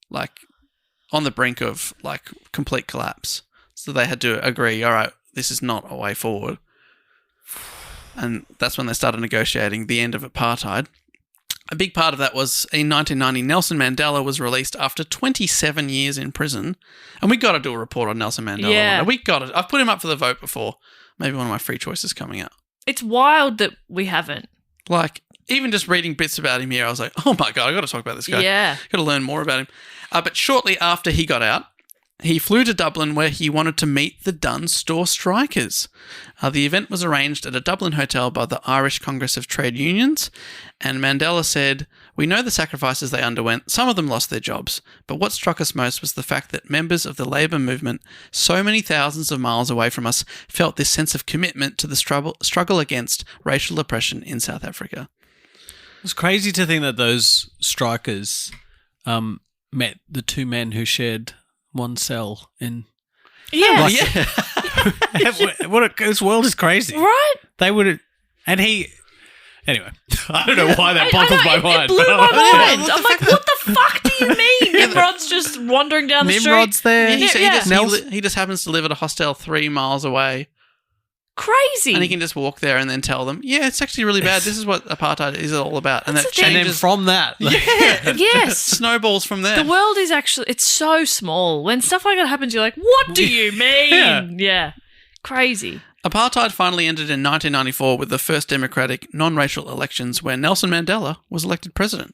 Speaker 1: like on the brink of like complete collapse. So they had to agree, all right, this is not a way forward. And that's when they started negotiating the end of apartheid. A big part of that was in 1990, Nelson Mandela was released after 27 years in prison. And we got to do a report on Nelson Mandela.
Speaker 3: Yeah.
Speaker 1: We got it. I've put him up for the vote before. Maybe one of my free choices coming up.
Speaker 3: It's wild that we haven't.
Speaker 1: Like, even just reading bits about him here, I was like, oh my God, I got to talk about this guy.
Speaker 3: Yeah.
Speaker 1: Got to learn more about him. But shortly after he got out, he flew to Dublin where he wanted to meet the Dunn's store strikers. The event was arranged at a Dublin hotel by the Irish Congress of Trade Unions, and Mandela said, "We know the sacrifices they underwent. Some of them lost their jobs, but what struck us most was the fact that members of the labour movement, so many thousands of miles away from us, felt this sense of commitment to the struggle against racial oppression in South Africa."
Speaker 4: It's crazy to think that those strikers met the two men who shared one cell in...
Speaker 3: Yeah.
Speaker 4: This world is crazy.
Speaker 3: Right?
Speaker 4: They would have... And he... Anyway, I don't know why that boggles my mind.
Speaker 3: It blew my mind. I'm like, what the fuck do you mean? Nimrod's just wandering down the street.
Speaker 1: Nimrod's there.
Speaker 3: Yeah.
Speaker 1: He just happens to live at a hostel 3 miles away.
Speaker 3: Crazy.
Speaker 1: And he can just walk there and then tell them, yeah, it's actually really bad. This is what apartheid is all about. And that
Speaker 3: That's the thing.
Speaker 4: And then
Speaker 1: changes.
Speaker 4: from that,
Speaker 3: Yes.
Speaker 1: Snowballs from there.
Speaker 3: The world is actually, it's so small. When stuff like that happens, you're like, what do you mean? Yeah. Crazy.
Speaker 1: Apartheid finally ended in 1994 with the first democratic, non-racial elections where Nelson Mandela was elected president.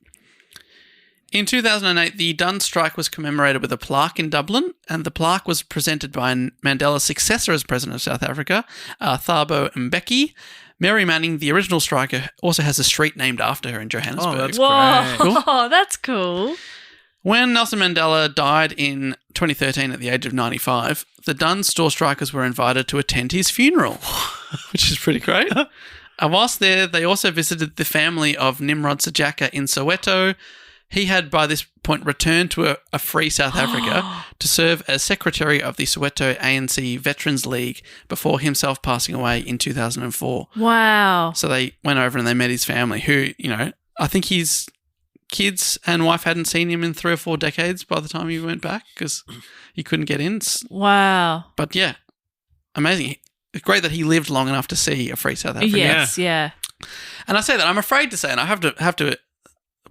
Speaker 1: In 2008, the Dun strike was commemorated with a plaque in Dublin, and the plaque was presented by Mandela's successor as president of South Africa, Thabo Mbeki. Mary Manning, the original striker, also has a street named after her in Johannesburg.
Speaker 4: Oh, that's
Speaker 3: Whoa,
Speaker 4: great.
Speaker 3: that's cool.
Speaker 1: When Nelson Mandela died in 2013 at the age of 95, the Dun store strikers were invited to attend his funeral, which is pretty great. Whilst there, they also visited the family of Nimrod Sejake in Soweto. He had, by this point, returned to a free South Africa to serve as secretary of the Soweto ANC Veterans League before himself passing away in 2004.
Speaker 3: Wow.
Speaker 1: So they went over and they met his family, who, you know, I think his kids and wife hadn't seen him in 3 or 4 decades by the time he went back because he couldn't get in.
Speaker 3: Wow.
Speaker 1: But yeah, amazing. It's great that he lived long enough to see a free South Africa.
Speaker 3: Yes, yeah.
Speaker 1: And I say that, I'm afraid to say, and I have to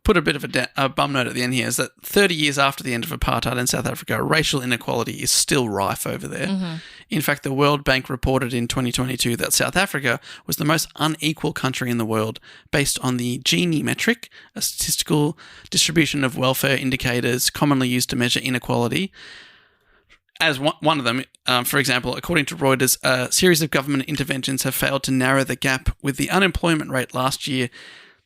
Speaker 1: put a bit of a bum note at the end here, is that 30 years after the end of apartheid in South Africa, racial inequality is still rife over there.
Speaker 3: Mm-hmm.
Speaker 1: In fact, the World Bank reported in 2022 that South Africa was the most unequal country in the world based on the Gini metric, a statistical distribution of welfare indicators commonly used to measure inequality. As one of them, for example, according to Reuters, a series of government interventions have failed to narrow the gap, with the unemployment rate last year,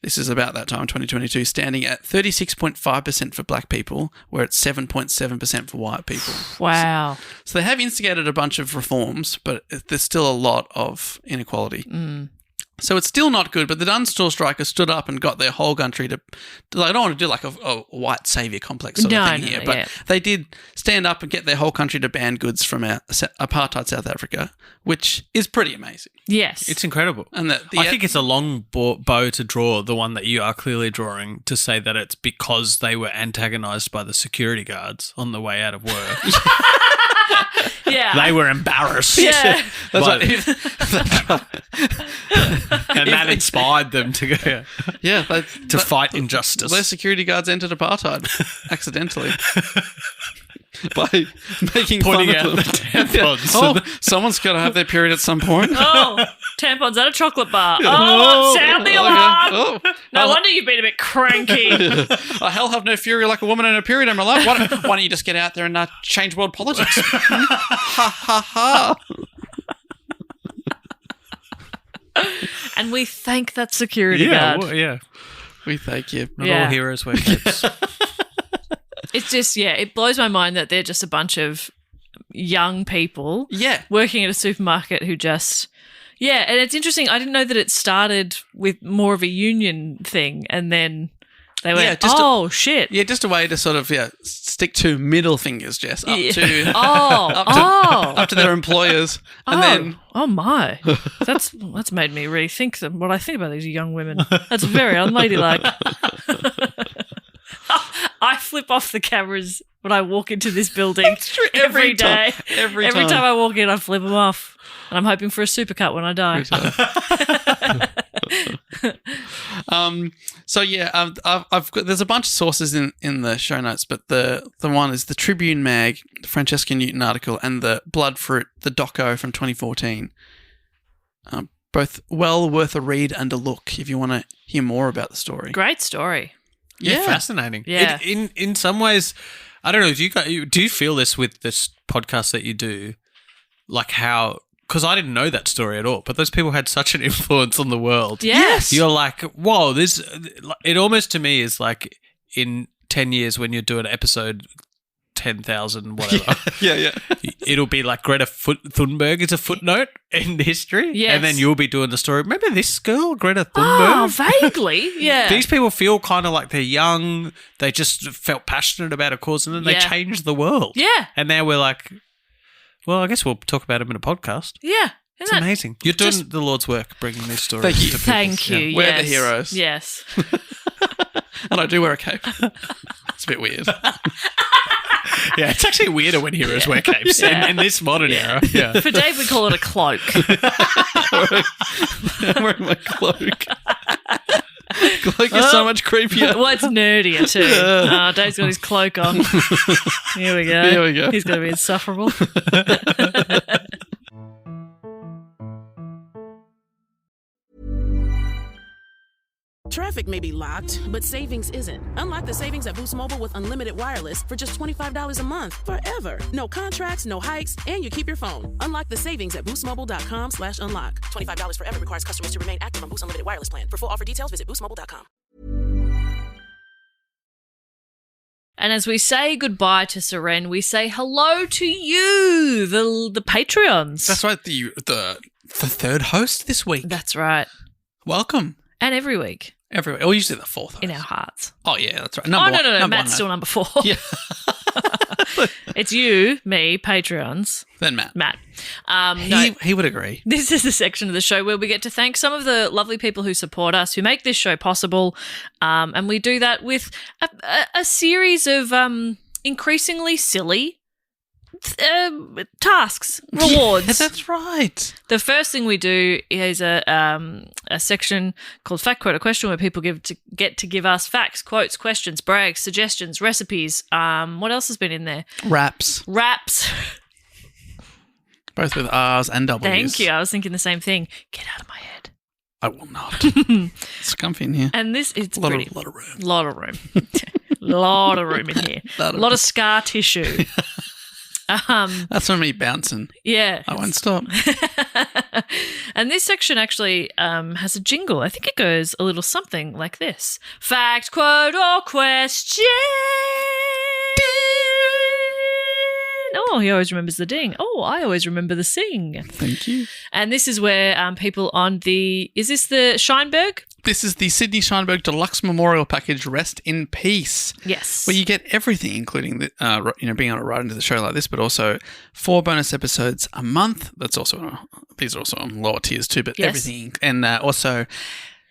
Speaker 1: this is about that time, 2022, standing at 36.5% for black people, where it's 7.7% for white people.
Speaker 3: Wow.
Speaker 1: So they have instigated a bunch of reforms, but there's still a lot of inequality. So it's still not good, but the Dun store strikers stood up and got their whole country to I don't want to do like a white saviour complex sort of thing here, but they did stand up and get their whole country to ban goods from apartheid South Africa, which is pretty amazing.
Speaker 3: Yes.
Speaker 4: It's incredible.
Speaker 1: And
Speaker 4: I think it's a long bow to draw, the one that you are clearly drawing, to say that it's because they were antagonised by the security guards on the way out of work.
Speaker 3: Yeah.
Speaker 4: They were embarrassed.
Speaker 3: Yeah.
Speaker 1: That's right.
Speaker 4: And that inspired them to go to fight injustice.
Speaker 1: Their security guards entered apartheid accidentally by making
Speaker 4: Pointing
Speaker 1: fun
Speaker 4: out
Speaker 1: of
Speaker 4: the
Speaker 1: them.
Speaker 4: tampons.
Speaker 1: Oh, someone's got to have their period at some point.
Speaker 3: Oh, tampons at a chocolate bar. Oh, sound the alarm.
Speaker 1: Oh,
Speaker 3: No wonder you've been a bit cranky.
Speaker 1: hell have no fury like a woman in her period in my life. Why don't you just get out there and change world politics? Ha ha ha.
Speaker 3: And we thank that security guard.
Speaker 1: We thank you.
Speaker 4: Not all heroes wear capes.
Speaker 3: It's just, it blows my mind that they're just a bunch of young people working at a supermarket who just, and it's interesting. I didn't know that it started with more of a union thing and then they went, shit.
Speaker 1: Yeah, just a way to sort of, stick to middle fingers, Jess, up to up to their employers. And then...
Speaker 3: Oh, my. That's made me rethink what I think about these young women. That's very unladylike. I flip off the cameras when I walk into this building every day. Every time I walk in, I flip them off. And I'm hoping for a supercut when I die. There's a bunch of sources in the show notes, but the one is the Tribune Mag, the Francesca Newton article, and the Bloodfruit, the doco from 2014. Both well worth a read and a look if you want to hear more about the story. Great story.
Speaker 4: Yeah, fascinating.
Speaker 3: Yeah.
Speaker 4: In some ways, I don't know. Do you feel this with this podcast that you do? Like how, because I didn't know that story at all, but those people had such an influence on the world.
Speaker 3: Yes.
Speaker 4: You're like, whoa, it almost to me is like in 10 years when you do an episode 10,000, whatever.
Speaker 1: Yeah.
Speaker 4: It'll be like Greta Thunberg is a footnote in history.
Speaker 3: Yes.
Speaker 4: And then you'll be doing the story. Remember this girl, Greta Thunberg?
Speaker 3: Oh, vaguely. Yeah.
Speaker 4: These people feel kind of like they're young. They just felt passionate about a cause and then they changed the world.
Speaker 3: Yeah.
Speaker 4: And now we're like, well, I guess we'll talk about them in a podcast.
Speaker 3: Yeah.
Speaker 4: It's amazing. You're doing the Lord's work, bringing these stories
Speaker 1: Thank you.
Speaker 4: to people.
Speaker 3: Thank you.
Speaker 1: Yeah. We're the heroes.
Speaker 3: Yes.
Speaker 1: And I do wear a cape. It's a bit weird.
Speaker 4: Yeah, it's actually weirder when heroes wear capes in this modern era. Yeah.
Speaker 3: For Dave, we call it a cloak.
Speaker 1: I'm wearing my cloak. Cloak is so much creepier.
Speaker 3: Well, it's nerdier too. Dave's got his cloak on. Here we go.
Speaker 1: Here we go.
Speaker 3: He's going to be insufferable.
Speaker 9: Traffic may be locked, but savings isn't. Unlock the savings at Boost Mobile with unlimited wireless for just $25 a month forever. No contracts, no hikes, and you keep your phone. Unlock the savings at boostmobile.com/unlock. $25 forever requires customers to remain active on Boost Unlimited wireless plan. For full offer details, visit boostmobile.com.
Speaker 3: And as we say goodbye to Seren, we say hello to you, the Patreons.
Speaker 1: That's right. The third host this week.
Speaker 3: That's right.
Speaker 1: Welcome.
Speaker 3: And every week.
Speaker 1: Everywhere. Or usually the fourth host.
Speaker 3: In our hearts.
Speaker 1: Oh, yeah, that's right.
Speaker 3: No. Matt's still number 4.
Speaker 1: Yeah.
Speaker 3: It's you, me, Patreons.
Speaker 1: Then Matt.
Speaker 3: He
Speaker 1: would agree.
Speaker 3: This is the section of the show where we get to thank some of the lovely people who support us, who make this show possible. And we do that with a series of increasingly silly tasks, rewards.
Speaker 1: Yeah, that's right.
Speaker 3: The first thing we do is a section called Fact, Quote, or Question, where people get to give us facts, quotes, questions, brags, suggestions, recipes. What else has been in there?
Speaker 1: Raps. Both with R's and W's.
Speaker 3: Thank you. I was thinking the same thing. Get out of my head.
Speaker 1: I will not. It's comfy in here.
Speaker 3: And this is
Speaker 1: a lot
Speaker 3: pretty.
Speaker 1: of room.
Speaker 3: Lot of room. Lot of room in here. A lot of scar tissue.
Speaker 1: That's from me bouncing.
Speaker 3: Yeah.
Speaker 1: I won't stop.
Speaker 3: And this section actually has a jingle. I think it goes a little something like this. Fact, quote, or question. Oh, he always remembers the ding. Oh, I always remember the sing.
Speaker 1: Thank you.
Speaker 3: And this is where people on is this the Scheinberg?
Speaker 1: This is the Sydney Scheinberg Deluxe Memorial Package, Rest in Peace.
Speaker 3: Yes.
Speaker 1: Where you get everything, including being able to write into the show like this, but also 4 bonus episodes a month. These are also on lower tiers too, but everything. And also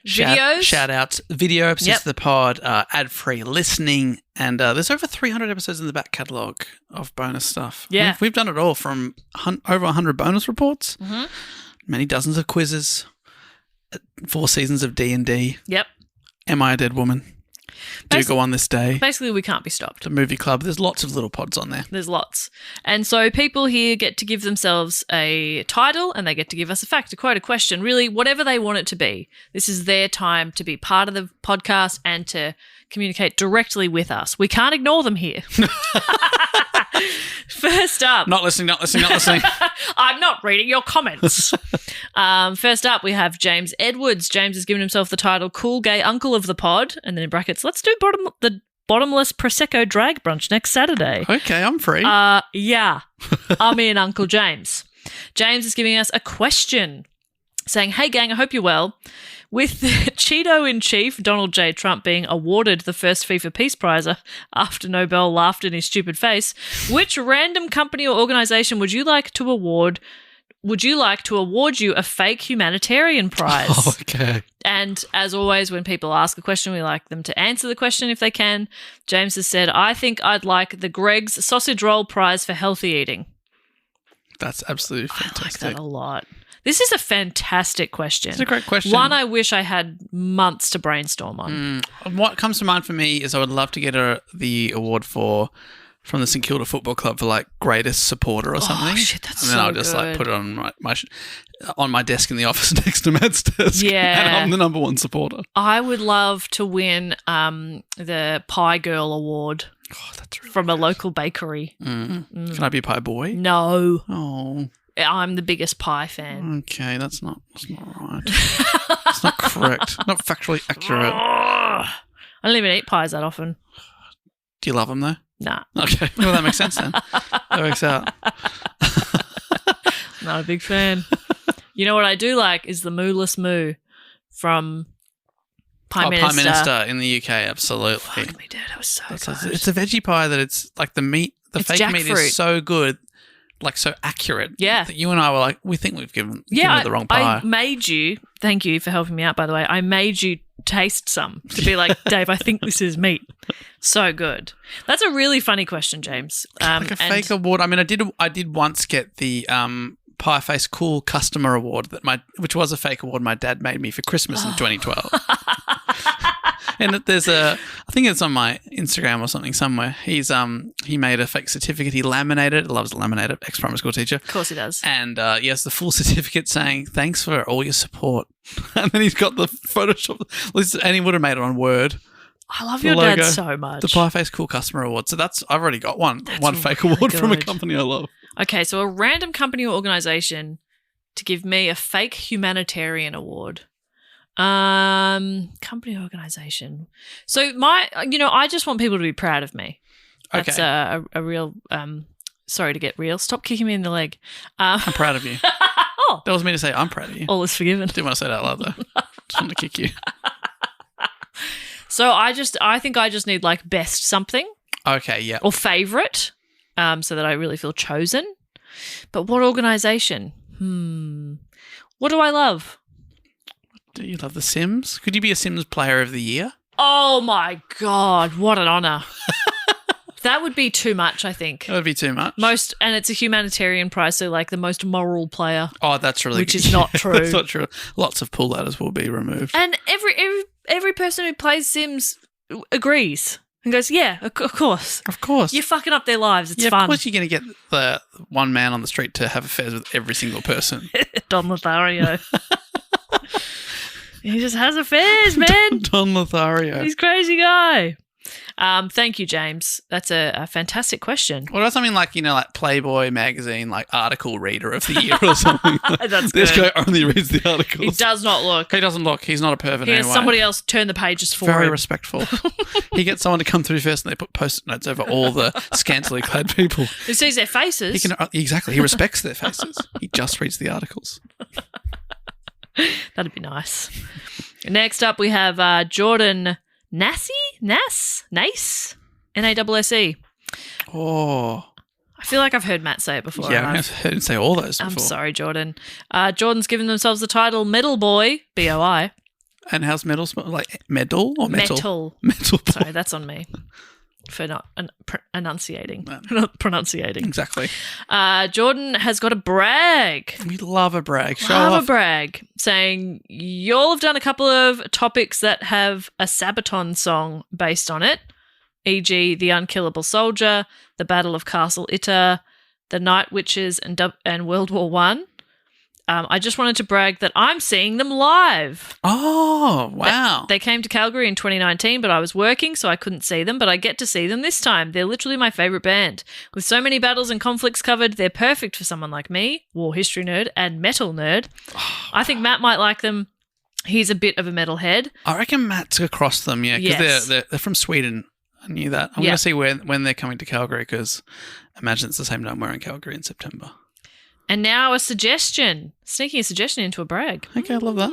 Speaker 3: videos,
Speaker 1: shout-outs, video episodes of the pod, ad-free listening, and there's over 300 episodes in the back catalogue of bonus stuff.
Speaker 3: Yeah.
Speaker 1: We've done it all, from over 100 bonus reports,
Speaker 3: mm-hmm.
Speaker 1: many dozens of quizzes, 4 seasons of D&D.
Speaker 3: Yep.
Speaker 1: Am I a Dead Woman? Do Go On This Day.
Speaker 3: Basically, we can't be stopped.
Speaker 1: The movie club. There's lots of little pods on there.
Speaker 3: There's lots. And so people here get to give themselves a title, and they get to give us a fact, a quote, a question, really whatever they want it to be. This is their time to be part of the podcast and to communicate directly with us. We can't ignore them here. First up.
Speaker 1: Not listening.
Speaker 3: I'm not reading your comments. First up, we have James Edwards. James has given himself the title Cool Gay Uncle of the Pod. And then in brackets, let's do the bottomless Prosecco drag brunch next Saturday.
Speaker 1: Okay, I'm free.
Speaker 3: Yeah. I'm in, Uncle James. James is giving us a question saying, hey, gang, I hope you're well. With the Cheeto-in-Chief, Donald J. Trump, being awarded the first FIFA Peace Prize after Nobel laughed in his stupid face, which random company or organisation would you like to award you a fake humanitarian prize?
Speaker 1: Oh, okay.
Speaker 3: And as always, when people ask a question, we like them to answer the question if they can. James has said, I think I'd like the Greg's Sausage Roll Prize for healthy eating.
Speaker 1: That's absolutely fantastic.
Speaker 3: I like that a lot. This is a fantastic question.
Speaker 1: It's a great question.
Speaker 3: One I wish I had months to brainstorm on.
Speaker 1: What comes to mind for me is I would love to get the award from the St Kilda Football Club for like greatest supporter or something.
Speaker 3: Oh shit, that's
Speaker 1: and then I'll just like put it on my desk in the office next to Matt's desk.
Speaker 3: Yeah,
Speaker 1: and I'm the number 1 supporter.
Speaker 3: I would love to win the Pie Girl Award.
Speaker 1: Oh, that's really
Speaker 3: from a local bakery.
Speaker 1: Can I be a pie boy?
Speaker 3: No.
Speaker 1: Oh.
Speaker 3: I'm the biggest pie fan.
Speaker 1: Okay, that's not right. It's not correct. Not factually accurate.
Speaker 3: I don't even eat pies that often.
Speaker 1: Do you love them though?
Speaker 3: Nah.
Speaker 1: Okay, well that makes sense then. That works out.
Speaker 3: Not a big fan. You know what I do like is the mooless moo from Prime Minister.
Speaker 1: Prime Minister in the UK, absolutely.
Speaker 3: Fuck me, dude, it was so good.
Speaker 1: It's a veggie pie that it's like the meat, the fake meat is so good. Like so accurate.
Speaker 3: Yeah.
Speaker 1: That you and I were like, we think we've given it the wrong pie.
Speaker 3: I made you, thank you for helping me out, by the way. I made you taste some to be like, Dave, I think this is meat. So good. That's a really funny question, James.
Speaker 1: Like a fake award. I mean, I did once get the Pie Face Cool Customer Award which was a fake award my dad made me for Christmas in 2012. And there's I think it's on my Instagram or something somewhere. He made a fake certificate. He laminated it. Loves to laminate it. Ex-primary school teacher.
Speaker 3: Of course he does.
Speaker 1: And he has the full certificate saying, thanks for all your support. And then he's got the Photoshop. And he would have made it on Word.
Speaker 3: I love your dad so much.
Speaker 1: The Pie Face Cool Customer Award. So I've already got one fake
Speaker 3: really
Speaker 1: award from a
Speaker 3: good.
Speaker 1: company I love.
Speaker 3: Okay, so a random company or organisation to give me a fake humanitarian award. Company or organisation. So I just want people to be proud of me. That's
Speaker 1: Okay.
Speaker 3: a real. Sorry to get real. Stop kicking me in the leg.
Speaker 1: I'm proud of you.
Speaker 3: Oh,
Speaker 1: That was me to say I'm proud of you.
Speaker 3: all is forgiven.
Speaker 1: Didn't want to say that out loud though. Just wanted to kick you.
Speaker 3: So I think I just need like best something
Speaker 1: Okay, yeah.
Speaker 3: or favourite, so that I really feel chosen. But what organisation? What do I love?
Speaker 1: Do you love The Sims? Could you be a Sims Player of the Year?
Speaker 3: Oh my God, what an honour. That would be too much, I think.
Speaker 1: That would be too much.
Speaker 3: And it's a humanitarian prize, so like the most moral player.
Speaker 1: Oh, that's really
Speaker 3: Which
Speaker 1: good.
Speaker 3: is not true.
Speaker 1: That's not true. Lots of pull ladders will be removed.
Speaker 3: And every person who plays Sims agrees and goes, yeah, of course.
Speaker 1: Of course.
Speaker 3: You're fucking up their lives. It's
Speaker 1: yeah,
Speaker 3: fun.
Speaker 1: of course you're going to get the one man on the street to have affairs with every single person.
Speaker 3: Don Lothario. He just has affairs, man.
Speaker 1: Don Lothario.
Speaker 3: He's a crazy guy. Thank you, James. That's a fantastic question.
Speaker 1: What about something like, like Playboy magazine, like article reader of the year or something?
Speaker 3: That's
Speaker 1: This
Speaker 3: good.
Speaker 1: guy only reads the articles.
Speaker 3: He does not look.
Speaker 1: He doesn't look. He's not a pervert
Speaker 3: He has
Speaker 1: anyway.
Speaker 3: somebody else turn the pages for
Speaker 1: Very
Speaker 3: him.
Speaker 1: respectful. He gets someone to come through first and they put post-it notes over all the scantily clad people.
Speaker 3: Who sees their faces.
Speaker 1: Exactly. He respects their faces. He just reads the articles.
Speaker 3: That'd be nice. Next up, we have Jordan Nasse? Nasse? Nasse?
Speaker 1: Oh.
Speaker 3: I feel like I've heard Matt say it before.
Speaker 1: Yeah,
Speaker 3: and
Speaker 1: I've heard him say all those before.
Speaker 3: I'm sorry, Jordan. Jordan's given themselves the title Medal Boy, B-O-I.
Speaker 1: And how's metal spelled? Like medal or metal?
Speaker 3: Metal.
Speaker 1: Metal boy.
Speaker 3: Sorry, that's on me for not enunciating. Not pronunciating.
Speaker 1: Exactly.
Speaker 3: Jordan has got a brag.
Speaker 1: We love a brag. Show
Speaker 3: Love
Speaker 1: off.
Speaker 3: a brag, saying y'all have done a couple of topics that have a Sabaton song based on it, e.g. The Unkillable Soldier, the Battle of Castle Itter, the Night Witches, and World War One. I just wanted to brag that I'm seeing them live.
Speaker 1: Oh, wow.
Speaker 3: They came to Calgary in 2019, but I was working, so I couldn't see them, but I get to see them this time. They're literally my favourite band. With so many battles and conflicts covered, they're perfect for someone like me, war history nerd and metal nerd. I think Matt might like them. He's a bit of a metalhead.
Speaker 1: I reckon Matt's across them, yeah, because
Speaker 3: Yes.
Speaker 1: they're from Sweden. I knew that. I'm
Speaker 3: Yeah.
Speaker 1: going to see when they're coming to Calgary because imagine it's the same time we're in Calgary in September.
Speaker 3: And now a suggestion. Sneaking a suggestion into a brag.
Speaker 1: Okay, I love that.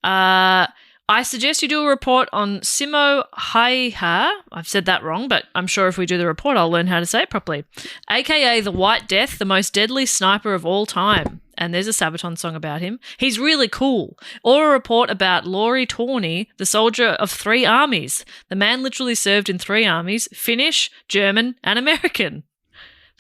Speaker 3: I suggest you do a report on Simo Haiha. I've said that wrong, but I'm sure if we do the report, I'll learn how to say it properly. AKA the White Death, the most deadly sniper of all time. And there's a Sabaton song about him. He's really cool. Or a report about Laurie Tawney, the soldier of 3 armies. The man literally served in 3 armies, Finnish, German, and American.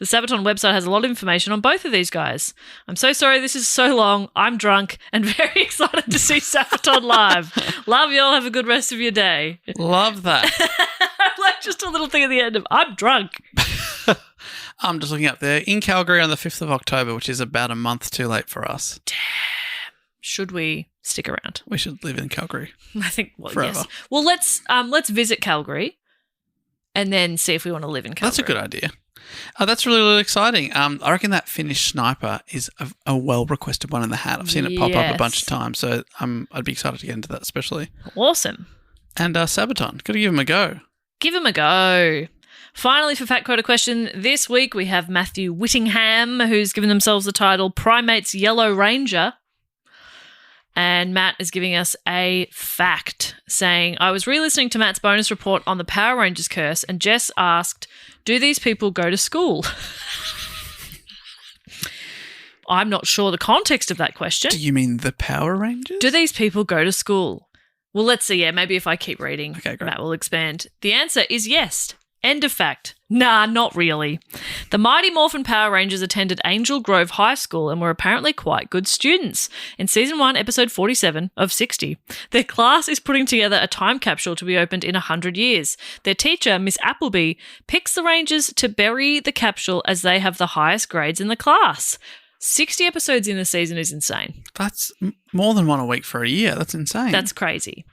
Speaker 3: The Sabaton website has a lot of information on both of these guys. I'm so sorry this is so long. I'm drunk and very excited to see Sabaton live. Love y'all. Have a good rest of your day.
Speaker 1: Love that.
Speaker 3: Like just a little thing at the end of, I'm drunk.
Speaker 1: I'm just looking up there. In Calgary on the 5th of October, which is about a month too late for us.
Speaker 3: Should we stick around?
Speaker 1: We should live in Calgary.
Speaker 3: I think, well,
Speaker 1: Forever.
Speaker 3: yes. Well, let's visit Calgary and then see if we want to live in Calgary.
Speaker 1: That's a good idea. That's really, really exciting. I reckon that Finnish sniper is a well-requested one in the hat. I've seen it pop up a bunch of times, so I'd be excited to get into that especially.
Speaker 3: Awesome.
Speaker 1: And Sabaton, got to give him a go.
Speaker 3: Give him a go. Finally, for Fact Quota Question, this week we have Matthew Whittingham, who's given themselves the title Primates Yellow Ranger. And Matt is giving us a fact, saying, I was re-listening to Matt's bonus report on the Power Rangers curse, and Jess asked, do these people go to school? I'm not sure the context of that question.
Speaker 1: Do you mean the Power Rangers?
Speaker 3: Do these people go to school? Well, let's see. Yeah, maybe if I keep reading,
Speaker 1: Okay, great.
Speaker 3: Matt will expand. The answer is yes. End of fact. Nah, not really. The Mighty Morphin Power Rangers attended Angel Grove High School and were apparently quite good students. In Season 1, Episode 47 of 60, their class is putting together a time capsule to be opened in 100 years. Their teacher, Miss Appleby, picks the Rangers to bury the capsule as they have the highest grades in the class. 60 episodes in the season is insane.
Speaker 1: That's more than one a week for a year. That's insane.
Speaker 3: That's crazy.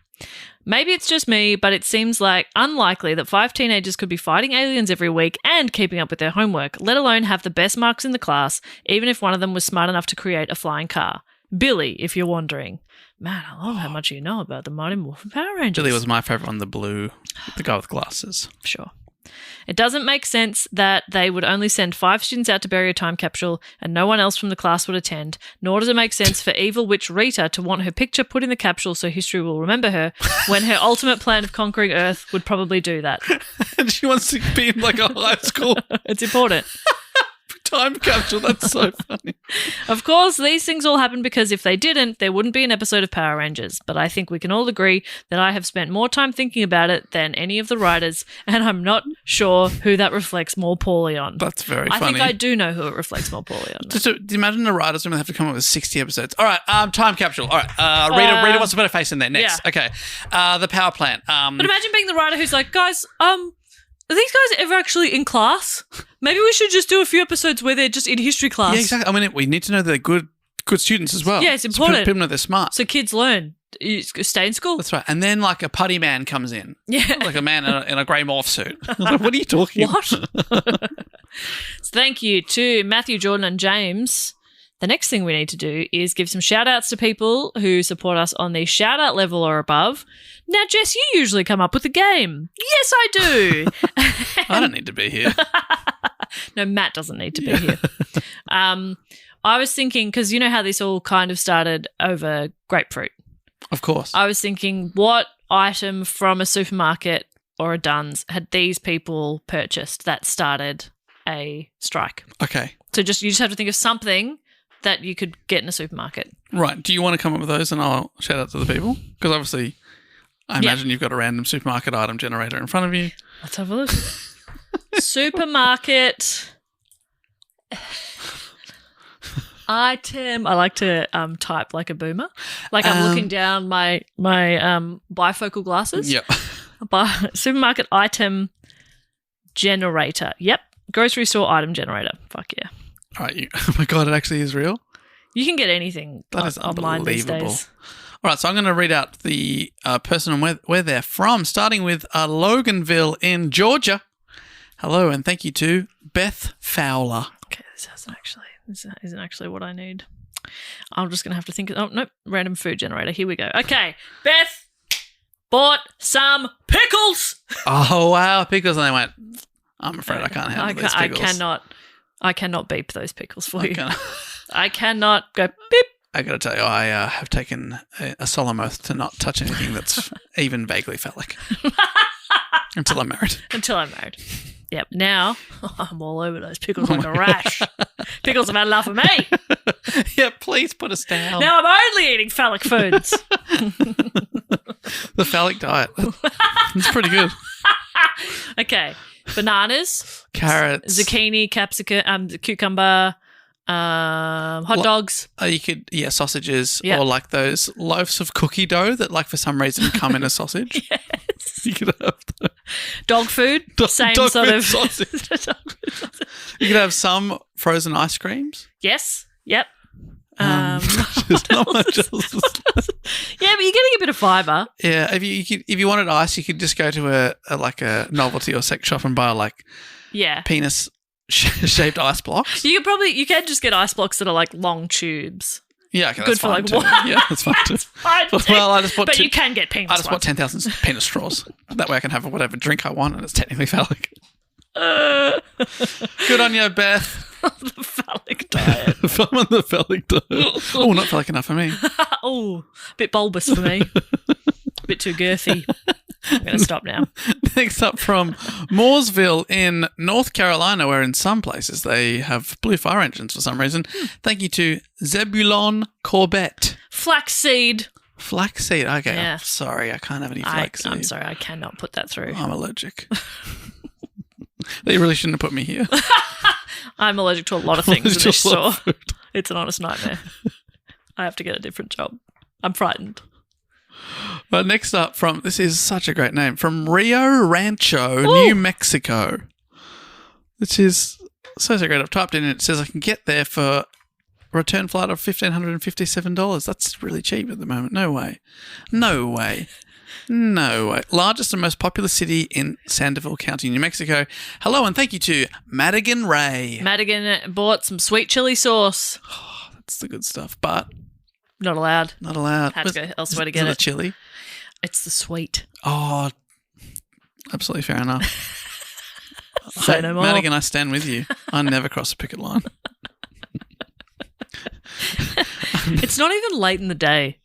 Speaker 3: Maybe it's just me, but it seems like unlikely that 5 teenagers could be fighting aliens every week and keeping up with their homework, let alone have the best marks in the class, even if one of them was smart enough to create a flying car. Billy, if you're wondering. Man, I love how much you know about the Mighty Morphin Power Rangers.
Speaker 1: Billy was my favourite one, the blue, the guy with glasses.
Speaker 3: Sure. It doesn't make sense that they would only send 5 students out to bury a time capsule and no one else from the class would attend, nor does it make sense for evil witch Rita to want her picture put in the capsule so history will remember her, when her ultimate plan of conquering Earth would probably do that.
Speaker 1: And she wants to be in like a high school
Speaker 3: It's important.
Speaker 1: time capsule. That's so funny.
Speaker 3: Of course, these things all happen because if they didn't, there wouldn't be an episode of Power Rangers. But I think we can all agree that I have spent more time thinking about it than any of the writers, and I'm not sure who that reflects more poorly on.
Speaker 1: That's very
Speaker 3: I
Speaker 1: funny.
Speaker 3: think I do know who it reflects more poorly on.
Speaker 1: Just do you imagine the writers room have to come up with 60 episodes? All right, time capsule. All right, Rita wants to put a face in there. Next.
Speaker 3: Yeah.
Speaker 1: Okay. The power plant.
Speaker 3: But imagine being the writer who's like, guys, are these guys ever actually in class? Maybe we should just do a few episodes where they're just in history class.
Speaker 1: Yeah, exactly. I mean, we need to know they're good students as well.
Speaker 3: Yeah, it's
Speaker 1: So
Speaker 3: important.
Speaker 1: people know they're smart.
Speaker 3: So kids learn. You stay in school.
Speaker 1: That's right. And then like a putty man comes in.
Speaker 3: Yeah.
Speaker 1: Like a man in a grey morph suit. Like, what are you talking about?
Speaker 3: What? So thank you to Matthew, Jordan, and James. The next thing we need to do is give some shout outs to people who support us on the shout out level or above. Now, Jess, you usually come up with a game. Yes, I do.
Speaker 1: I don't need to be here.
Speaker 3: No, Matt doesn't need to be here. I was thinking, because you know how this all kind of started over grapefruit.
Speaker 1: Of course.
Speaker 3: I was thinking, what item from a supermarket or a Dunnes had these people purchased that started a strike?
Speaker 1: Okay.
Speaker 3: So you just have to think of something that you could get in a supermarket.
Speaker 1: Right. Do you want to come up with those and I'll shout out to the people? Because obviously I imagine you've got a random supermarket item generator in front of you.
Speaker 3: Let's have a look. Supermarket item. I like to type like a boomer. Like I'm looking down my bifocal glasses.
Speaker 1: Yep.
Speaker 3: Supermarket item generator. Yep. Grocery store item generator. Fuck yeah.
Speaker 1: All right. Oh my God, it actually is real?
Speaker 3: You can get anything
Speaker 1: That is
Speaker 3: online these
Speaker 1: unbelievable.
Speaker 3: days.
Speaker 1: All right, so I'm going to read out the person and where they're from, starting with Loganville in Georgia. Hello, and thank you to Beth Fowler.
Speaker 3: Okay, this isn't actually what I need. I'm just going to have to think. Oh, nope. Random food generator. Here we go. Okay. Beth bought some pickles.
Speaker 1: Oh, wow, pickles. And they went, I'm afraid I can't handle these pickles.
Speaker 3: I cannot beep those pickles for you.
Speaker 1: can't.
Speaker 3: I cannot go beep.
Speaker 1: I got to tell you, I have taken a solemn oath to not touch anything that's even vaguely phallic until I'm married.
Speaker 3: Until I'm married. Yep. Now I'm all over those pickles like a rash. Pickles have had enough of me.
Speaker 1: Yeah, please put us down.
Speaker 3: Now I'm only eating phallic foods.
Speaker 1: The phallic diet. It's pretty good.
Speaker 3: Okay. Bananas,
Speaker 1: Carrots,
Speaker 3: zucchini, capsicum, cucumber, hot dogs.
Speaker 1: You could, sausages,
Speaker 3: Yeah.
Speaker 1: or like those loaves of cookie dough that, like, for some reason come in a sausage.
Speaker 3: Yes.
Speaker 1: You could have
Speaker 3: Dog food. Same
Speaker 1: dog
Speaker 3: sort
Speaker 1: food
Speaker 3: of
Speaker 1: sausage.
Speaker 3: Dog food sausage.
Speaker 1: You could have some frozen ice creams.
Speaker 3: Yes. Yep.
Speaker 1: There's not much else.
Speaker 3: Yeah, but you're getting a bit of fibre.
Speaker 1: Yeah, if you wanted ice, you could just go to a novelty or sex shop and buy like
Speaker 3: Yeah.
Speaker 1: penis shaped ice blocks.
Speaker 3: You can just get ice blocks that are like long tubes.
Speaker 1: Yeah, okay,
Speaker 3: Good
Speaker 1: that's
Speaker 3: for,
Speaker 1: fine
Speaker 3: like,
Speaker 1: too.
Speaker 3: what?
Speaker 1: Yeah, that's fine too.
Speaker 3: Fine,
Speaker 1: Well, I just bought
Speaker 3: but you can get penis
Speaker 1: I just bought
Speaker 3: ones.
Speaker 1: 10,000 penis straws. That way I can have whatever drink I want and it's technically phallic. Good on you, Beth.
Speaker 3: The phallic diet.
Speaker 1: If I'm on the phallic diet. Oh, not phallic enough for me.
Speaker 3: Oh, a bit bulbous for me. A bit too girthy. I'm going to stop now.
Speaker 1: Next up from Mooresville in North Carolina, where in some places they have blue fire engines for some reason. Thank you to Zebulon Corbett.
Speaker 3: Flaxseed.
Speaker 10: Flaxseed. Okay.
Speaker 3: Yeah.
Speaker 10: I'm sorry, I can't have any flaxseed.
Speaker 3: I'm sorry, I cannot put that through.
Speaker 10: I'm allergic. They really shouldn't have put me here.
Speaker 3: I'm allergic to a lot of things in this
Speaker 10: Allergic to a lot
Speaker 3: store.
Speaker 10: of
Speaker 3: It's an honest nightmare. I have to get a different job. I'm frightened.
Speaker 10: But next up this is such a great name, from Rio Rancho, New Mexico. Which is so great. I've typed in and it says I can get there for a return flight of $1,557. That's really cheap at the moment. No way. Largest and most popular city in Sandoval County, New Mexico. Hello and thank you to Madigan Ray.
Speaker 3: Madigan bought some sweet chili sauce.
Speaker 10: That's the good stuff, but
Speaker 3: Not allowed. Had to go elsewhere to get
Speaker 10: it.
Speaker 3: it.
Speaker 10: Chili?
Speaker 3: It's the sweet.
Speaker 10: Oh, absolutely fair enough.
Speaker 3: Say no more.
Speaker 10: Madigan, I stand with you. I never cross a picket line.
Speaker 3: It's not even late in the day.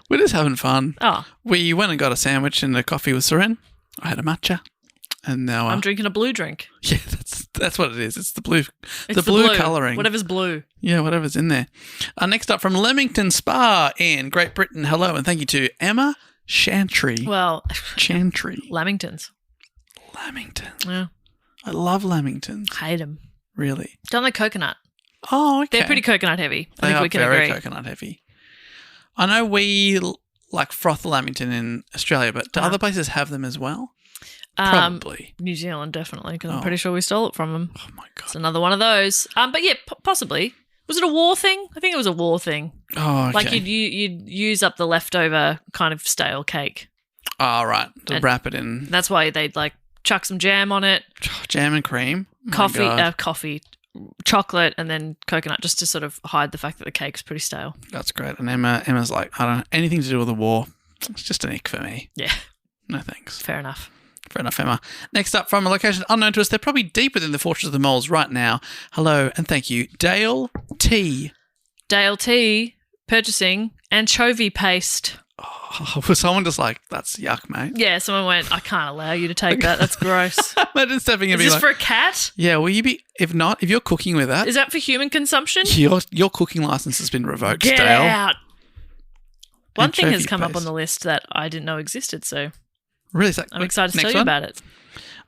Speaker 10: We're just having fun.
Speaker 3: Oh.
Speaker 10: We went and got a sandwich and a coffee with Seren. I had a matcha. And now
Speaker 3: I'm drinking a blue drink.
Speaker 10: Yeah, that's what it is. It's the blue,
Speaker 3: It's
Speaker 10: the blue colouring.
Speaker 3: Whatever's blue.
Speaker 10: Yeah, whatever's in there. Next up from Leamington Spa in Great Britain. Hello and thank you to Emma Chantry.
Speaker 3: Well,
Speaker 10: Chantry.
Speaker 3: Lamingtons. Yeah.
Speaker 10: I love Lamingtons.
Speaker 3: Hate them.
Speaker 10: Really?
Speaker 3: Don't like coconut.
Speaker 10: Oh, okay.
Speaker 3: They're pretty coconut heavy. I think we can
Speaker 10: very
Speaker 3: agree.
Speaker 10: coconut heavy. I know we like froth Lamington in Australia, but do other places have them as well? Probably.
Speaker 3: New Zealand, definitely, because I'm
Speaker 10: Oh.
Speaker 3: pretty sure we stole it from them.
Speaker 10: Oh, my God.
Speaker 3: It's another one of those. But yeah, possibly. Was it a war thing? I think it was a war thing.
Speaker 10: Oh, okay.
Speaker 3: Like you'd use up the leftover kind of stale cake.
Speaker 10: Oh, right. To
Speaker 3: And
Speaker 10: wrap it in
Speaker 3: That's why they'd like chuck some jam on it,
Speaker 10: jam and cream. Oh, my
Speaker 3: coffee,
Speaker 10: God.
Speaker 3: chocolate, and then coconut, just to sort of hide the fact that the cake's pretty stale.
Speaker 10: That's great. And Emma's like, I don't know, anything to do with the war. It's just an ick for me.
Speaker 3: Yeah.
Speaker 10: No thanks.
Speaker 3: Fair enough.
Speaker 10: Fair enough, Emma. Next up, from a location unknown to us, they're probably deep within the Fortress of the Moles right now. Hello and thank you, Dale T.
Speaker 3: Dale T. purchasing anchovy paste.
Speaker 10: Oh, was someone just like, that's yuck, mate?
Speaker 3: Yeah, someone went, I can't allow you to take that. That's gross.
Speaker 10: Imagine stepping in
Speaker 3: Is
Speaker 10: and being
Speaker 3: this
Speaker 10: like,
Speaker 3: for a cat?
Speaker 10: yeah, will you be, if you're cooking with that,
Speaker 3: Is that for human consumption?
Speaker 10: your cooking license has been revoked,
Speaker 3: Get
Speaker 10: Dale.
Speaker 3: out. One thing has
Speaker 10: Anchovy
Speaker 3: come up
Speaker 10: paste.
Speaker 3: on the list that I didn't know existed, so
Speaker 10: Really? Is that,
Speaker 3: I'm excited to
Speaker 10: next
Speaker 3: tell you
Speaker 10: one?
Speaker 3: about it.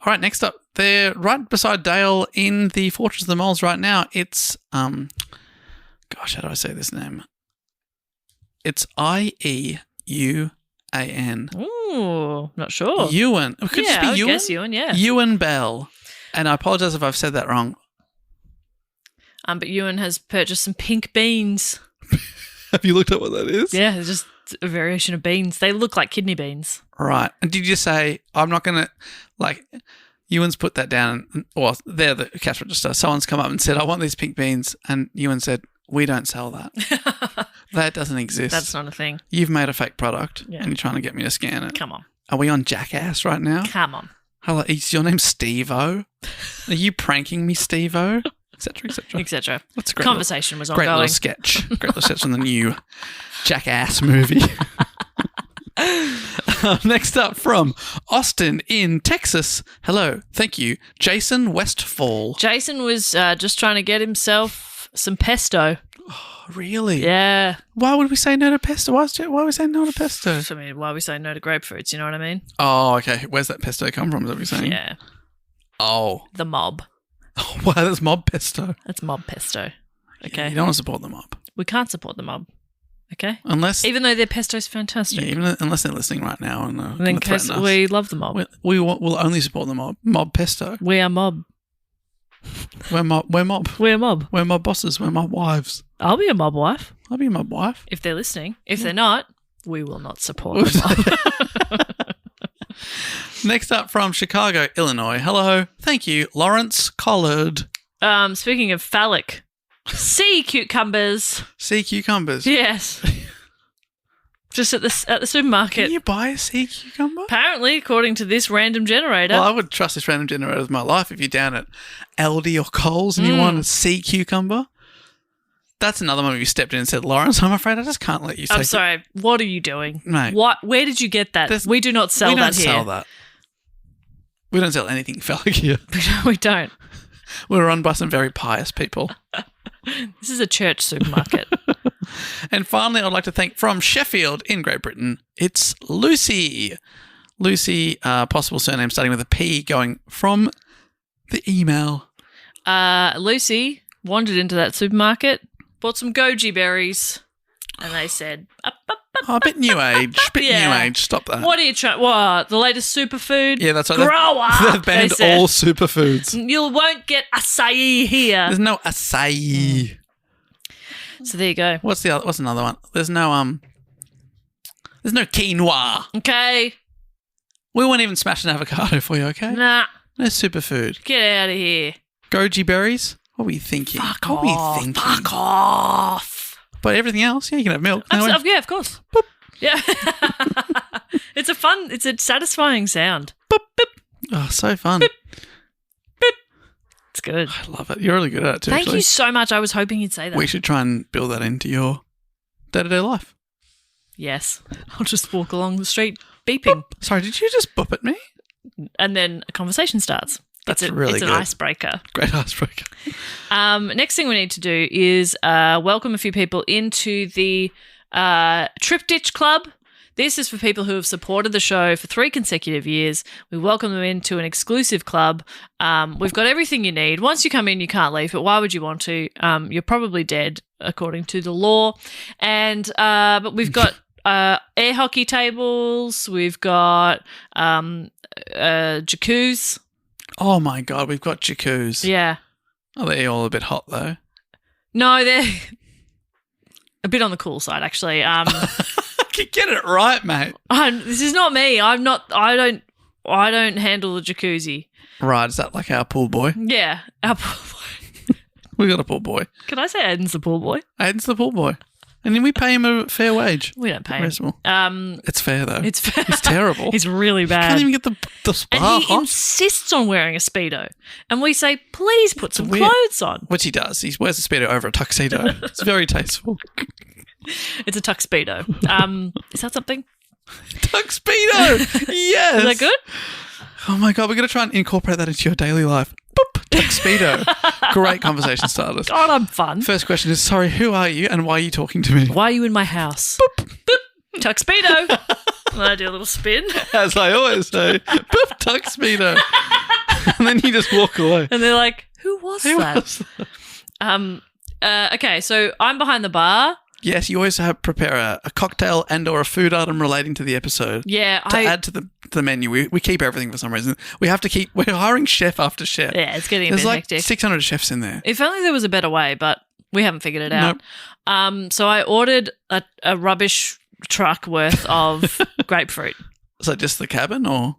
Speaker 10: All right, next up, they're right beside Dale in the Fortress of the Moles right now. It's, gosh, how do I say this name? It's IEUAN.
Speaker 3: Ooh, not sure.
Speaker 10: Ewan. It could
Speaker 3: Yeah,
Speaker 10: just be
Speaker 3: I would
Speaker 10: Ewan.
Speaker 3: guess Ewan, yeah.
Speaker 10: Ewan Bell. And I apologise if I've said that wrong.
Speaker 3: But Ewan has purchased some pink beans.
Speaker 10: Have you looked at what that is?
Speaker 3: Yeah, it's just a variation of beans. They look like kidney beans.
Speaker 10: Right. And did you say, I'm not going to, like, Ewan's put that down, or they're the cash register. Someone's come up and said, I want these pink beans. And Ewan said, we don't sell that. That doesn't exist.
Speaker 3: That's not a thing.
Speaker 10: You've made a fake product
Speaker 3: Yeah.
Speaker 10: and you're trying to get me to scan it.
Speaker 3: Come on.
Speaker 10: Are we on Jackass right now?
Speaker 3: Come on.
Speaker 10: Hello, is your name Steve-O? Are you pranking me, Steve-O? Etc., etc.
Speaker 3: Etc.
Speaker 10: That's a great
Speaker 3: Conversation was
Speaker 10: great
Speaker 3: ongoing.
Speaker 10: little sketch. Great little sketch from the new Jackass movie. Next up from Austin in Texas. Hello. Thank you. Jason Westfall.
Speaker 3: Jason was just trying to get himself some pesto.
Speaker 10: Really?
Speaker 3: Yeah.
Speaker 10: Why would we say no to pesto? Why would we say no to pesto?
Speaker 3: I mean, why we say no to grapefruits, you know what I mean?
Speaker 10: Oh, okay. Where's that pesto come from? Is that what you're saying?
Speaker 3: Yeah.
Speaker 10: Oh.
Speaker 3: The mob.
Speaker 10: Oh, wow, that's mob pesto.
Speaker 3: That's mob pesto. Okay.
Speaker 10: You don't want to support the mob.
Speaker 3: We can't support the mob. Okay?
Speaker 10: Unless...
Speaker 3: Even though their pesto's fantastic.
Speaker 10: Yeah, unless they're listening right now and
Speaker 3: in case
Speaker 10: threaten us.
Speaker 3: we love the mob.
Speaker 10: We'll only support the mob. Mob pesto.
Speaker 3: We are mob.
Speaker 10: We're mob.
Speaker 3: We're mob.
Speaker 10: We're mob bosses. We're mob wives.
Speaker 3: I'll be a mob wife.
Speaker 10: I'll be a mob wife.
Speaker 3: If they're listening. If they're not, we will not support the mob.
Speaker 10: Next up from Chicago, Illinois. Hello. Thank you, Lawrence Collard.
Speaker 3: Speaking of phallic, sea cucumbers.
Speaker 10: Sea cucumbers.
Speaker 3: Yes. Just at the supermarket.
Speaker 10: Can you buy a sea cucumber?
Speaker 3: Apparently, according to this random generator.
Speaker 10: Well, I would trust this random generator with my life if you're down at Aldi or Coles and you want a sea cucumber. That's another one where you stepped in and said, Lawrence, I'm afraid I just can't let you take
Speaker 3: I'm sorry. What are you doing?
Speaker 10: Mate.
Speaker 3: Where did you get that? We do not sell that here.
Speaker 10: We don't sell that. We don't sell anything phallic here.
Speaker 3: We don't.
Speaker 10: We're run by some very pious people.
Speaker 3: This is a church supermarket.
Speaker 10: And finally, I'd like to thank from Sheffield in Great Britain, it's Lucy. Lucy, possible surname starting with a P, going from the email.
Speaker 3: Lucy wandered into that supermarket, bought some goji berries, and they said,
Speaker 10: Oh, a bit new age.
Speaker 3: Yeah.
Speaker 10: New age. Stop that.
Speaker 3: What are you trying? What? The latest superfood?
Speaker 10: Yeah, that's right.
Speaker 3: Grow up.
Speaker 10: They've banned
Speaker 3: they said.
Speaker 10: all superfoods.
Speaker 3: You won't get acai here.
Speaker 10: There's no acai.
Speaker 3: So there you go.
Speaker 10: What's another one? There's no quinoa.
Speaker 3: Okay.
Speaker 10: We won't even smash an avocado for you, okay?
Speaker 3: Nah.
Speaker 10: No superfood.
Speaker 3: Get out of here.
Speaker 10: Goji berries? What were you thinking?
Speaker 3: Fuck
Speaker 10: what
Speaker 3: off.
Speaker 10: were you thinking?
Speaker 3: Fuck off.
Speaker 10: But everything else, yeah, you can have milk. No,
Speaker 3: Yeah, of course. Boop. Yeah. It's a satisfying sound.
Speaker 10: boop, boop. Oh, so fun.
Speaker 3: Boop. Boop. It's good.
Speaker 10: I love it. You're really good at it too.
Speaker 3: Thank
Speaker 10: actually.
Speaker 3: you so much. I was hoping you'd say that.
Speaker 10: We should try and build that into your day-to-day life.
Speaker 3: Yes. I'll just walk along the street beeping.
Speaker 10: Boop. Sorry, did you just boop at me?
Speaker 3: And then a conversation starts.
Speaker 10: That's
Speaker 3: it's
Speaker 10: really
Speaker 3: an
Speaker 10: good.
Speaker 3: icebreaker.
Speaker 10: Great icebreaker.
Speaker 3: Next thing we need to do is welcome a few people into the Trip Ditch Club. This is for people who have supported the show for 3 consecutive years. We welcome them into an exclusive club. We've got everything you need. Once you come in, you can't leave, but why would you want to? You're probably dead, according to the law. And but we've got air hockey tables. We've got jacuzzi.
Speaker 10: Oh my God, we've got jacuzzi.
Speaker 3: Yeah.
Speaker 10: Oh, they're all a bit hot though.
Speaker 3: No, they're a bit on the cool side, actually.
Speaker 10: Get it right, mate.
Speaker 3: This is not me. I don't handle the jacuzzi.
Speaker 10: Right, is that like our pool boy?
Speaker 3: Yeah, our pool boy.
Speaker 10: We got a pool boy.
Speaker 3: Can I say Aiden's the pool boy?
Speaker 10: Aiden's the pool boy. And then we pay him a fair wage.
Speaker 3: We don't pay him.
Speaker 10: Reasonable. It's fair though.
Speaker 3: It's fair.
Speaker 10: It's terrible.
Speaker 3: It's really bad.
Speaker 10: Can't even get the spa
Speaker 3: and he
Speaker 10: hot.
Speaker 3: insists on wearing a Speedo. And we say, please put some
Speaker 10: weird.
Speaker 3: clothes on.
Speaker 10: Which he does. He wears a Speedo over a tuxedo. It's very tasteful.
Speaker 3: It's a tuxedo. Is that something?
Speaker 10: Tuxedo! Yes!
Speaker 3: Is that good?
Speaker 10: Oh my God, we're going to try and incorporate that into your daily life. Boop! Tuxedo. Great conversation starters.
Speaker 3: God, I'm fun.
Speaker 10: First question is, sorry, who are you and why are you talking to me?
Speaker 3: Why are you in my house? Boop. Boop. Tuxedo. And I do a little spin.
Speaker 10: As I always say, boop, tuxedo. And then you just walk away.
Speaker 3: And they're like, who was that? Okay, so I'm behind the bar.
Speaker 10: Yes, you always prepare a cocktail and or a food item relating to the episode.
Speaker 3: Yeah,
Speaker 10: to add to the menu. We keep everything for some reason. We're hiring chef after chef.
Speaker 3: Yeah, it's getting
Speaker 10: There's
Speaker 3: a bit
Speaker 10: like
Speaker 3: hectic.
Speaker 10: 600 chefs in there.
Speaker 3: If only there was a better way, but we haven't figured it out.
Speaker 10: Nope.
Speaker 3: So I ordered a rubbish truck worth of grapefruit.
Speaker 10: So just the cabin or?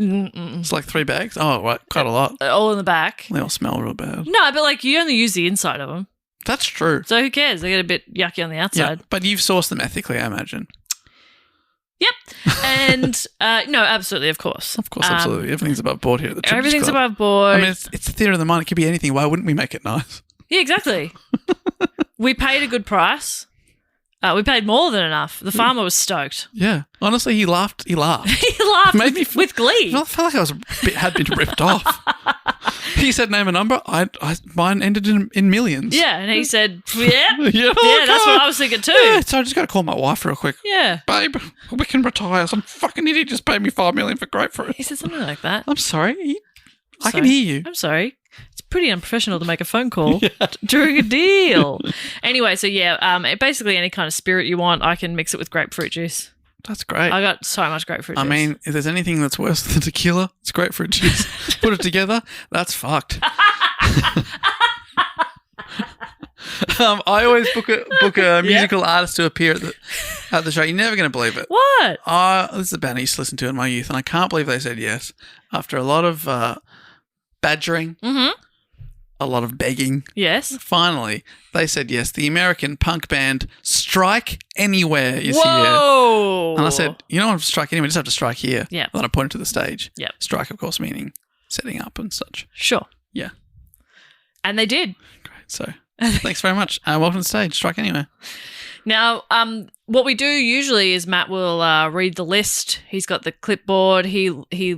Speaker 3: Mm-mm.
Speaker 10: It's like 3 bags? Oh, right. Quite a lot.
Speaker 3: All in the back.
Speaker 10: They all smell real bad.
Speaker 3: No, but like you only use the inside of them.
Speaker 10: That's true.
Speaker 3: So who cares? They get a bit yucky on the outside.
Speaker 10: Yeah, but you've sourced them ethically, I imagine.
Speaker 3: Yep. And no, absolutely, of course.
Speaker 10: Of course, absolutely. Everything's above board here at the Trip Ditch
Speaker 3: Everything's
Speaker 10: Club.
Speaker 3: above board.
Speaker 10: I mean, it's the theatre of the mind. It could be anything. Why wouldn't we make it nice?
Speaker 3: Yeah, exactly. We paid a good price. We paid more than enough. The farmer was stoked.
Speaker 10: Yeah. Honestly, he laughed.
Speaker 3: He laughed with glee.
Speaker 10: I felt like had been ripped off. He said, name a number. Mine ended in millions.
Speaker 3: Yeah, and he said, yeah,
Speaker 10: yeah,
Speaker 3: that's what I was thinking too.
Speaker 10: Yeah, so I just got to call my wife real quick.
Speaker 3: Yeah.
Speaker 10: Babe, we can retire. Some fucking idiot just paid me $5 million for grapefruit.
Speaker 3: He said something like that.
Speaker 10: I'm sorry. I can hear you.
Speaker 3: I'm sorry. It's pretty unprofessional to make a phone call during a deal. Anyway, so yeah, basically any kind of spirit you want, I can mix it with grapefruit juice.
Speaker 10: That's great.
Speaker 3: I got so much grapefruit juice.
Speaker 10: I mean, if there's anything that's worse than tequila, it's grapefruit juice. Put it together, that's fucked. I always book a musical artist to appear at the show. You're never going to believe it.
Speaker 3: What?
Speaker 10: This is a band I used to listen to in my youth, and I can't believe they said yes. After a lot of badgering, a lot of begging.
Speaker 3: Yes.
Speaker 10: Finally, they said yes. The American punk band Strike Anywhere is
Speaker 3: Whoa.
Speaker 10: here. And I said, you don't have to strike anywhere, you just have to strike here.
Speaker 3: Yeah.
Speaker 10: And then I pointed to the stage.
Speaker 3: Yeah.
Speaker 10: Strike, of course, meaning setting up and such.
Speaker 3: Sure.
Speaker 10: Yeah.
Speaker 3: And they did.
Speaker 10: Great. So, thanks very much. Welcome to the stage. Strike Anywhere.
Speaker 3: Now, what we do usually is Matt will read the list. He's got the clipboard. He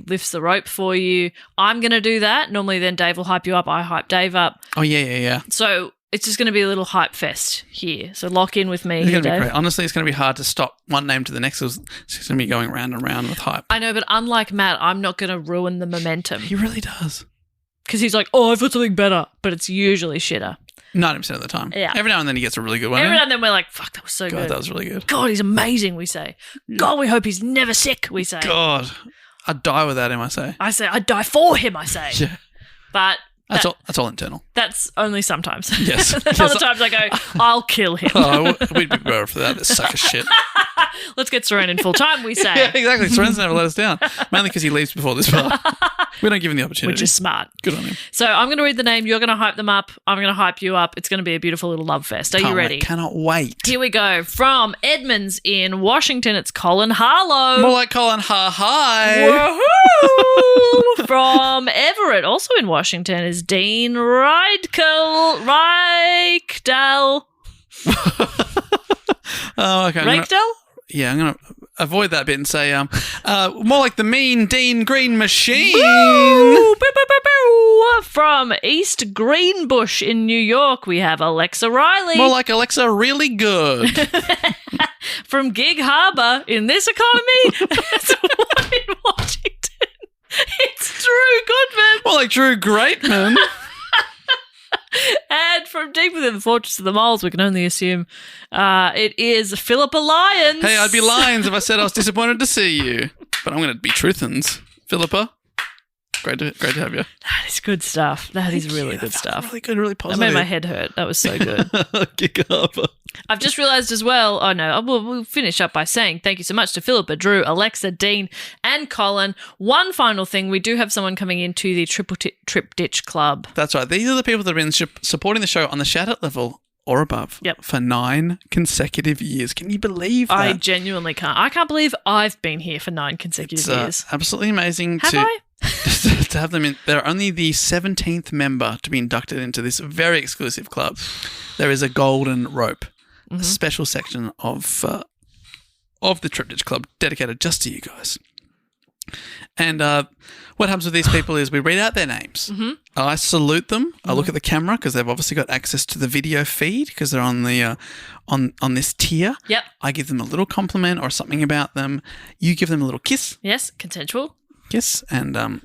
Speaker 3: lifts the rope for you. I'm going to do that. Normally then Dave will hype you up. I hype Dave up.
Speaker 10: Oh, yeah.
Speaker 3: So it's just going to be a little hype fest here. So lock in with me.
Speaker 10: It's
Speaker 3: here,
Speaker 10: going to be
Speaker 3: Dave.
Speaker 10: great. Honestly, it's going to be hard to stop one name to the next. It's just going to be going round and round with hype.
Speaker 3: I know, but unlike Matt, I'm not going to ruin the momentum.
Speaker 10: He really does.
Speaker 3: Because he's like, oh, I've got something better. But it's usually shitter.
Speaker 10: 90% of the time.
Speaker 3: Yeah.
Speaker 10: Every now and then he gets a really good one.
Speaker 3: Every
Speaker 10: in.
Speaker 3: now and then we're like, fuck, that was so
Speaker 10: God,
Speaker 3: good.
Speaker 10: that was really good.
Speaker 3: God, he's amazing, we say. God, we hope he's never sick, we say.
Speaker 10: God, I'd die without him, I say.
Speaker 3: I say, I'd die for him, I say.
Speaker 10: Yeah.
Speaker 3: But
Speaker 10: That's all internal.
Speaker 3: that's only sometimes.
Speaker 10: Yes.
Speaker 3: Other times I go, I'll kill him.
Speaker 10: Oh, we'd be better for that. This suck of shit.
Speaker 3: Let's get Seren in full time, we say.
Speaker 10: Yeah, exactly. Soren's never let us down. Mainly because he leaves before this part. We don't give him the opportunity.
Speaker 3: Which is smart.
Speaker 10: Good on him.
Speaker 3: So I'm going to read the name. You're going to hype them up. I'm going to hype you up. It's going to be a beautiful little love fest. Are you ready?
Speaker 10: Cannot wait.
Speaker 3: Here we go. From Edmonds in Washington, it's Colin Harlow.
Speaker 10: More like Colin hi.
Speaker 3: Woohoo! From Everett, also in Washington, is Dean Reikdal.
Speaker 10: Oh, okay.
Speaker 3: Reikdal?
Speaker 10: I'm going to avoid that bit and say more like the mean Dean Green Machine.
Speaker 3: Boo, boo, boo, boo. From East Greenbush in New York, we have Alexa Riley.
Speaker 10: More like Alexa really good.
Speaker 3: From Gig Harbor in this economy, it's one in Washington. It's Drew Goodman.
Speaker 10: More like Drew Greatman.
Speaker 3: And from deep within the fortress of the moles, we can only assume it is Philippa Lyons.
Speaker 10: Hey, I'd be Lions if I said I was disappointed to see you. But I'm going to be Truthins. Philippa, great to have you.
Speaker 3: That is good stuff. That is really good stuff.
Speaker 10: Really good, really
Speaker 3: That
Speaker 10: positive.
Speaker 3: made my head hurt. That was so good.
Speaker 10: Gig Harbor.
Speaker 3: I've just realised as well, we'll finish up by saying thank you so much to Philippa, Drew, Alexa, Dean and Colin. One final thing, we do have someone coming into the Trip Ditch Club.
Speaker 10: That's right. These are the people that have been supporting the show on the shoutout level or above for 9 consecutive years. Can you believe that?
Speaker 3: I genuinely can't. I can't believe I've been here for 9 consecutive years.
Speaker 10: Absolutely amazing
Speaker 3: Have I?
Speaker 10: to have them in. They're only the 17th member to be inducted into this very exclusive club. There is a golden rope. A special section of the Trip Ditch Club dedicated just to you guys. And what happens with these people is we read out their names. I salute them. I look at the camera because they've obviously got access to the video feed because they're on the on this tier.
Speaker 3: Yep.
Speaker 10: I give them a little compliment or something about them. You give them a little kiss.
Speaker 3: Yes, consensual.
Speaker 10: Yes, and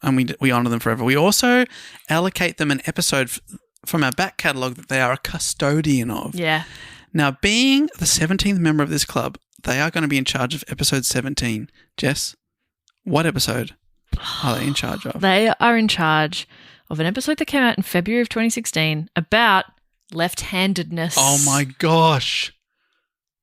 Speaker 10: we honour them forever. We also allocate them an episode from our back catalogue that they are a custodian of.
Speaker 3: Yeah.
Speaker 10: Now, being the 17th member of this club, they are going to be in charge of episode 17. Jess, what episode are they in charge of?
Speaker 3: They are in charge of an episode that came out in February of 2016 about left-handedness.
Speaker 10: Oh my gosh.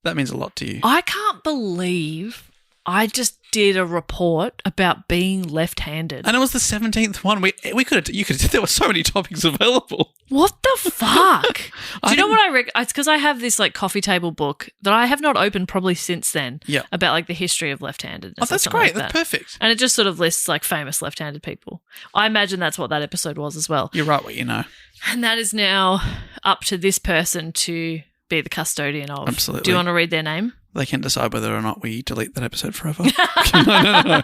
Speaker 10: That means a lot to you.
Speaker 3: I can't believe I just did a report about being left-handed.
Speaker 10: And it was the 17th one. There were so many topics available.
Speaker 3: What the fuck? Do you know what I reckon? It's because I have this like coffee table book that I have not opened probably since then.
Speaker 10: Yeah.
Speaker 3: About like the history of left-handedness.
Speaker 10: Oh, that's great. That's perfect.
Speaker 3: And it just sort of lists like famous left-handed people. I imagine that's what that episode was as well.
Speaker 10: You're right what you know.
Speaker 3: And that is now up to this person to be the custodian of.
Speaker 10: Absolutely.
Speaker 3: Do you want to read their name?
Speaker 10: They can decide whether or not we delete that episode forever. No.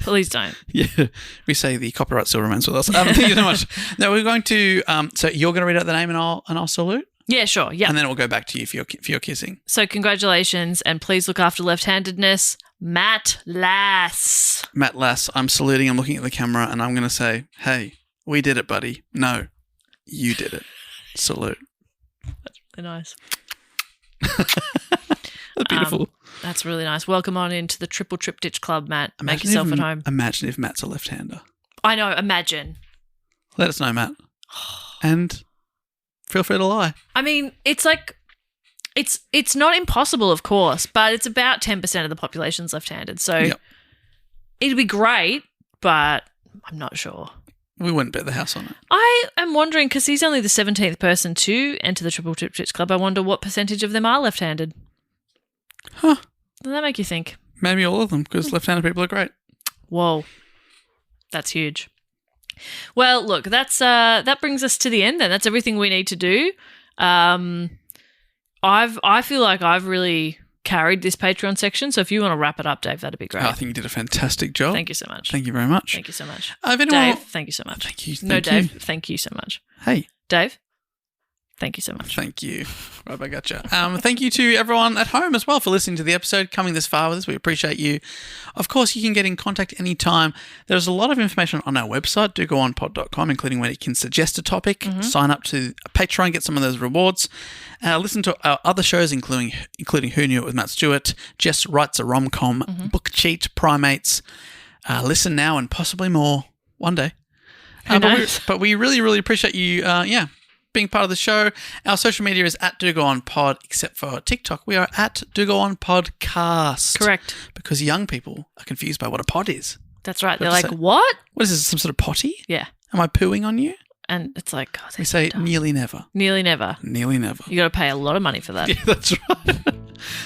Speaker 3: Please don't.
Speaker 10: Yeah. We say the copyright still remains with us. Thank you so much. Now we're going to so you're going to read out the name and I'll salute?
Speaker 3: Yeah, sure. Yeah.
Speaker 10: And then we'll go back to you for your kissing.
Speaker 3: So congratulations and please look after left-handedness. Matt Lass.
Speaker 10: Matt Lass, I'm saluting, I'm looking at the camera and I'm going to say, hey, we did it, buddy. No, you did it. Salute.
Speaker 3: That's really nice.
Speaker 10: That's beautiful.
Speaker 3: That's really nice. Welcome on into the Triple Trip Ditch Club, Matt. Make
Speaker 10: Imagine
Speaker 3: yourself at home.
Speaker 10: Imagine if Matt's a left-hander.
Speaker 3: I know, imagine.
Speaker 10: Let us know, Matt. And feel free to lie.
Speaker 3: I mean, it's like, it's not impossible, of course, but it's about 10% of the population's left-handed. So it'd be great, but I'm not sure.
Speaker 10: We wouldn't bet the house on it.
Speaker 3: I am wondering, because he's only the 17th person to enter the Triple Trip Ditch Club, I wonder what percentage of them are left-handed.
Speaker 10: Huh.
Speaker 3: Does that make you think?
Speaker 10: Maybe all of them, because left-handed people are great.
Speaker 3: Whoa. That's huge. Well, look, that brings us to the end then. That's everything we need to do. I feel like I've really carried this Patreon section, so if you want to wrap it up, Dave, that'd be great.
Speaker 10: I think you did a fantastic job.
Speaker 3: Thank you so much.
Speaker 10: Thank you very much.
Speaker 3: Thank you so much.
Speaker 10: If anyone
Speaker 3: Dave, thank you so much.
Speaker 10: Thank you.
Speaker 3: No, Dave, thank you so much.
Speaker 10: Hey.
Speaker 3: Dave? Thank you so much.
Speaker 10: Thank you. Right, I gotcha. Thank you to everyone at home as well for listening to the episode, coming this far with us. We appreciate you. Of course, you can get in contact anytime. There's a lot of information on our website, dogoonpod.com, including where you can suggest a topic, sign up to Patreon, get some of those rewards, listen to our other shows, including Who Knew It with Matt Stewart, Jess Writes a Rom-Com, Book Cheat, Primates, Listen Now, and possibly more one day. But we really, really appreciate you, being part of the show. Our social media is at Do Go On Pod, except for TikTok. We are at Do Go On Podcast.
Speaker 3: Correct.
Speaker 10: Because young people are confused by what a pod is.
Speaker 3: That's right. They're like, what?
Speaker 10: What is this, some sort of potty?
Speaker 3: Yeah.
Speaker 10: Am I pooing on you?
Speaker 3: And it's like, God,
Speaker 10: we say nearly never.
Speaker 3: Nearly never.
Speaker 10: Nearly never.
Speaker 3: You got to pay a lot of money for that.
Speaker 10: Yeah, that's right.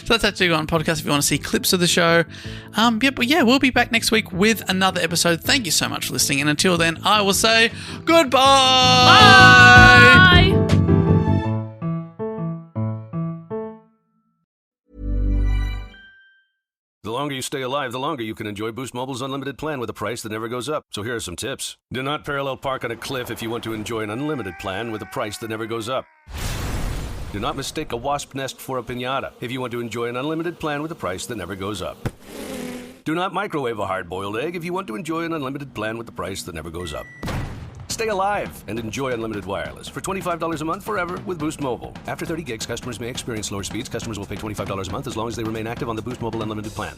Speaker 10: So that's at Do Go On Podcast if you want to see clips of the show. We'll be back next week with another episode. Thank you so much for listening. And until then, I will say goodbye.
Speaker 3: Bye.
Speaker 11: The longer you stay alive, the longer you can enjoy Boost Mobile's unlimited plan with a price that never goes up. So here are some tips. Do not parallel park on a cliff if you want to enjoy an unlimited plan with a price that never goes up. Do not mistake a wasp nest for a piñata if you want to enjoy an unlimited plan with a price that never goes up. Do not microwave a hard-boiled egg if you want to enjoy an unlimited plan with a price that never goes up. Stay alive and enjoy unlimited wireless for $25 a month forever with Boost Mobile. After 30 gigs, customers may experience lower speeds. Customers will pay $25 a month as long as they remain active on the Boost Mobile Unlimited plan.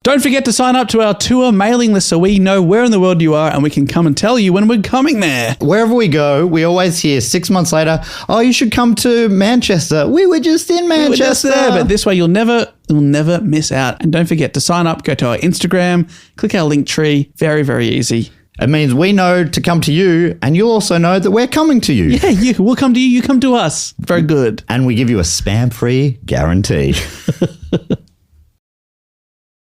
Speaker 10: Don't forget to sign up to our tour mailing list so we know where in the world you are and we can come and tell you when we're coming there.
Speaker 5: Wherever we go, we always hear 6 months later, oh, you should come to Manchester. We were just in Manchester.
Speaker 10: We were just there, but this way you'll never miss out. And don't forget to sign up, go to our Instagram, click our link tree. Very, very easy.
Speaker 5: It means we know to come to you, and you'll also know that we're coming to you.
Speaker 10: Yeah, we'll come to you, you come to us. Very good.
Speaker 5: And we give you a spam-free guarantee.